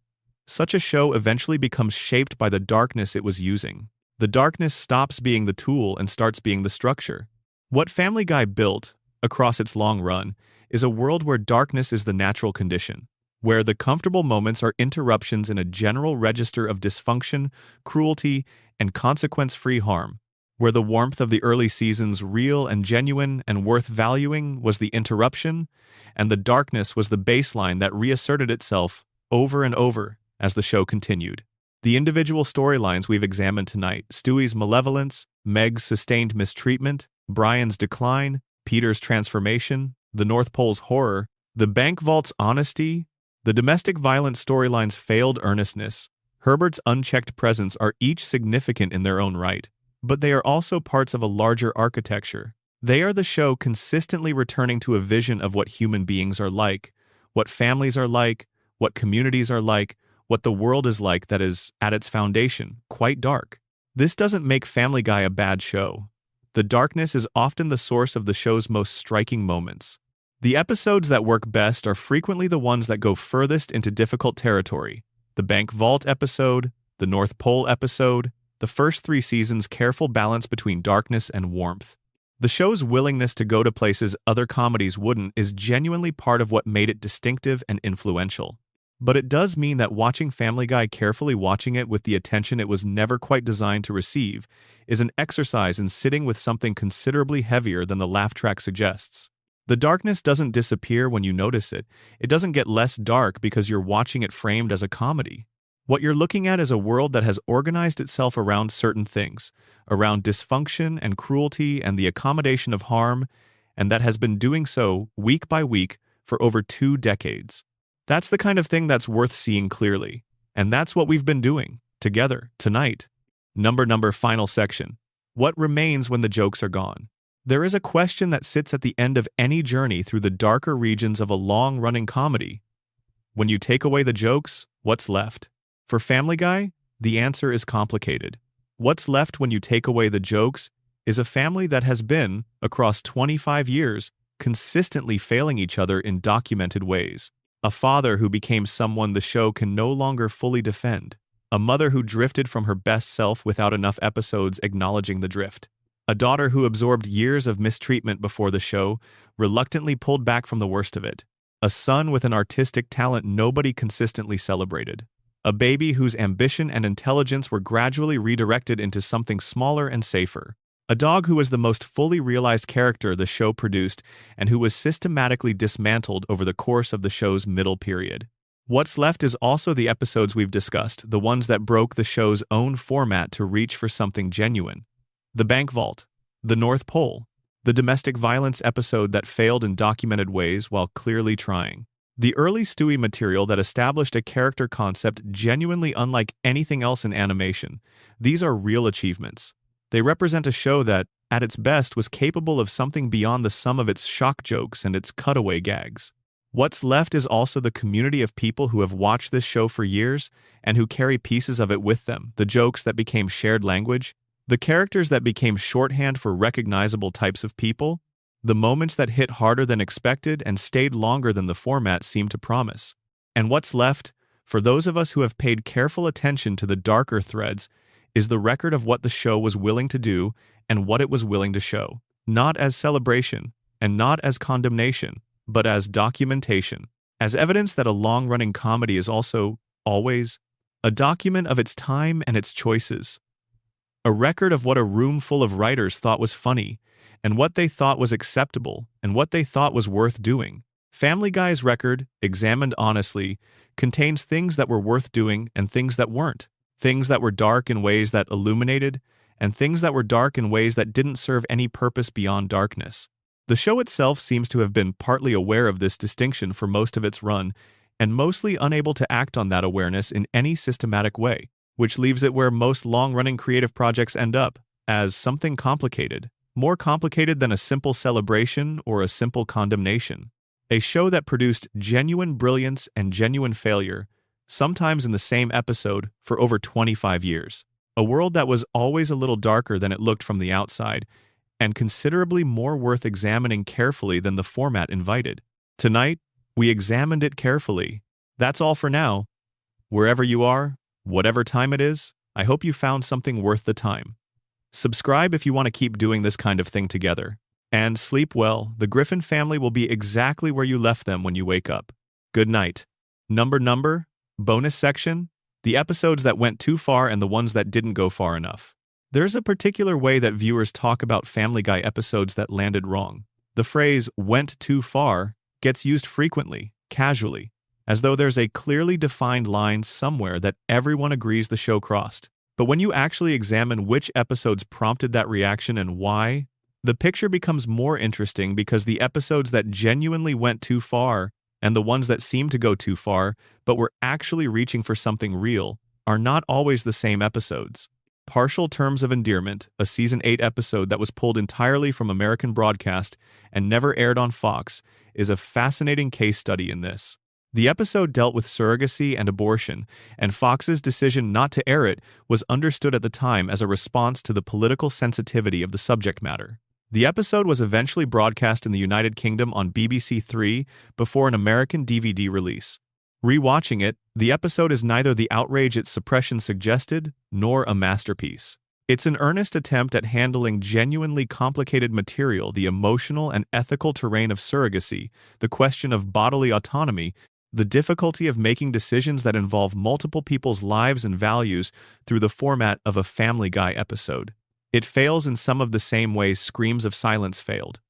Such a show eventually becomes shaped by the darkness it was using. The darkness stops being the tool and starts being the structure. What Family Guy built, across its long run, is a world where darkness is the natural condition, where the comfortable moments are interruptions in a general register of dysfunction, cruelty, and consequence-free harm, where the warmth of the early seasons, real and genuine and worth valuing, was the interruption, and the darkness was the baseline that reasserted itself over and over as the show continued. The individual storylines we've examined tonight, Stewie's malevolence, Meg's sustained mistreatment, Brian's decline, Peter's transformation, the North Pole's horror, the bank vault's honesty, the domestic violence storyline's failed earnestness, Herbert's unchecked presence are each significant in their own right, but they are also parts of a larger architecture. They are the show consistently returning to a vision of what human beings are like, what families are like, what communities are like, what the world is like that is, at its foundation, quite dark. This doesn't make Family Guy a bad show. The darkness is often the source of the show's most striking moments. The episodes that work best are frequently the ones that go furthest into difficult territory. The Bank Vault episode, the North Pole episode, the first 3 seasons' careful balance between darkness and warmth. The show's willingness to go to places other comedies wouldn't is genuinely part of what made it distinctive and influential. But it does mean that watching Family Guy, carefully watching it with the attention it was never quite designed to receive, is an exercise in sitting with something considerably heavier than the laugh track suggests. The darkness doesn't disappear when you notice it. It doesn't get less dark because you're watching it framed as a comedy. What you're looking at is a world that has organized itself around certain things, around dysfunction and cruelty and the accommodation of harm, and that has been doing so week by week for over 2 decades. That's the kind of thing that's worth seeing clearly. And that's what we've been doing, together, tonight. Number final section. What remains when the jokes are gone? There is a question that sits at the end of any journey through the darker regions of a long-running comedy. When you take away the jokes, what's left? For Family Guy, the answer is complicated. What's left when you take away the jokes is a family that has been, across 25 years, consistently failing each other in documented ways. A father who became someone the show can no longer fully defend. A mother who drifted from her best self without enough episodes acknowledging the drift. A daughter who absorbed years of mistreatment before the show, reluctantly pulled back from the worst of it. A son with an artistic talent nobody consistently celebrated. A baby whose ambition and intelligence were gradually redirected into something smaller and safer. A dog who was the most fully realized character the show produced and who was systematically dismantled over the course of the show's middle period. What's left is also the episodes we've discussed, the ones that broke the show's own format to reach for something genuine. The Bank Vault, the North Pole, the domestic violence episode that failed in documented ways while clearly trying. The early Stewie material that established a character concept genuinely unlike anything else in animation. These are real achievements. They represent a show that, at its best, was capable of something beyond the sum of its shock jokes and its cutaway gags. What's left is also the community of people who have watched this show for years and who carry pieces of it with them, the jokes that became shared language, the characters that became shorthand for recognizable types of people, the moments that hit harder than expected and stayed longer than the format seemed to promise. And what's left, for those of us who have paid careful attention to the darker threads, is the record of what the show was willing to do and what it was willing to show, not as celebration and not as condemnation, but as documentation, as evidence that a long-running comedy is also, always, a document of its time and its choices, a record of what a room full of writers thought was funny, and what they thought was acceptable, and what they thought was worth doing. Family Guy's record, examined honestly, contains things that were worth doing and things that weren't. Things that were dark in ways that illuminated, and things that were dark in ways that didn't serve any purpose beyond darkness. The show itself seems to have been partly aware of this distinction for most of its run, and mostly unable to act on that awareness in any systematic way, which leaves it where most long-running creative projects end up, as something complicated, more complicated than a simple celebration or a simple condemnation. A show that produced genuine brilliance and genuine failure, sometimes in the same episode, for over 25 years. A world that was always a little darker than it looked from the outside, and considerably more worth examining carefully than the format invited. Tonight, we examined it carefully. That's all for now. Wherever you are, whatever time it is, I hope you found something worth the time. Subscribe if you want to keep doing this kind of thing together. And sleep well. The Griffin family will be exactly where you left them when you wake up. Good night. Number, bonus section, the episodes that went too far and the ones that didn't go far enough. There's a particular way that viewers talk about Family Guy episodes that landed wrong. The phrase, went too far, gets used frequently, casually, as though there's a clearly defined line somewhere that everyone agrees the show crossed. But when you actually examine which episodes prompted that reaction and why, the picture becomes more interesting because the episodes that genuinely went too far and the ones that seemed to go too far but were actually reaching for something real are not always the same episodes. Partial Terms of Endearment, a Season 8 episode that was pulled entirely from American broadcast and never aired on Fox, is a fascinating case study in this. The episode dealt with surrogacy and abortion, and Fox's decision not to air it was understood at the time as a response to the political sensitivity of the subject matter. The episode was eventually broadcast in the United Kingdom on BBC Three before an American DVD release. Rewatching it, the episode is neither the outrage its suppression suggested, nor a masterpiece. It's an earnest attempt at handling genuinely complicated material, the emotional and ethical terrain of surrogacy, the question of bodily autonomy, the difficulty of making decisions that involve multiple people's lives and values through the format of a Family Guy episode. It fails in some of the same ways Screams of Silence failed.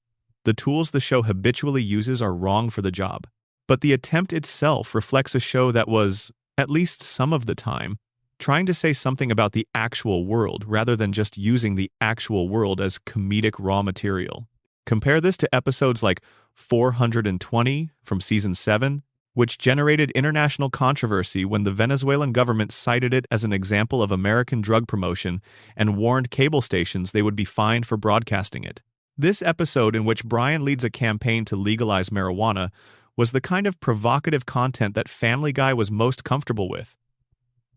The tools the show habitually uses are wrong for the job. But the attempt itself reflects a show that was, at least some of the time, trying to say something about the actual world rather than just using the actual world as comedic raw material. Compare this to episodes like 420 from Season 7, which generated international controversy when the Venezuelan government cited it as an example of American drug promotion and warned cable stations they would be fined for broadcasting it. This episode, in which Brian leads a campaign to legalize marijuana, was the kind of provocative content that Family Guy was most comfortable with.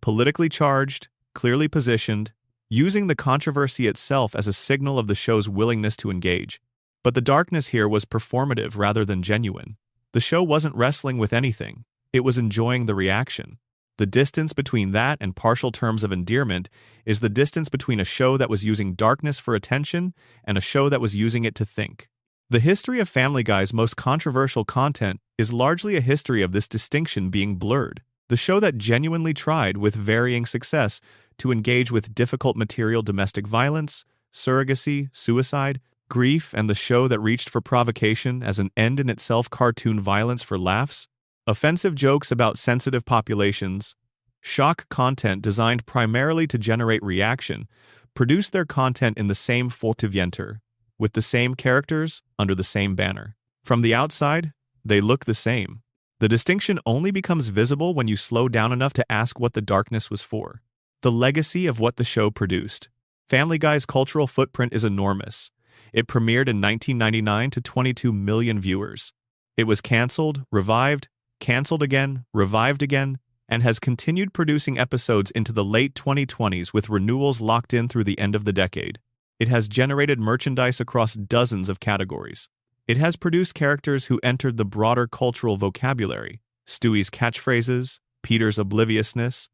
Politically charged, clearly positioned, using the controversy itself as a signal of the show's willingness to engage. But the darkness here was performative rather than genuine. The show wasn't wrestling with anything. It was enjoying the reaction. The distance between that and partial terms of endearment is the distance between a show that was using darkness for attention and a show that was using it to think. The history of Family Guy's most controversial content is largely a history of this distinction being blurred. The show that genuinely tried, with varying success, to engage with difficult material domestic violence, surrogacy, suicide, grief, and the show that reached for provocation as an end in itself cartoon violence for laughs, offensive jokes about sensitive populations, shock content designed primarily to generate reaction, produced their content in the same fortivienter, with the same characters, under the same banner. From the outside, they look the same. The distinction only becomes visible when you slow down enough to ask what the darkness was for. The legacy of what the show produced. Family Guy's cultural footprint is enormous. It premiered in 1999 to 22 million viewers. It was canceled, revived, canceled again, revived again, and has continued producing episodes into the late 2020s with renewals locked in through the end of the decade. It has generated merchandise across dozens of categories. It has produced characters who entered the broader cultural vocabulary: Stewie's catchphrases, Peter's obliviousness,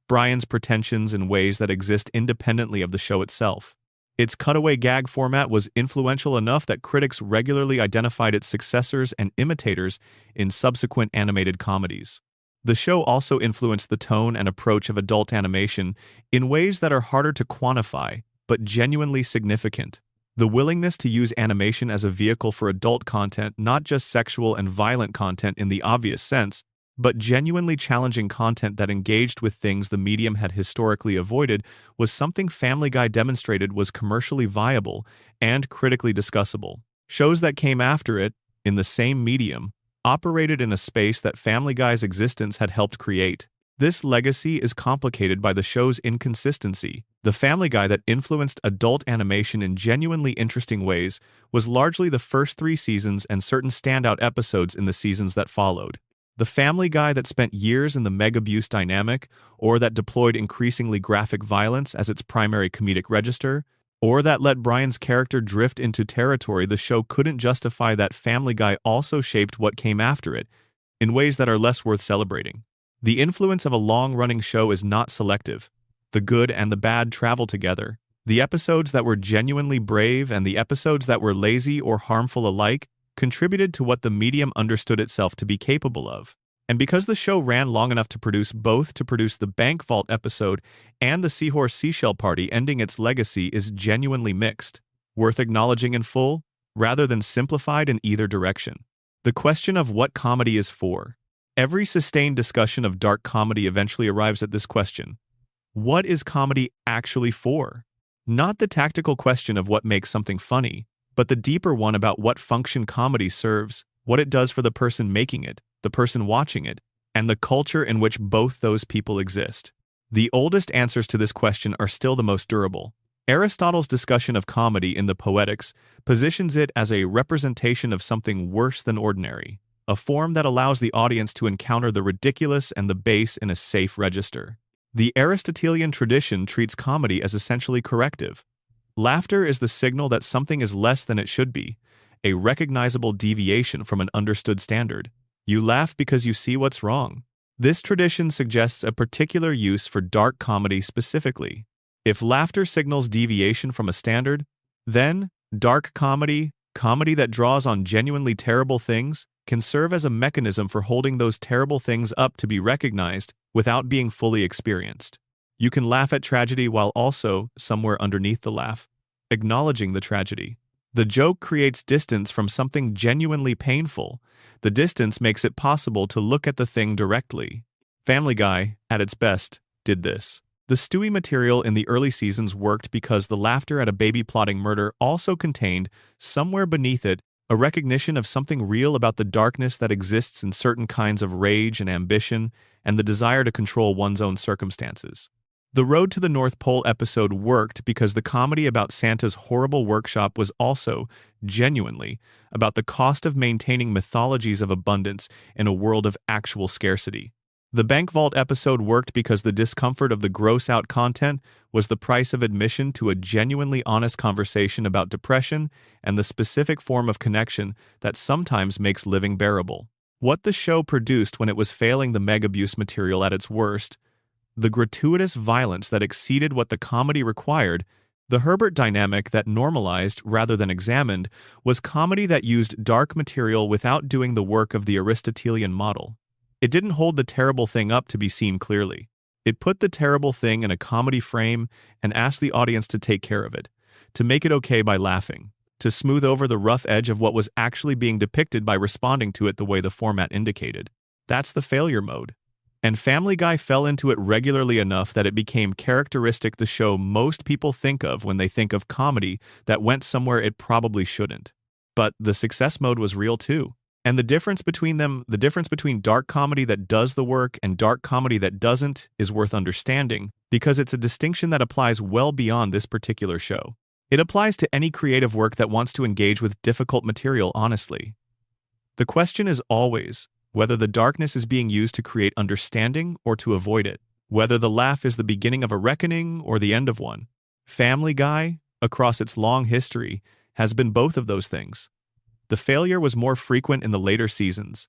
Brian's pretensions in ways that exist independently of the show itself. Its cutaway gag format was influential enough that critics regularly identified its successors and imitators in subsequent animated comedies. The show also influenced the tone and approach of adult animation in ways that are harder to quantify, but genuinely significant. The willingness to use animation as a vehicle for adult content, not just sexual and violent content in the obvious sense, but genuinely challenging content that engaged with things the medium had historically avoided, was something Family Guy demonstrated was commercially viable and critically discussable. Shows that came after it, in the same medium, operated in a space that Family Guy's existence had helped create. This legacy is complicated by the show's inconsistency. The Family Guy that influenced adult animation in genuinely interesting ways was largely the first 3 seasons and certain standout episodes in the seasons that followed. The Family Guy that spent years in the meg-abuse dynamic, or that deployed increasingly graphic violence as its primary comedic register, or that let Brian's character drift into territory the show couldn't justify, that Family Guy also shaped what came after it, in ways that are less worth celebrating. The influence of a long-running show is not selective. The good and the bad travel together. The episodes that were genuinely brave and the episodes that were lazy or harmful alike contributed to what the medium understood itself to be capable of. And because the show ran long enough to produce the Bank Vault episode and the Seahorse Seashell Party, ending its legacy is genuinely mixed, worth acknowledging in full, rather than simplified in either direction. The question of what comedy is for. Every sustained discussion of dark comedy eventually arrives at this question. What is comedy actually for? Not the tactical question of what makes something funny, but the deeper one about what function comedy serves, what it does for the person making it, the person watching it, and the culture in which both those people exist. The oldest answers to this question are still the most durable. Aristotle's discussion of comedy in the Poetics positions it as a representation of something worse than ordinary, a form that allows the audience to encounter the ridiculous and the base in a safe register. The Aristotelian tradition treats comedy as essentially corrective. Laughter is the signal that something is less than it should be, a recognizable deviation from an understood standard. You laugh because you see what's wrong. This tradition suggests a particular use for dark comedy specifically. If laughter signals deviation from a standard, then dark comedy, comedy that draws on genuinely terrible things, can serve as a mechanism for holding those terrible things up to be recognized without being fully experienced. You can laugh at tragedy while also, somewhere underneath the laugh, acknowledging the tragedy. The joke creates distance from something genuinely painful. The distance makes it possible to look at the thing directly. Family Guy, at its best, did this. The Stewie material in the early seasons worked because the laughter at a baby plotting murder also contained, somewhere beneath it, a recognition of something real about the darkness that exists in certain kinds of rage and ambition and the desire to control one's own circumstances. The Road to the North Pole episode worked because the comedy about Santa's horrible workshop was also, genuinely, about the cost of maintaining mythologies of abundance in a world of actual scarcity. The Bank Vault episode worked because the discomfort of the gross-out content was the price of admission to a genuinely honest conversation about depression and the specific form of connection that sometimes makes living bearable. What the show produced when it was failing the meg-abuse material at its worst, the gratuitous violence that exceeded what the comedy required, the Herbert dynamic that normalized rather than examined, was comedy that used dark material without doing the work of the Aristotelian model. It didn't hold the terrible thing up to be seen clearly. It put the terrible thing in a comedy frame and asked the audience to take care of it, to make it okay by laughing, to smooth over the rough edge of what was actually being depicted by responding to it the way the format indicated. That's the failure mode. And Family Guy fell into it regularly enough that it became characteristic the show most people think of when they think of comedy that went somewhere it probably shouldn't. But the success mode was real too. And the difference between dark comedy that does the work and dark comedy that doesn't, is worth understanding, because it's a distinction that applies well beyond this particular show. It applies to any creative work that wants to engage with difficult material honestly. The question is always whether the darkness is being used to create understanding or to avoid it, whether the laugh is the beginning of a reckoning or the end of one. Family Guy, across its long history, has been both of those things. The failure was more frequent in the later seasons.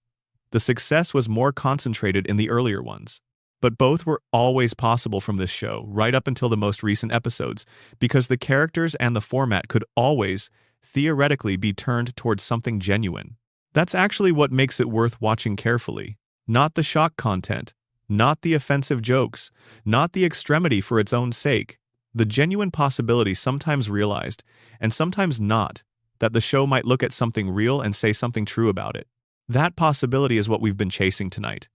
The success was more concentrated in the earlier ones. But both were always possible from this show, right up until the most recent episodes, because the characters and the format could always, theoretically, be turned towards something genuine. That's actually what makes it worth watching carefully. Not the shock content, not the offensive jokes, not the extremity for its own sake. The genuine possibility, sometimes realized, and sometimes not, that the show might look at something real and say something true about it. That possibility is what we've been chasing tonight.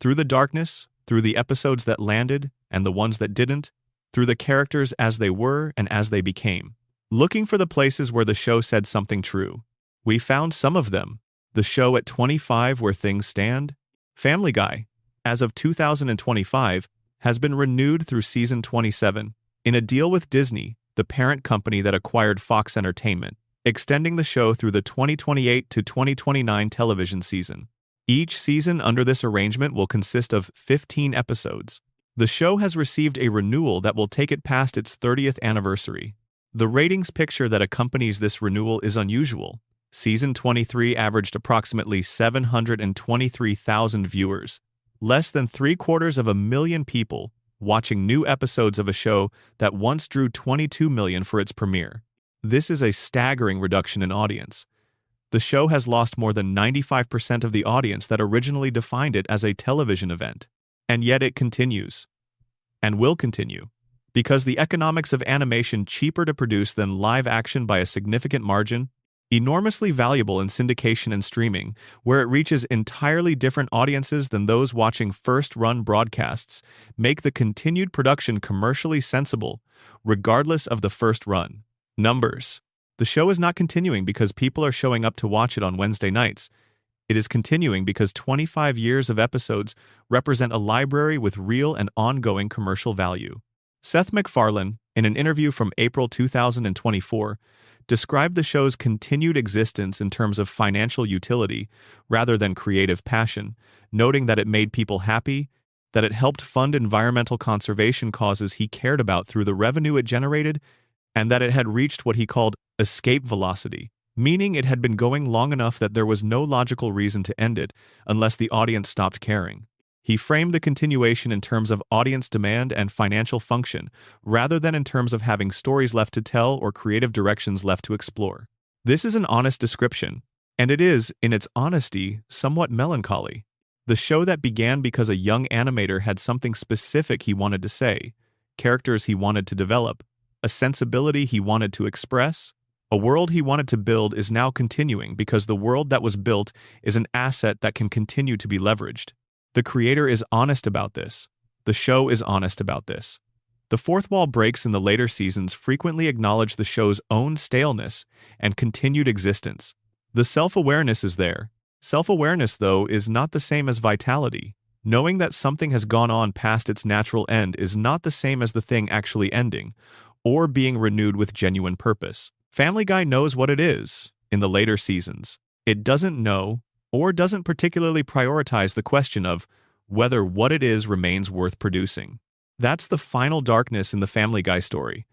Through the darkness, through the episodes that landed and the ones that didn't, through the characters as they were and as they became. Looking for the places where the show said something true. We found some of them. The show at 25 where things stand. Family Guy, as of 2025, has been renewed through season 27 in a deal with Disney, the parent company that acquired Fox Entertainment, extending the show through the 2028 to 2029 television season. Each season under this arrangement will consist of 15 episodes. The show has received a renewal that will take it past its 30th anniversary. The ratings picture that accompanies this renewal is unusual. Season 23 averaged approximately 723,000 viewers, less than 750,000 people watching new episodes of a show that once drew 22 million for its premiere. This is a staggering reduction in audience. The show has lost more than 95% of the audience that originally defined it as a television event. And yet it continues. And will continue. Because the economics of animation, cheaper to produce than live action by a significant margin, enormously valuable in syndication and streaming, where it reaches entirely different audiences than those watching first-run broadcasts, make the continued production commercially sensible, regardless of the first-run numbers. The show is not continuing because people are showing up to watch it on Wednesday nights. It is continuing because 25 years of episodes represent a library with real and ongoing commercial value. Seth MacFarlane, in an interview from April 2024, described the show's continued existence in terms of financial utility rather than creative passion, noting that it made people happy, that it helped fund environmental conservation causes he cared about through the revenue it generated, and that it had reached what he called escape velocity, meaning it had been going long enough that there was no logical reason to end it unless the audience stopped caring. He framed the continuation in terms of audience demand and financial function, rather than in terms of having stories left to tell or creative directions left to explore. This is an honest description. And it is, in its honesty, somewhat melancholy. The show that began because a young animator had something specific he wanted to say, characters he wanted to develop, a sensibility he wanted to express, a world he wanted to build is now continuing because the world that was built is an asset that can continue to be leveraged. The creator is honest about this. The show is honest about this. The fourth wall breaks in the later seasons frequently acknowledge the show's own staleness and continued existence. The self-awareness is there. Self-awareness, though, is not the same as vitality. Knowing that something has gone on past its natural end is not the same as the thing actually ending, or being renewed with genuine purpose. Family Guy knows what it is in the later seasons. It doesn't know, or doesn't particularly prioritize the question of whether what it is remains worth producing. That's the final darkness in the Family Guy story.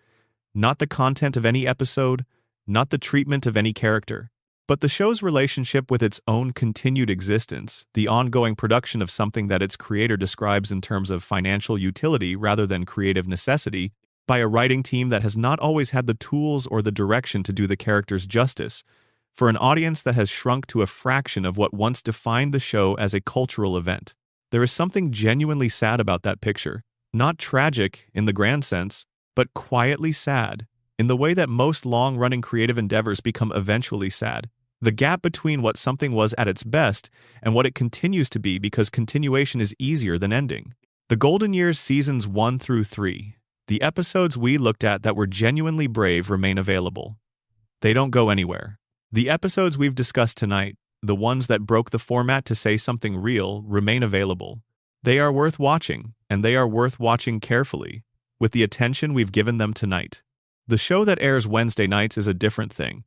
Not the content of any episode, not the treatment of any character, but the show's relationship with its own continued existence, the ongoing production of something that its creator describes in terms of financial utility rather than creative necessity, by a writing team that has not always had the tools or the direction to do the characters justice, for an audience that has shrunk to a fraction of what once defined the show as a cultural event. There is something genuinely sad about that picture. Not tragic in the grand sense, but quietly sad, in the way that most long-running creative endeavors become eventually sad. The gap between what something was at its best and what it continues to be because continuation is easier than ending. The Golden Years seasons 1 through 3. The episodes we looked at that were genuinely brave remain available. They don't go anywhere. The episodes we've discussed tonight, the ones that broke the format to say something real, remain available. They are worth watching, and they are worth watching carefully, with the attention we've given them tonight. The show that airs Wednesday nights is a different thing.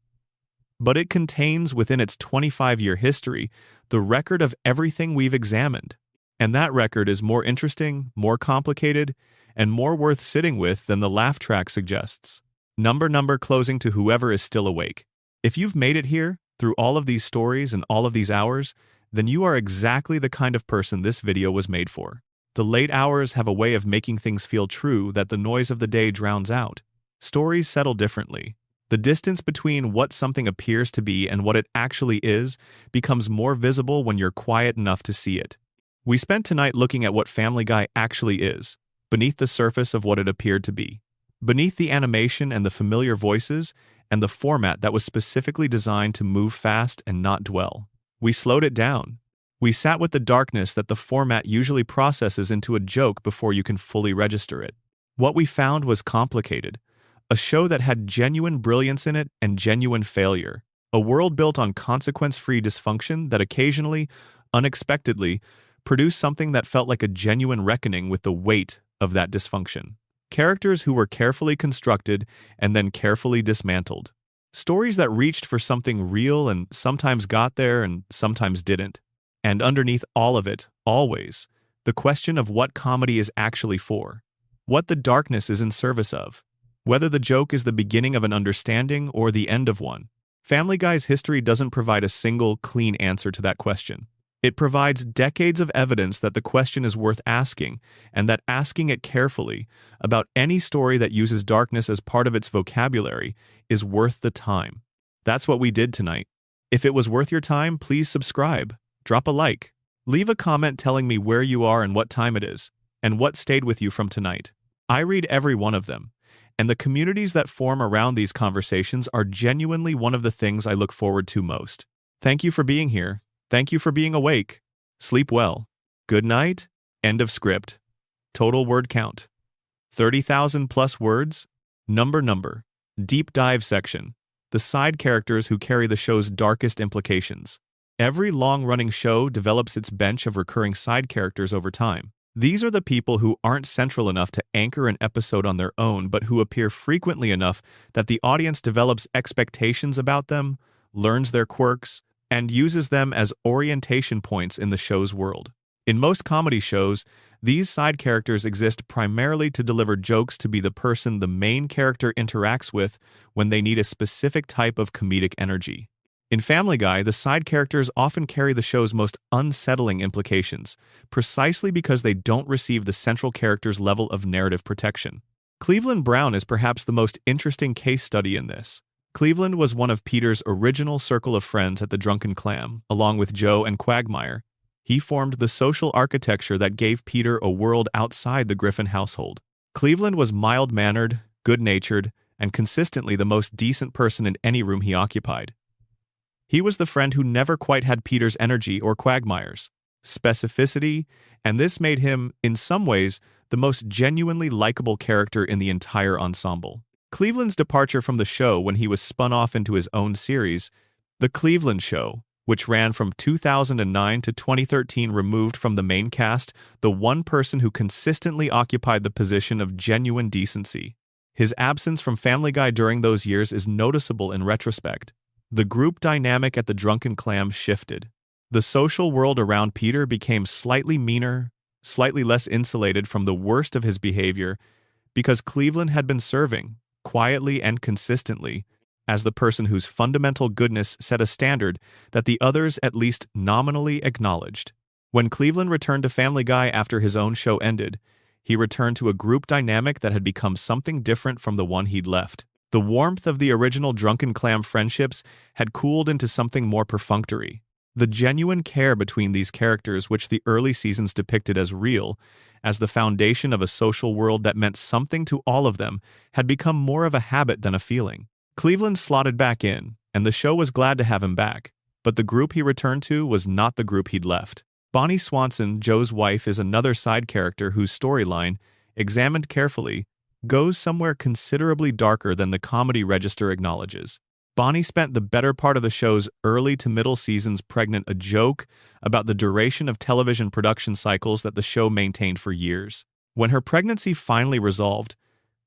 But it contains within its 25-year history the record of everything we've examined. And that record is more interesting, more complicated, and more worth sitting with than the laugh track suggests. Number closing to whoever is still awake. If you've made it here, through all of these stories and all of these hours, then you are exactly the kind of person this video was made for. The late hours have a way of making things feel true that the noise of the day drowns out. Stories settle differently. The distance between what something appears to be and what it actually is becomes more visible when you're quiet enough to see it. We spent tonight looking at what Family Guy actually is, beneath the surface of what it appeared to be. Beneath the animation and the familiar voices and the format that was specifically designed to move fast and not dwell. We slowed it down. We sat with the darkness that the format usually processes into a joke before you can fully register it. What we found was complicated. A show that had genuine brilliance in it and genuine failure. A world built on consequence-free dysfunction that occasionally, unexpectedly, produced something that felt like a genuine reckoning with the weight of that dysfunction. Characters who were carefully constructed and then carefully dismantled. Stories that reached for something real and sometimes got there and sometimes didn't. And underneath all of it, always, the question of what comedy is actually for. What the darkness is in service of. Whether the joke is the beginning of an understanding or the end of one. Family Guy's history doesn't provide a single, clean answer to that question. It provides decades of evidence that the question is worth asking, and that asking it carefully about any story that uses darkness as part of its vocabulary is worth the time. That's what we did tonight. If it was worth your time, please subscribe, drop a like, leave a comment telling me where you are and what time it is, and what stayed with you from tonight. I read every one of them, and the communities that form around these conversations are genuinely one of the things I look forward to most. Thank you for being here. Thank you for being awake. Sleep well. Good night. End of script. Total word count. 30,000 plus words. Number. Deep dive section. The side characters who carry the show's darkest implications. Every long-running show develops its bench of recurring side characters over time. These are the people who aren't central enough to anchor an episode on their own, but who appear frequently enough that the audience develops expectations about them, learns their quirks, and uses them as orientation points in the show's world. In most comedy shows, these side characters exist primarily to deliver jokes to be the person the main character interacts with when they need a specific type of comedic energy. In Family Guy, the side characters often carry the show's most unsettling implications, precisely because they don't receive the central character's level of narrative protection. Cleveland Brown is perhaps the most interesting case study in this. Cleveland was one of Peter's original circle of friends at the Drunken Clam, along with Joe and Quagmire. He formed the social architecture that gave Peter a world outside the Griffin household. Cleveland was mild-mannered, good-natured, and consistently the most decent person in any room he occupied. He was the friend who never quite had Peter's energy or Quagmire's specificity, and this made him, in some ways, the most genuinely likable character in the entire ensemble. Cleveland's departure from the show when he was spun off into his own series, The Cleveland Show, which ran from 2009 to 2013, removed from the main cast the one person who consistently occupied the position of genuine decency. His absence from Family Guy during those years is noticeable in retrospect. The group dynamic at the Drunken Clam shifted. The social world around Peter became slightly meaner, slightly less insulated from the worst of his behavior, because Cleveland had been serving, quietly and consistently, as the person whose fundamental goodness set a standard that the others at least nominally acknowledged. When Cleveland returned to Family Guy after his own show ended, he returned to a group dynamic that had become something different from the one he'd left. The warmth of the original Drunken Clam friendships had cooled into something more perfunctory. The genuine care between these characters, which the early seasons depicted as real, as the foundation of a social world that meant something to all of them, had become more of a habit than a feeling. Cleveland slotted back in, and the show was glad to have him back, but the group he returned to was not the group he'd left. Bonnie Swanson, Joe's wife, is another side character whose storyline, examined carefully, goes somewhere considerably darker than the comedy register acknowledges. Bonnie spent the better part of the show's early to middle seasons pregnant a joke about the duration of television production cycles that the show maintained for years. When her pregnancy finally resolved,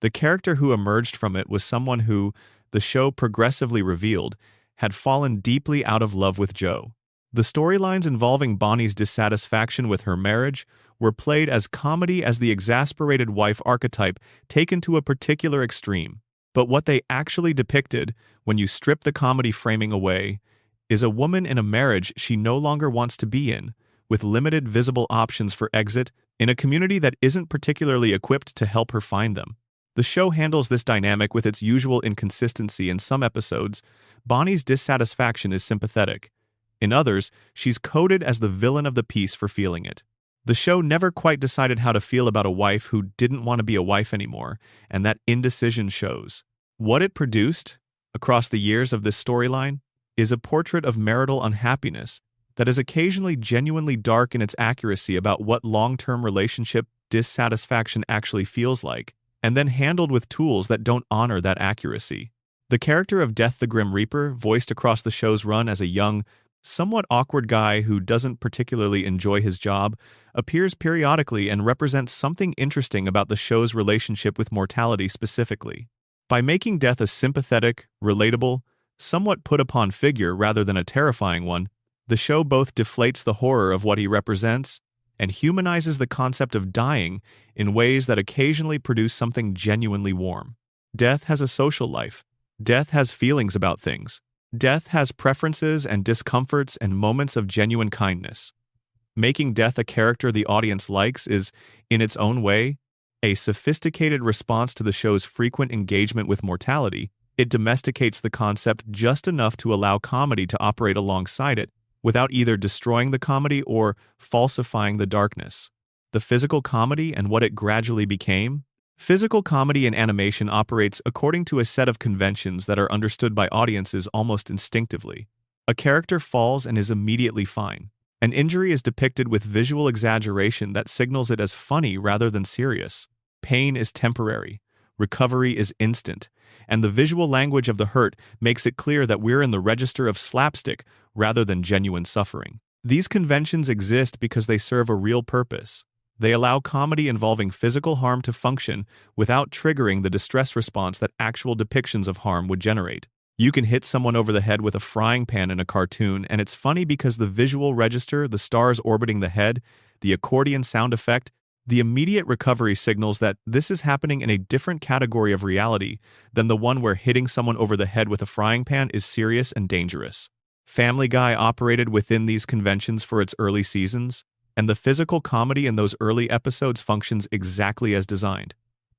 the character who emerged from it was someone who, the show progressively revealed, had fallen deeply out of love with Joe. The storylines involving Bonnie's dissatisfaction with her marriage were played as comedy as the exasperated wife archetype taken to a particular extreme. But what they actually depicted, when you strip the comedy framing away, is a woman in a marriage she no longer wants to be in, with limited visible options for exit, in a community that isn't particularly equipped to help her find them. The show handles this dynamic with its usual inconsistency. In some episodes, Bonnie's dissatisfaction is sympathetic. In others, she's coded as the villain of the piece for feeling it. The show never quite decided how to feel about a wife who didn't want to be a wife anymore, and that indecision shows. What it produced, across the years of this storyline, is a portrait of marital unhappiness that is occasionally genuinely dark in its accuracy about what long-term relationship dissatisfaction actually feels like, and then handled with tools that don't honor that accuracy. The character of Death the Grim Reaper, voiced across the show's run as a young, somewhat awkward guy who doesn't particularly enjoy his job, appears periodically and represents something interesting about the show's relationship with mortality specifically. By making Death a sympathetic, relatable, somewhat put-upon figure rather than a terrifying one, the show both deflates the horror of what he represents and humanizes the concept of dying in ways that occasionally produce something genuinely warm. Death has a social life. Death has feelings about things. Death has preferences and discomforts and moments of genuine kindness. Making Death a character the audience likes is, in its own way, a sophisticated response to the show's frequent engagement with mortality. It domesticates the concept just enough to allow comedy to operate alongside it, without either destroying the comedy or falsifying the darkness. The physical comedy and what it gradually became? Physical comedy in animation operates according to a set of conventions that are understood by audiences almost instinctively. A character falls and is immediately fine. An injury is depicted with visual exaggeration that signals it as funny rather than serious. Pain is temporary. Recovery is instant. And the visual language of the hurt makes it clear that we're in the register of slapstick rather than genuine suffering. These conventions exist because they serve a real purpose. They allow comedy involving physical harm to function without triggering the distress response that actual depictions of harm would generate. You can hit someone over the head with a frying pan in a cartoon, and it's funny because the visual register, the stars orbiting the head, the accordion sound effect, the immediate recovery signals that this is happening in a different category of reality than the one where hitting someone over the head with a frying pan is serious and dangerous. Family Guy operated within these conventions for its early seasons, and the physical comedy in those early episodes functions exactly as designed.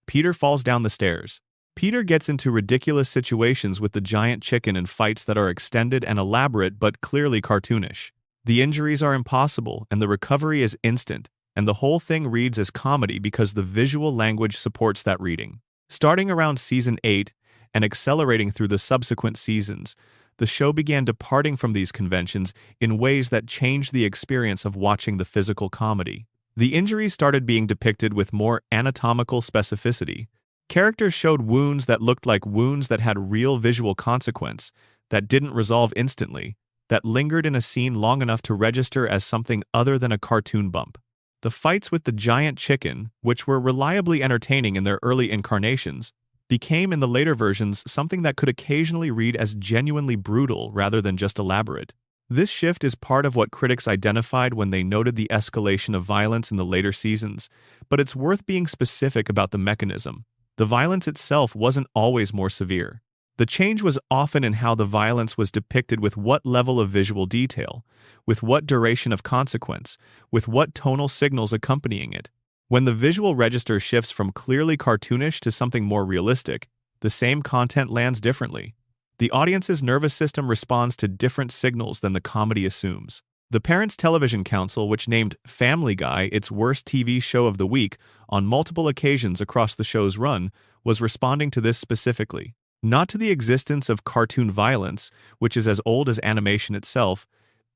Peter falls down the stairs. Peter gets into ridiculous situations with the giant chicken and fights that are extended and elaborate but clearly cartoonish. The injuries are impossible and the recovery is instant, and the whole thing reads as comedy because the visual language supports that reading. Starting around season 8 and accelerating through the subsequent seasons, the show began departing from these conventions in ways that changed the experience of watching the physical comedy. The injuries started being depicted with more anatomical specificity. Characters showed wounds that looked like wounds that had real visual consequence, that didn't resolve instantly, that lingered in a scene long enough to register as something other than a cartoon bump. The fights with the giant chicken, which were reliably entertaining in their early incarnations, became in the later versions something that could occasionally read as genuinely brutal rather than just elaborate. This shift is part of what critics identified when they noted the escalation of violence in the later seasons, but it's worth being specific about the mechanism. The violence itself wasn't always more severe. The change was often in how the violence was depicted, with what level of visual detail, with what duration of consequence, with what tonal signals accompanying it. When the visual register shifts from clearly cartoonish to something more realistic, the same content lands differently. The audience's nervous system responds to different signals than the comedy assumes. The Parents Television Council, which named Family Guy its worst TV show of the week on multiple occasions across the show's run, was responding to this specifically. Not to the existence of cartoon violence, which is as old as animation itself,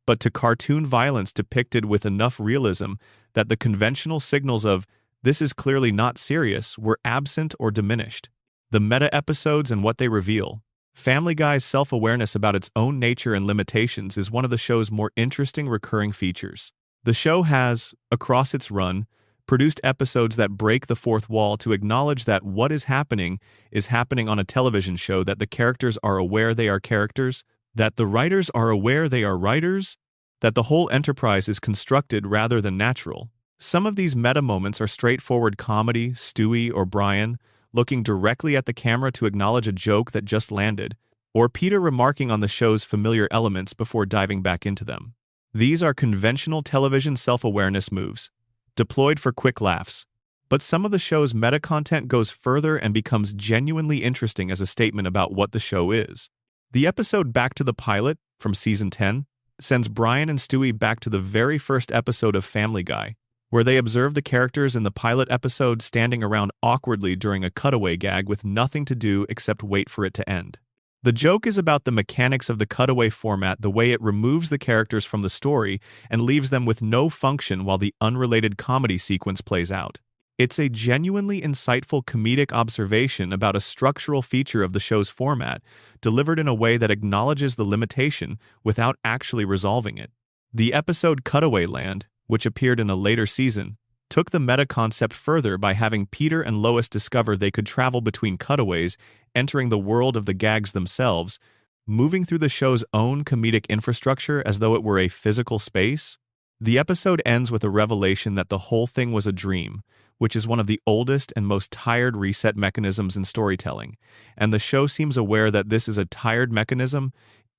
but to cartoon violence depicted with enough realism that the conventional signals of "this is clearly not serious" were absent or diminished. The meta-episodes and what they reveal. Family Guy's self-awareness about its own nature and limitations is one of the show's more interesting recurring features. The show has, across its run, produced episodes that break the fourth wall to acknowledge that what is happening on a television show, that the characters are aware they are characters, that the writers are aware they are writers, that the whole enterprise is constructed rather than natural. Some of these meta moments are straightforward comedy, Stewie or Brian looking directly at the camera to acknowledge a joke that just landed, or Peter remarking on the show's familiar elements before diving back into them. These are conventional television self-awareness moves, deployed for quick laughs. But some of the show's meta-content goes further and becomes genuinely interesting as a statement about what the show is. The episode Back to the Pilot, from Season 10, sends Brian and Stewie back to the very first episode of Family Guy, where they observe the characters in the pilot episode standing around awkwardly during a cutaway gag with nothing to do except wait for it to end. The joke is about the mechanics of the cutaway format, the way it removes the characters from the story and leaves them with no function while the unrelated comedy sequence plays out. It's a genuinely insightful comedic observation about a structural feature of the show's format, delivered in a way that acknowledges the limitation without actually resolving it. The episode Cutaway Land, which appeared in a later season, took the meta-concept further by having Peter and Lois discover they could travel between cutaways, entering the world of the gags themselves, moving through the show's own comedic infrastructure as though it were a physical space. The episode ends with a revelation that the whole thing was a dream, which is one of the oldest and most tired reset mechanisms in storytelling, and the show seems aware that this is a tired mechanism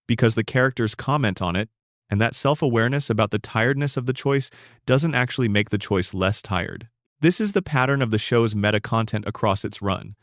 because the characters comment on it, and that self-awareness about the tiredness of the choice doesn't actually make the choice less tired. This is the pattern of the show's meta-content across its run: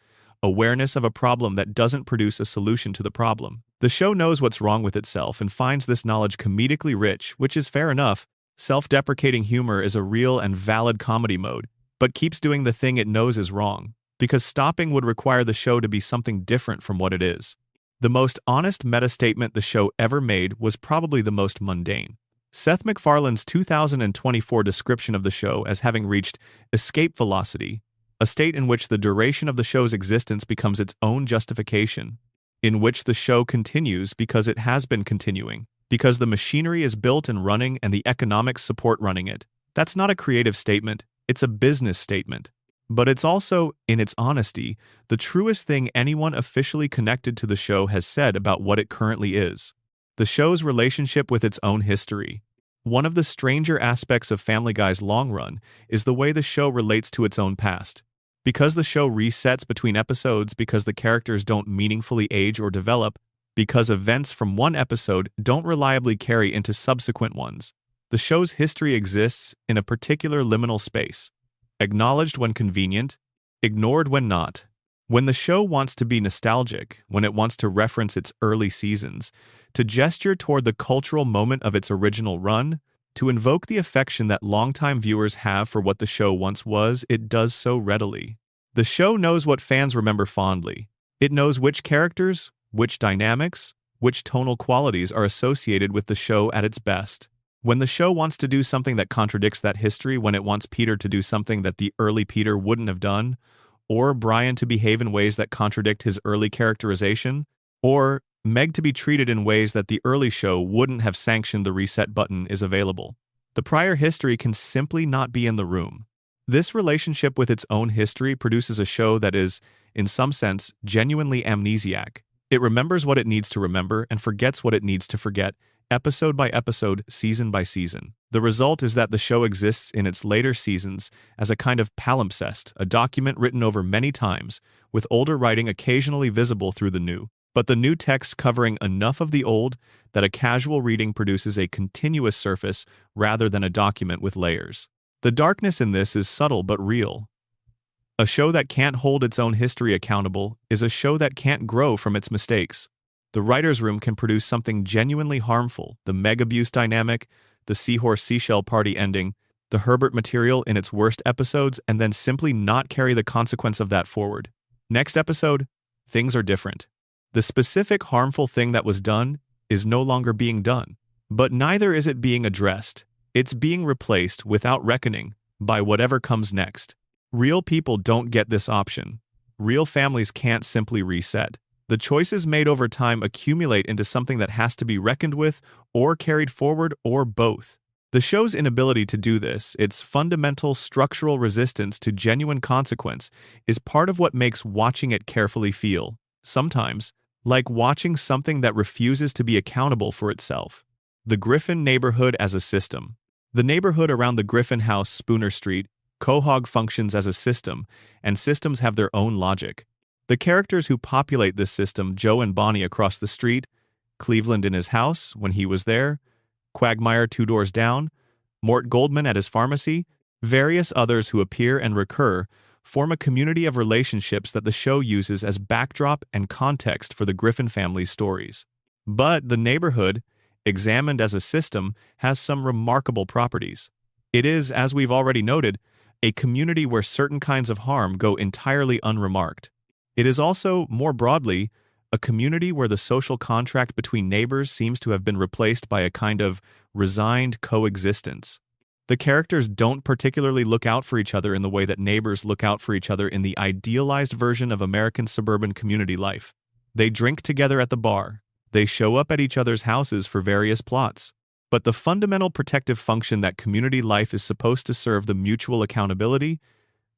awareness of a problem that doesn't produce a solution to the problem. The show knows what's wrong with itself and finds this knowledge comedically rich, which is fair enough. Self-deprecating humor is a real and valid comedy mode, but keeps doing the thing it knows is wrong, because stopping would require the show to be something different from what it is. The most honest meta-statement the show ever made was probably the most mundane. Seth MacFarlane's 2024 description of the show as having reached escape velocity, a state in which the duration of the show's existence becomes its own justification, in which the show continues because it has been continuing, because the machinery is built and running and the economics support running it. That's not a creative statement, it's a business statement. But it's also, in its honesty, the truest thing anyone officially connected to the show has said about what it currently is. The show's relationship with its own history. One of the stranger aspects of Family Guy's long run is the way the show relates to its own past. Because the show resets between episodes, because the characters don't meaningfully age or develop, because events from one episode don't reliably carry into subsequent ones, the show's history exists in a particular liminal space. Acknowledged when convenient, ignored when not. When the show wants to be nostalgic, when it wants to reference its early seasons, to gesture toward the cultural moment of its original run, to invoke the affection that longtime viewers have for what the show once was, it does so readily. The show knows what fans remember fondly. It knows which characters, which dynamics, which tonal qualities are associated with the show at its best. When the show wants to do something that contradicts that history, when it wants Peter to do something that the early Peter wouldn't have done, or Brian to behave in ways that contradict his early characterization, or Meg to be treated in ways that the early show wouldn't have sanctioned, the reset button is available. The prior history can simply not be in the room. This relationship with its own history produces a show that is, in some sense, genuinely amnesiac. It remembers what it needs to remember and forgets what it needs to forget, episode by episode, season by season. The result is that the show exists in its later seasons as a kind of palimpsest, a document written over many times, with older writing occasionally visible through the new, but the new text covering enough of the old that a casual reading produces a continuous surface rather than a document with layers. The darkness in this is subtle but real. A show that can't hold its own history accountable is a show that can't grow from its mistakes. The writer's room can produce something genuinely harmful, the Meg abuse dynamic, the Seahorse Seashell party ending, the Herbert material in its worst episodes, and then simply not carry the consequence of that forward. Next episode, things are different. The specific harmful thing that was done is no longer being done. But neither is it being addressed. It's being replaced without reckoning by whatever comes next. Real people don't get this option. Real families can't simply reset. The choices made over time accumulate into something that has to be reckoned with or carried forward, or both. The show's inability to do this, its fundamental structural resistance to genuine consequence, is part of what makes watching it carefully feel, sometimes, like watching something that refuses to be accountable for itself. The Griffin neighborhood as a system. The neighborhood around the Griffin house, Spooner Street, Quahog functions as a system, and systems have their own logic. The characters who populate this system, Joe and Bonnie across the street, Cleveland in his house when he was there, Quagmire 2 doors down, Mort Goldman at his pharmacy, various others who appear and recur, form a community of relationships that the show uses as backdrop and context for the Griffin family's stories. But the neighborhood, examined as a system, has some remarkable properties. It is, as we've already noted, a community where certain kinds of harm go entirely unremarked. It is also, more broadly, a community where the social contract between neighbors seems to have been replaced by a kind of resigned coexistence. The characters don't particularly look out for each other in the way that neighbors look out for each other in the idealized version of American suburban community life. They drink together at the bar. They show up at each other's houses for various plots. But the fundamental protective function that community life is supposed to serve, the mutual accountability,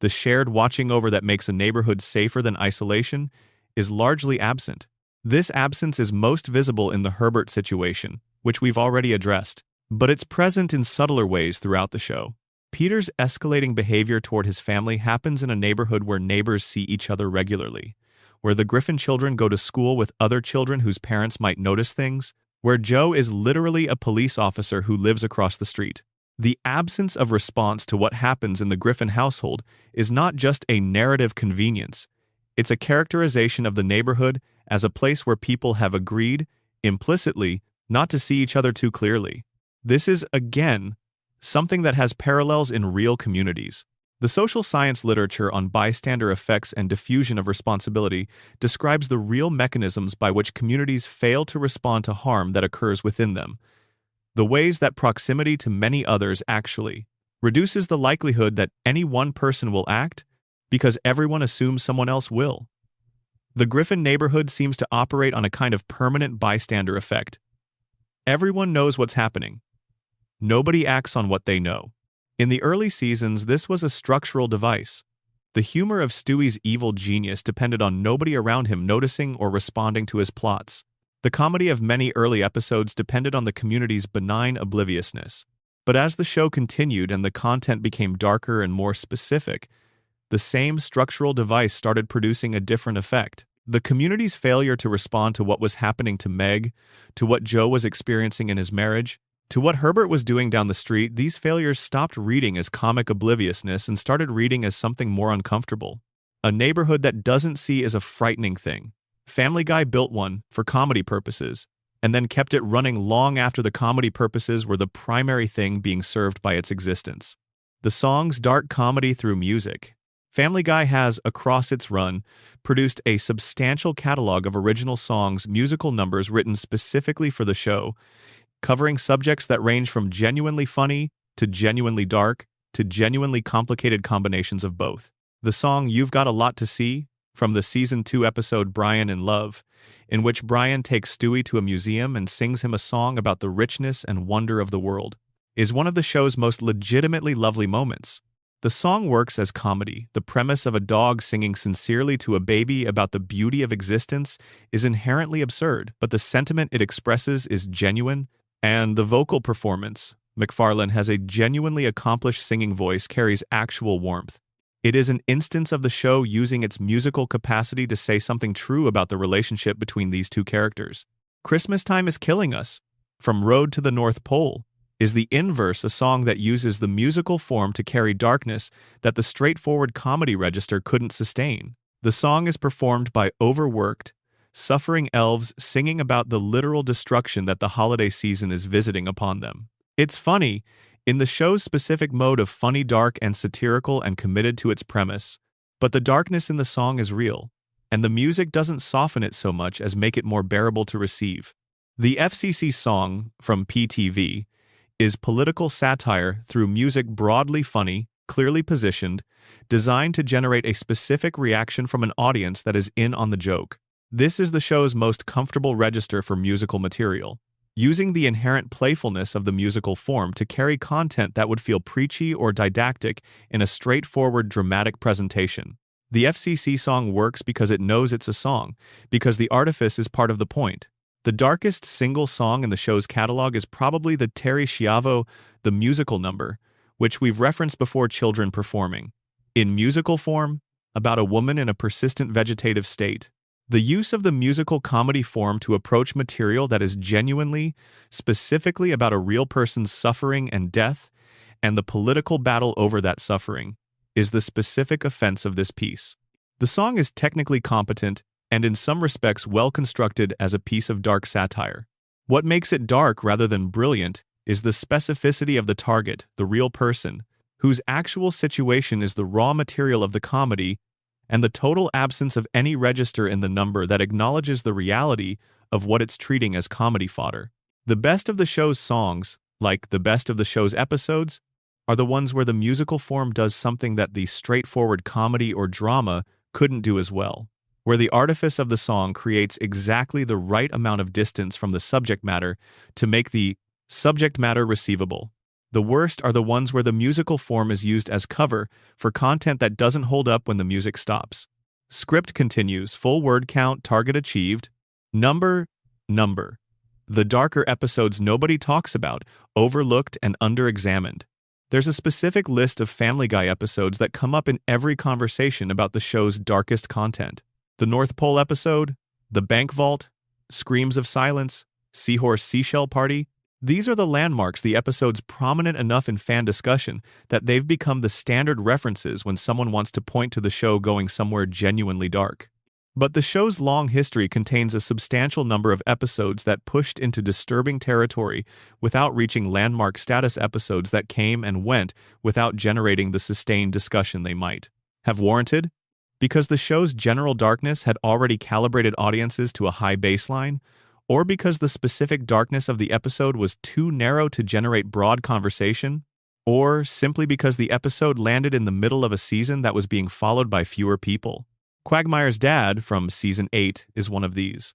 the shared watching over that makes a neighborhood safer than isolation, is largely absent. This absence is most visible in the Herbert situation, which we've already addressed, but it's present in subtler ways throughout the show. Peter's escalating behavior toward his family happens in a neighborhood where neighbors see each other regularly, where the Griffin children go to school with other children whose parents might notice things, where Joe is literally a police officer who lives across the street. The absence of response to what happens in the Griffin household is not just a narrative convenience. It's a characterization of the neighborhood as a place where people have agreed, implicitly, not to see each other too clearly. This is, again, something that has parallels in real communities. The social science literature on bystander effects and diffusion of responsibility describes the real mechanisms by which communities fail to respond to harm that occurs within them. The ways that proximity to many others actually reduces the likelihood that any one person will act because everyone assumes someone else will. The Griffin neighborhood seems to operate on a kind of permanent bystander effect. Everyone knows what's happening. Nobody acts on what they know. In the early seasons, this was a structural device. The humor of Stewie's evil genius depended on nobody around him noticing or responding to his plots. The comedy of many early episodes depended on the community's benign obliviousness. But as the show continued and the content became darker and more specific, the same structural device started producing a different effect. The community's failure to respond to what was happening to Meg, to what Joe was experiencing in his marriage, to what Herbert was doing down the street, these failures stopped reading as comic obliviousness and started reading as something more uncomfortable. a neighborhood that doesn't see as a frightening thing. Family Guy built one for comedy purposes, and then kept it running long after the comedy purposes were the primary thing being served by its existence. The song's dark comedy through music. Family Guy has, across its run, produced a substantial catalog of original songs, musical numbers written specifically for the show, covering subjects that range from genuinely funny to genuinely dark to genuinely complicated combinations of both. The song You've Got a Lot to See, from the Season 2 episode Brian in Love, in which Brian takes Stewie to a museum and sings him a song about the richness and wonder of the world, is one of the show's most legitimately lovely moments. The song works as comedy. The premise of a dog singing sincerely to a baby about the beauty of existence is inherently absurd, but the sentiment it expresses is genuine, and the vocal performance, MacFarlane has a genuinely accomplished singing voice, carries actual warmth. It is an instance of the show using its musical capacity to say something true about the relationship between these two characters. Christmas Time is Killing Us, from Road to the North Pole, is the inverse, a song that uses the musical form to carry darkness that the straightforward comedy register couldn't sustain. The song is performed by overworked, suffering elves singing about the literal destruction that the holiday season is visiting upon them. It's funny, in the show's specific mode of funny, dark, and satirical and committed to its premise, but the darkness in the song is real, and the music doesn't soften it so much as make it more bearable to receive. The FCC song, from PTV, is political satire through music broadly funny, clearly positioned, designed to generate a specific reaction from an audience that is in on the joke. This is the show's most comfortable register for musical material, using the inherent playfulness of the musical form to carry content that would feel preachy or didactic in a straightforward dramatic presentation. The FCC song works because it knows it's a song, because the artifice is part of the point. The darkest single song in the show's catalog is probably the Terry Schiavo, The Musical Number, which we've referenced before, children performing. In musical form, about a woman in a persistent vegetative state. The use of the musical comedy form to approach material that is genuinely, specifically about a real person's suffering and death, and the political battle over that suffering, is the specific offense of this piece. The song is technically competent, and in some respects well-constructed as a piece of dark satire. What makes it dark rather than brilliant is the specificity of the target, the real person, whose actual situation is the raw material of the comedy, and the total absence of any register in the number that acknowledges the reality of what it's treating as comedy fodder. The best of the show's songs, like the best of the show's episodes, are the ones where the musical form does something that the straightforward comedy or drama couldn't do as well, where the artifice of the song creates exactly the right amount of distance from the subject matter to make the subject matter receivable. The worst are the ones where the musical form is used as cover for content that doesn't hold up when the music stops. Script continues, full word count, target achieved, number. The darker episodes nobody talks about, overlooked and under-examined. There's a specific list of Family Guy episodes that come up in every conversation about the show's darkest content. The North Pole episode, The Bank Vault, Screams of Silence, Seahorse Seashell Party. These are the landmarks, the episodes prominent enough in fan discussion that they've become the standard references when someone wants to point to the show going somewhere genuinely dark. But the show's long history contains a substantial number of episodes that pushed into disturbing territory without reaching landmark status, episodes that came and went without generating the sustained discussion they might have warranted. Because the show's general darkness had already calibrated audiences to a high baseline, or because the specific darkness of the episode was too narrow to generate broad conversation, or simply because the episode landed in the middle of a season that was being followed by fewer people. Quagmire's Dad, from Season 8, is one of these.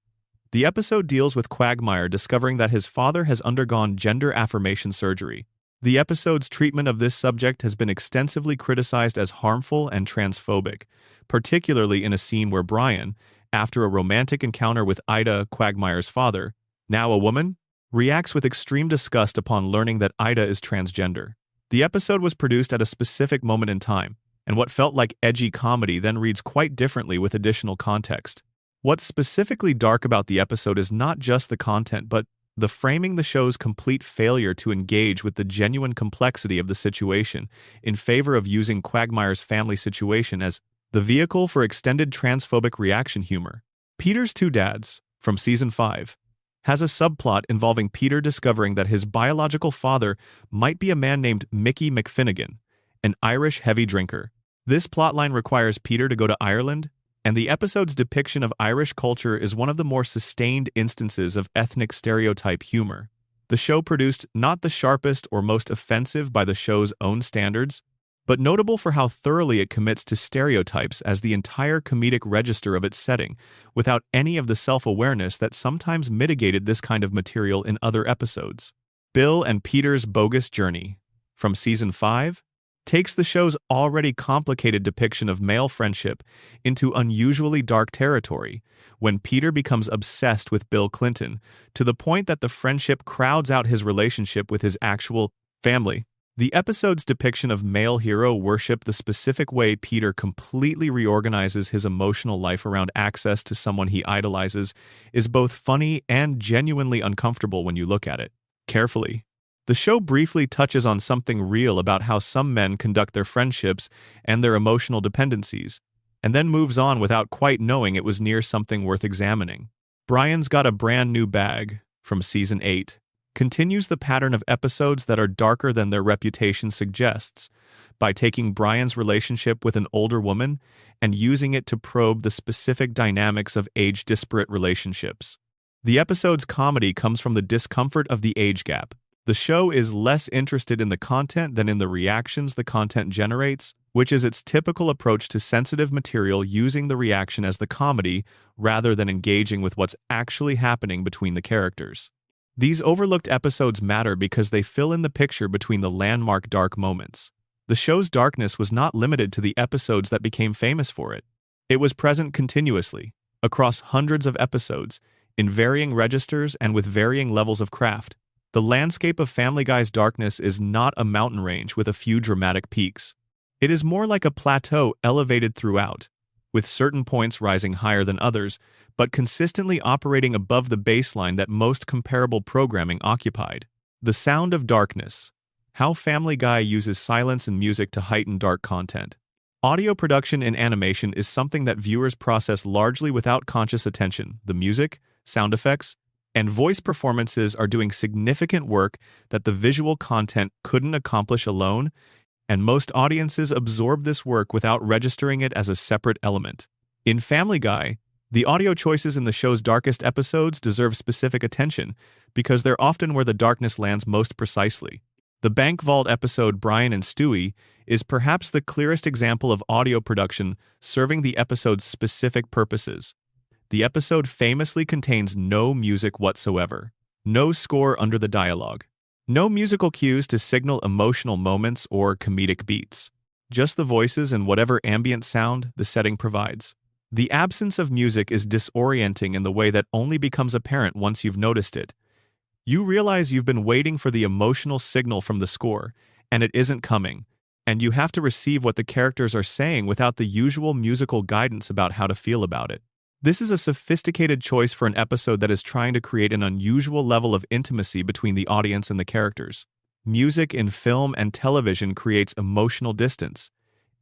The episode deals with Quagmire discovering that his father has undergone gender affirmation surgery. The episode's treatment of this subject has been extensively criticized as harmful and transphobic, particularly in a scene where Brian, after a romantic encounter with Ida, Quagmire's father, now a woman, reacts with extreme disgust upon learning that Ida is transgender. The episode was produced at a specific moment in time, and what felt like edgy comedy then reads quite differently with additional context. What's specifically dark about the episode is not just the content, but the framing, the show's complete failure to engage with the genuine complexity of the situation in favor of using Quagmire's family situation as the vehicle for extended transphobic reaction humor. Peter's Two Dads, from Season 5, has a subplot involving Peter discovering that his biological father might be a man named Mickey McFinnigan, an Irish heavy drinker. This plotline requires Peter to go to Ireland, and the episode's depiction of Irish culture is one of the more sustained instances of ethnic stereotype humor. The show produced not the sharpest or most offensive by the show's own standards, but notable for how thoroughly it commits to stereotypes as the entire comedic register of its setting, without any of the self-awareness that sometimes mitigated this kind of material in other episodes. Bill and Peter's Bogus Journey, from Season 5, takes the show's already complicated depiction of male friendship into unusually dark territory when Peter becomes obsessed with Bill Clinton, to the point that the friendship crowds out his relationship with his actual family. The episode's depiction of male hero worship, the specific way Peter completely reorganizes his emotional life around access to someone he idolizes, is both funny and genuinely uncomfortable when you look at it carefully. The show briefly touches on something real about how some men conduct their friendships and their emotional dependencies, and then moves on without quite knowing it was near something worth examining. Brian's Got a Brand New Bag, from Season 8, continues the pattern of episodes that are darker than their reputation suggests, by taking Brian's relationship with an older woman and using it to probe the specific dynamics of age-disparate relationships. The episode's comedy comes from the discomfort of the age gap. The show is less interested in the content than in the reactions the content generates, which is its typical approach to sensitive material, using the reaction as the comedy rather than engaging with what's actually happening between the characters. These overlooked episodes matter because they fill in the picture between the landmark dark moments. The show's darkness was not limited to the episodes that became famous for it. It was present continuously, across hundreds of episodes, in varying registers and with varying levels of craft. The landscape of Family Guy's darkness is not a mountain range with a few dramatic peaks. It is more like a plateau elevated throughout, with certain points rising higher than others, but consistently operating above the baseline that most comparable programming occupied. The Sound of Darkness. How Family Guy uses silence and music to heighten dark content. Audio production in animation is something that viewers process largely without conscious attention. The music, sound effects, and voice performances are doing significant work that the visual content couldn't accomplish alone, and most audiences absorb this work without registering it as a separate element. In Family Guy, the audio choices in the show's darkest episodes deserve specific attention because they're often where the darkness lands most precisely. The Bank Vault episode Brian and Stewie is perhaps the clearest example of audio production serving the episode's specific purposes. The episode famously contains no music whatsoever, no score under the dialogue, no musical cues to signal emotional moments or comedic beats, just the voices and whatever ambient sound the setting provides. The absence of music is disorienting in the way that only becomes apparent once you've noticed it. You realize you've been waiting for the emotional signal from the score, and it isn't coming, and you have to receive what the characters are saying without the usual musical guidance about how to feel about it. This is a sophisticated choice for an episode that is trying to create an unusual level of intimacy between the audience and the characters. Music in film and television creates emotional distance.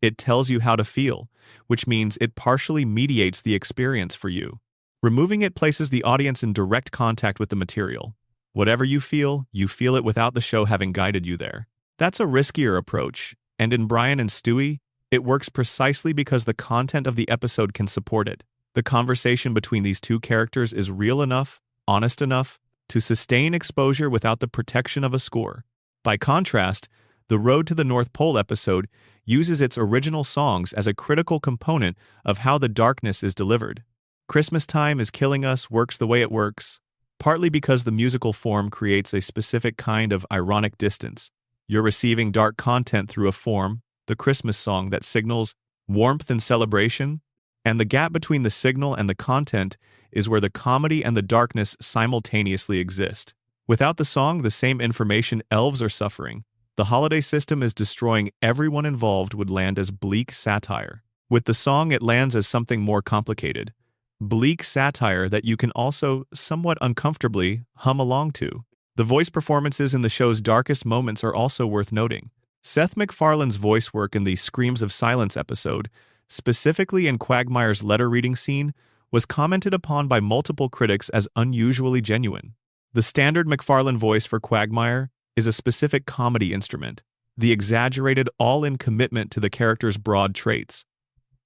It tells you how to feel, which means it partially mediates the experience for you. Removing it places the audience in direct contact with the material. Whatever you feel it without the show having guided you there. That's a riskier approach, and in Brian and Stewie, it works precisely because the content of the episode can support it. The conversation between these two characters is real enough, honest enough, to sustain exposure without the protection of a score. By contrast, the Road to the North Pole episode uses its original songs as a critical component of how the darkness is delivered. Christmas Time Is Killing Us works the way it works, partly because the musical form creates a specific kind of ironic distance. You're receiving dark content through a form, the Christmas song, that signals warmth and celebration, and the gap between the signal and the content is where the comedy and the darkness simultaneously exist. Without the song, the same information elves are suffering. The holiday system is destroying everyone involved would land as bleak satire. With the song, it lands as something more complicated. Bleak satire that you can also, somewhat uncomfortably, hum along to. The voice performances in the show's darkest moments are also worth noting. Seth MacFarlane's voice work in the Screams of Silence episode specifically in Quagmire's letter-reading scene, was commented upon by multiple critics as unusually genuine. The standard McFarlane voice for Quagmire is a specific comedy instrument, the exaggerated all-in commitment to the character's broad traits.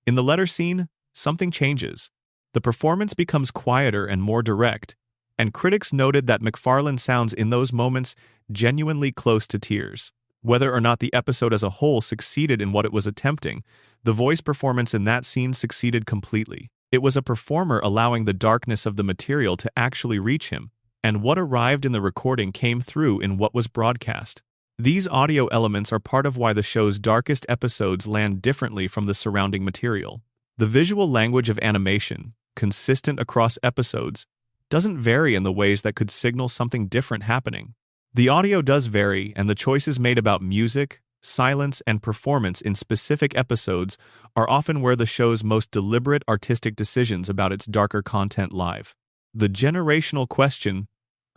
In the letter scene, something changes. The performance becomes quieter and more direct, and critics noted that McFarlane sounds in those moments genuinely close to tears. Whether or not the episode as a whole succeeded in what it was attempting, the voice performance in that scene succeeded completely. It was a performer allowing the darkness of the material to actually reach him, and what arrived in the recording came through in what was broadcast. These audio elements are part of why the show's darkest episodes land differently from the surrounding material. The visual language of animation, consistent across episodes, doesn't vary in the ways that could signal something different happening. The audio does vary, and the choices made about music, silence, and performance in specific episodes are often where the show's most deliberate artistic decisions about its darker content live. The generational question,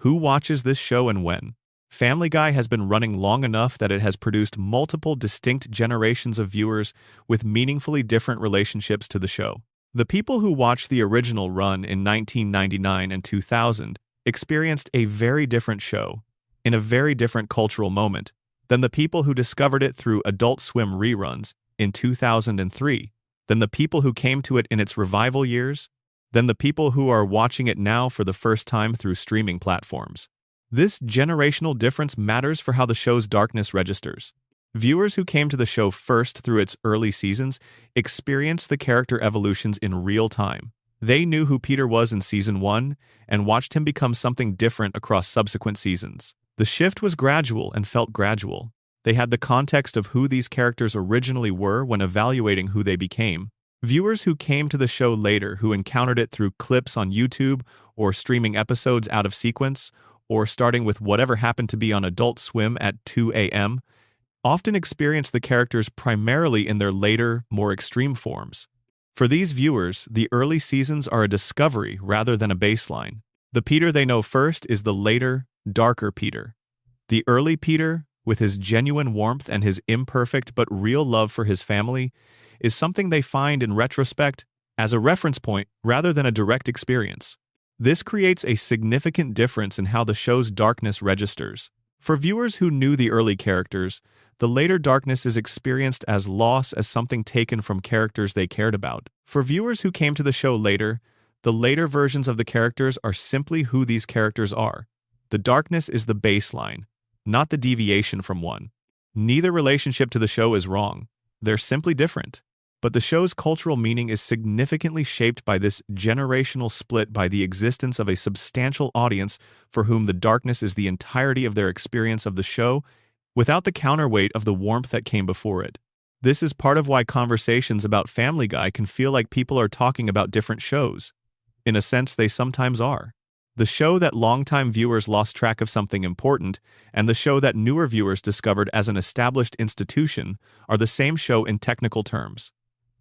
who watches this show and when? Family Guy has been running long enough that it has produced multiple distinct generations of viewers with meaningfully different relationships to the show. The people who watched the original run in 1999 and 2000 experienced a very different show, in a very different cultural moment, than the people who discovered it through Adult Swim reruns in 2003, than the people who came to it in its revival years, than the people who are watching it now for the first time through streaming platforms. This generational difference matters for how the show's darkness registers. Viewers who came to the show first through its early seasons experienced the character evolutions in real time. They knew who Peter was in Season 1 and watched him become something different across subsequent seasons. The shift was gradual and felt gradual. They had the context of who these characters originally were when evaluating who they became. Viewers who came to the show later, who encountered it through clips on YouTube or streaming episodes out of sequence, or starting with whatever happened to be on Adult Swim at 2 a.m., often experienced the characters primarily in their later, more extreme forms. For these viewers, the early seasons are a discovery rather than a baseline. The Peter they know first is the later, darker Peter. The early Peter, with his genuine warmth and his imperfect but real love for his family, is something they find in retrospect as a reference point rather than a direct experience. This creates a significant difference in how the show's darkness registers. For viewers who knew the early characters, the later darkness is experienced as loss, as something taken from characters they cared about. For viewers who came to the show later, the later versions of the characters are simply who these characters are. The darkness is the baseline, not the deviation from one. Neither relationship to the show is wrong. They're simply different. But the show's cultural meaning is significantly shaped by this generational split, by the existence of a substantial audience for whom the darkness is the entirety of their experience of the show, without the counterweight of the warmth that came before it. This is part of why conversations about Family Guy can feel like people are talking about different shows. In a sense, they sometimes are. The show that longtime viewers lost track of something important, and the show that newer viewers discovered as an established institution, are the same show in technical terms.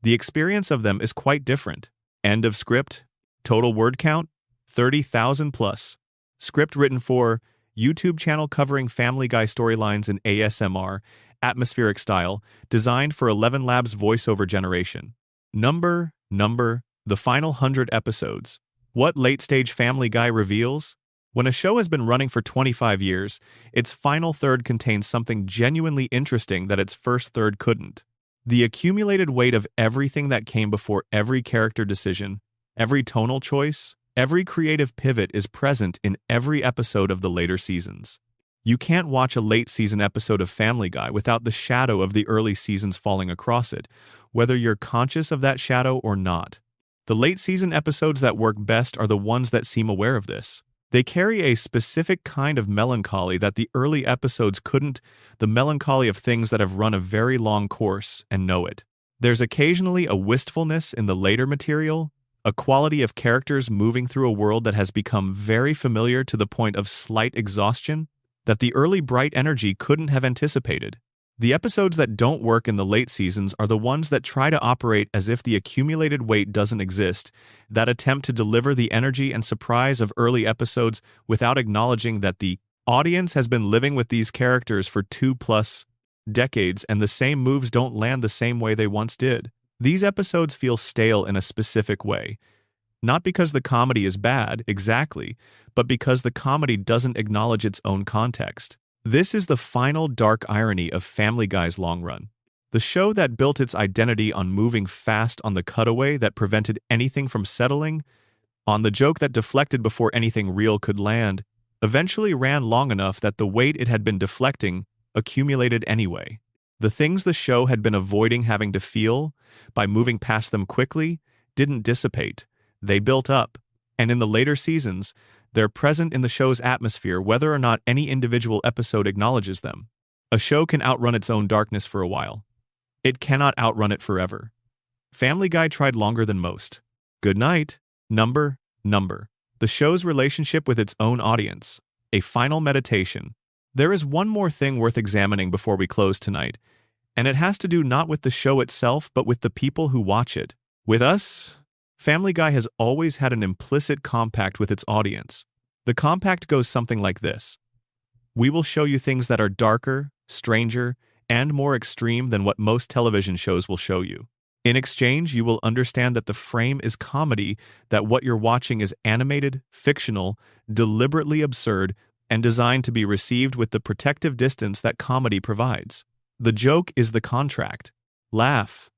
The experience of them is quite different. End of script. Total word count, 30,000 plus. Script written for YouTube channel covering Family Guy storylines in ASMR, atmospheric style, designed for 11 Labs voiceover generation. Number, the final 100 episodes. What late-stage Family Guy reveals? When a show has been running for 25 years, its final third contains something genuinely interesting that its first third couldn't. The accumulated weight of everything that came before every character decision, every tonal choice, every creative pivot is present in every episode of the later seasons. You can't watch a late-season episode of Family Guy without the shadow of the early seasons falling across it, whether you're conscious of that shadow or not. The late-season episodes that work best are the ones that seem aware of this. They carry a specific kind of melancholy that the early episodes couldn't, the melancholy of things that have run a very long course and know it. There's occasionally a wistfulness in the later material, a quality of characters moving through a world that has become very familiar to the point of slight exhaustion, that the early bright energy couldn't have anticipated. The episodes that don't work in the late seasons are the ones that try to operate as if the accumulated weight doesn't exist, that attempt to deliver the energy and surprise of early episodes without acknowledging that the audience has been living with these characters for 2+ decades and the same moves don't land the same way they once did. These episodes feel stale in a specific way, not because the comedy is bad, exactly, but because the comedy doesn't acknowledge its own context. This is the final dark irony of Family Guy's long run. The show that built its identity on moving fast on the cutaway that prevented anything from settling, on the joke that deflected before anything real could land, eventually ran long enough that the weight it had been deflecting accumulated anyway. The things the show had been avoiding having to feel, by moving past them quickly, didn't dissipate. They built up, and in the later seasons, they're present in the show's atmosphere whether or not any individual episode acknowledges them. A show can outrun its own darkness for a while. It cannot outrun it forever. Family Guy tried longer than most. Good night, Number. The show's relationship with its own audience. A final meditation. There is one more thing worth examining before we close tonight, and it has to do not with the show itself but with the people who watch it. With us, Family Guy has always had an implicit compact with its audience. The compact goes something like this. We will show you things that are darker, stranger, and more extreme than what most television shows will show you. In exchange, you will understand that the frame is comedy, that what you're watching is animated, fictional, deliberately absurd, and designed to be received with the protective distance that comedy provides. The joke is the contract. Laugh.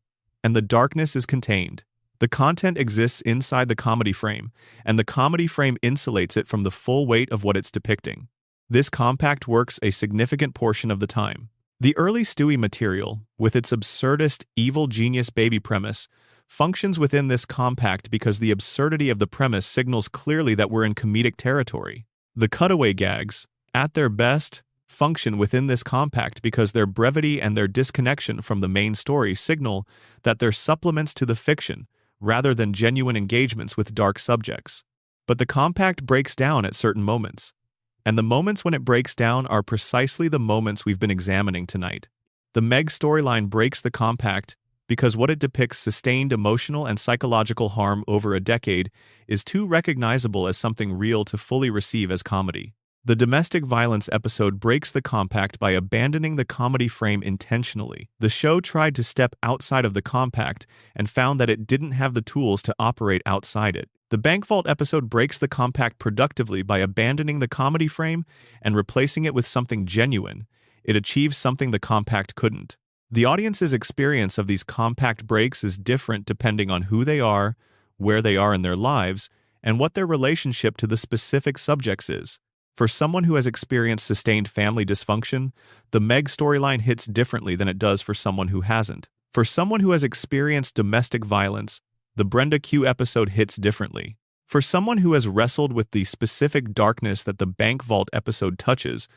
And the darkness is contained. The content exists inside the comedy frame, and the comedy frame insulates it from the full weight of what it's depicting. This compact works a significant portion of the time. The early Stewie material, with its absurdist evil genius baby premise, functions within this compact because the absurdity of the premise signals clearly that we're in comedic territory. The cutaway gags, at their best, function within this compact because their brevity and their disconnection from the main story signal that they're supplements to the fiction, rather than genuine engagements with dark subjects. But the compact breaks down at certain moments. And the moments when it breaks down are precisely the moments we've been examining tonight. The Meg storyline breaks the compact because what it depicts, sustained emotional and psychological harm over a decade, is too recognizable as something real to fully receive as comedy. The domestic violence episode breaks the compact by abandoning the comedy frame intentionally. The show tried to step outside of the compact and found that it didn't have the tools to operate outside it. The Bank Vault episode breaks the compact productively by abandoning the comedy frame and replacing it with something genuine. It achieves something the compact couldn't. The audience's experience of these compact breaks is different depending on who they are, where they are in their lives, and what their relationship to the specific subjects is. For someone who has experienced sustained family dysfunction, the Meg storyline hits differently than it does for someone who hasn't. For someone who has experienced domestic violence, the Brenda Q episode hits differently. For someone who has wrestled with the specific darkness that the Bank Vault episode touches,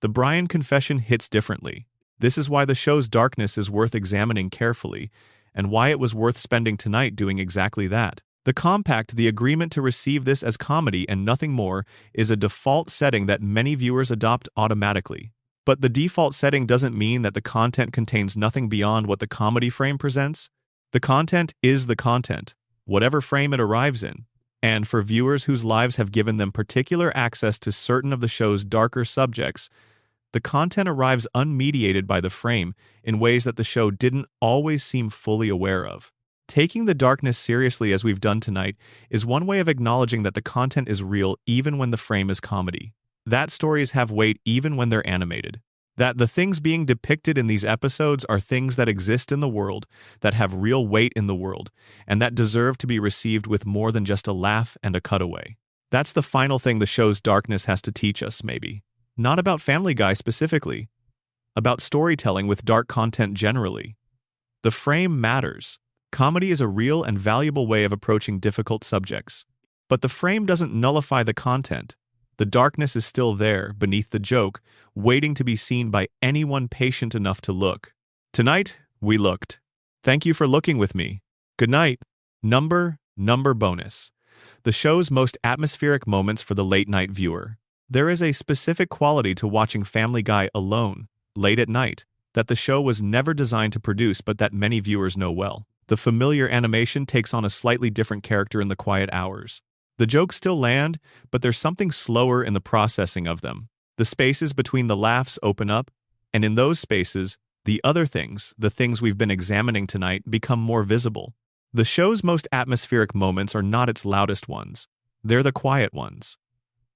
the Brian confession hits differently. This is why the show's darkness is worth examining carefully, and why it was worth spending tonight doing exactly that. The compact, the agreement to receive this as comedy and nothing more, is a default setting that many viewers adopt automatically. But the default setting doesn't mean that the content contains nothing beyond what the comedy frame presents. The content is the content, whatever frame it arrives in. And for viewers whose lives have given them particular access to certain of the show's darker subjects, the content arrives unmediated by the frame in ways that the show didn't always seem fully aware of. Taking the darkness seriously as we've done tonight is one way of acknowledging that the content is real even when the frame is comedy. That stories have weight even when they're animated. That the things being depicted in these episodes are things that exist in the world, that have real weight in the world, and that deserve to be received with more than just a laugh and a cutaway. That's the final thing the show's darkness has to teach us, maybe. Not about Family Guy specifically. About storytelling with dark content generally. The frame matters. Comedy is a real and valuable way of approaching difficult subjects. But the frame doesn't nullify the content. The darkness is still there, beneath the joke, waiting to be seen by anyone patient enough to look. Tonight, we looked. Thank you for looking with me. Good night. Number bonus. The show's most atmospheric moments for the late-night viewer. There is a specific quality to watching Family Guy alone, late at night, that the show was never designed to produce but that many viewers know well. The familiar animation takes on a slightly different character in the quiet hours. The jokes still land, but there's something slower in the processing of them. The spaces between the laughs open up, and in those spaces, The other things, the things we've been examining tonight, become more visible. The show's most atmospheric moments are not its loudest ones. They're the quiet ones.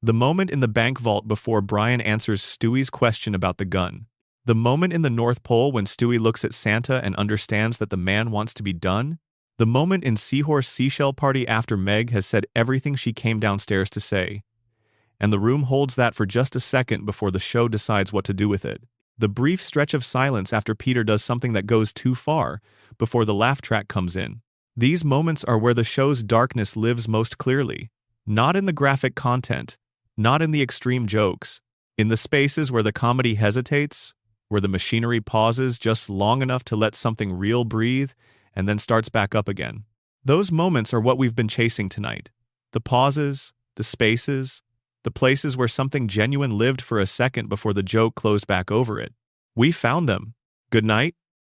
The moment in the bank vault before Brian answers Stewie's question about the gun. The moment in the North Pole when Stewie looks at Santa and understands that the man wants to be done. The moment in Seahorse Seashell Party after Meg has said everything she came downstairs to say. And the room holds that for just a second before the show decides what to do with it. The brief stretch of silence after Peter does something that goes too far, before the laugh track comes in. These moments are where the show's darkness lives most clearly. Not in the graphic content, not in the extreme jokes, in the spaces where the comedy hesitates, where the machinery pauses just long enough to let something real breathe and then starts back up again. Those moments are what we've been chasing tonight. The pauses, the spaces, the places where something genuine lived for a second before the joke closed back over it. We found them. Good night.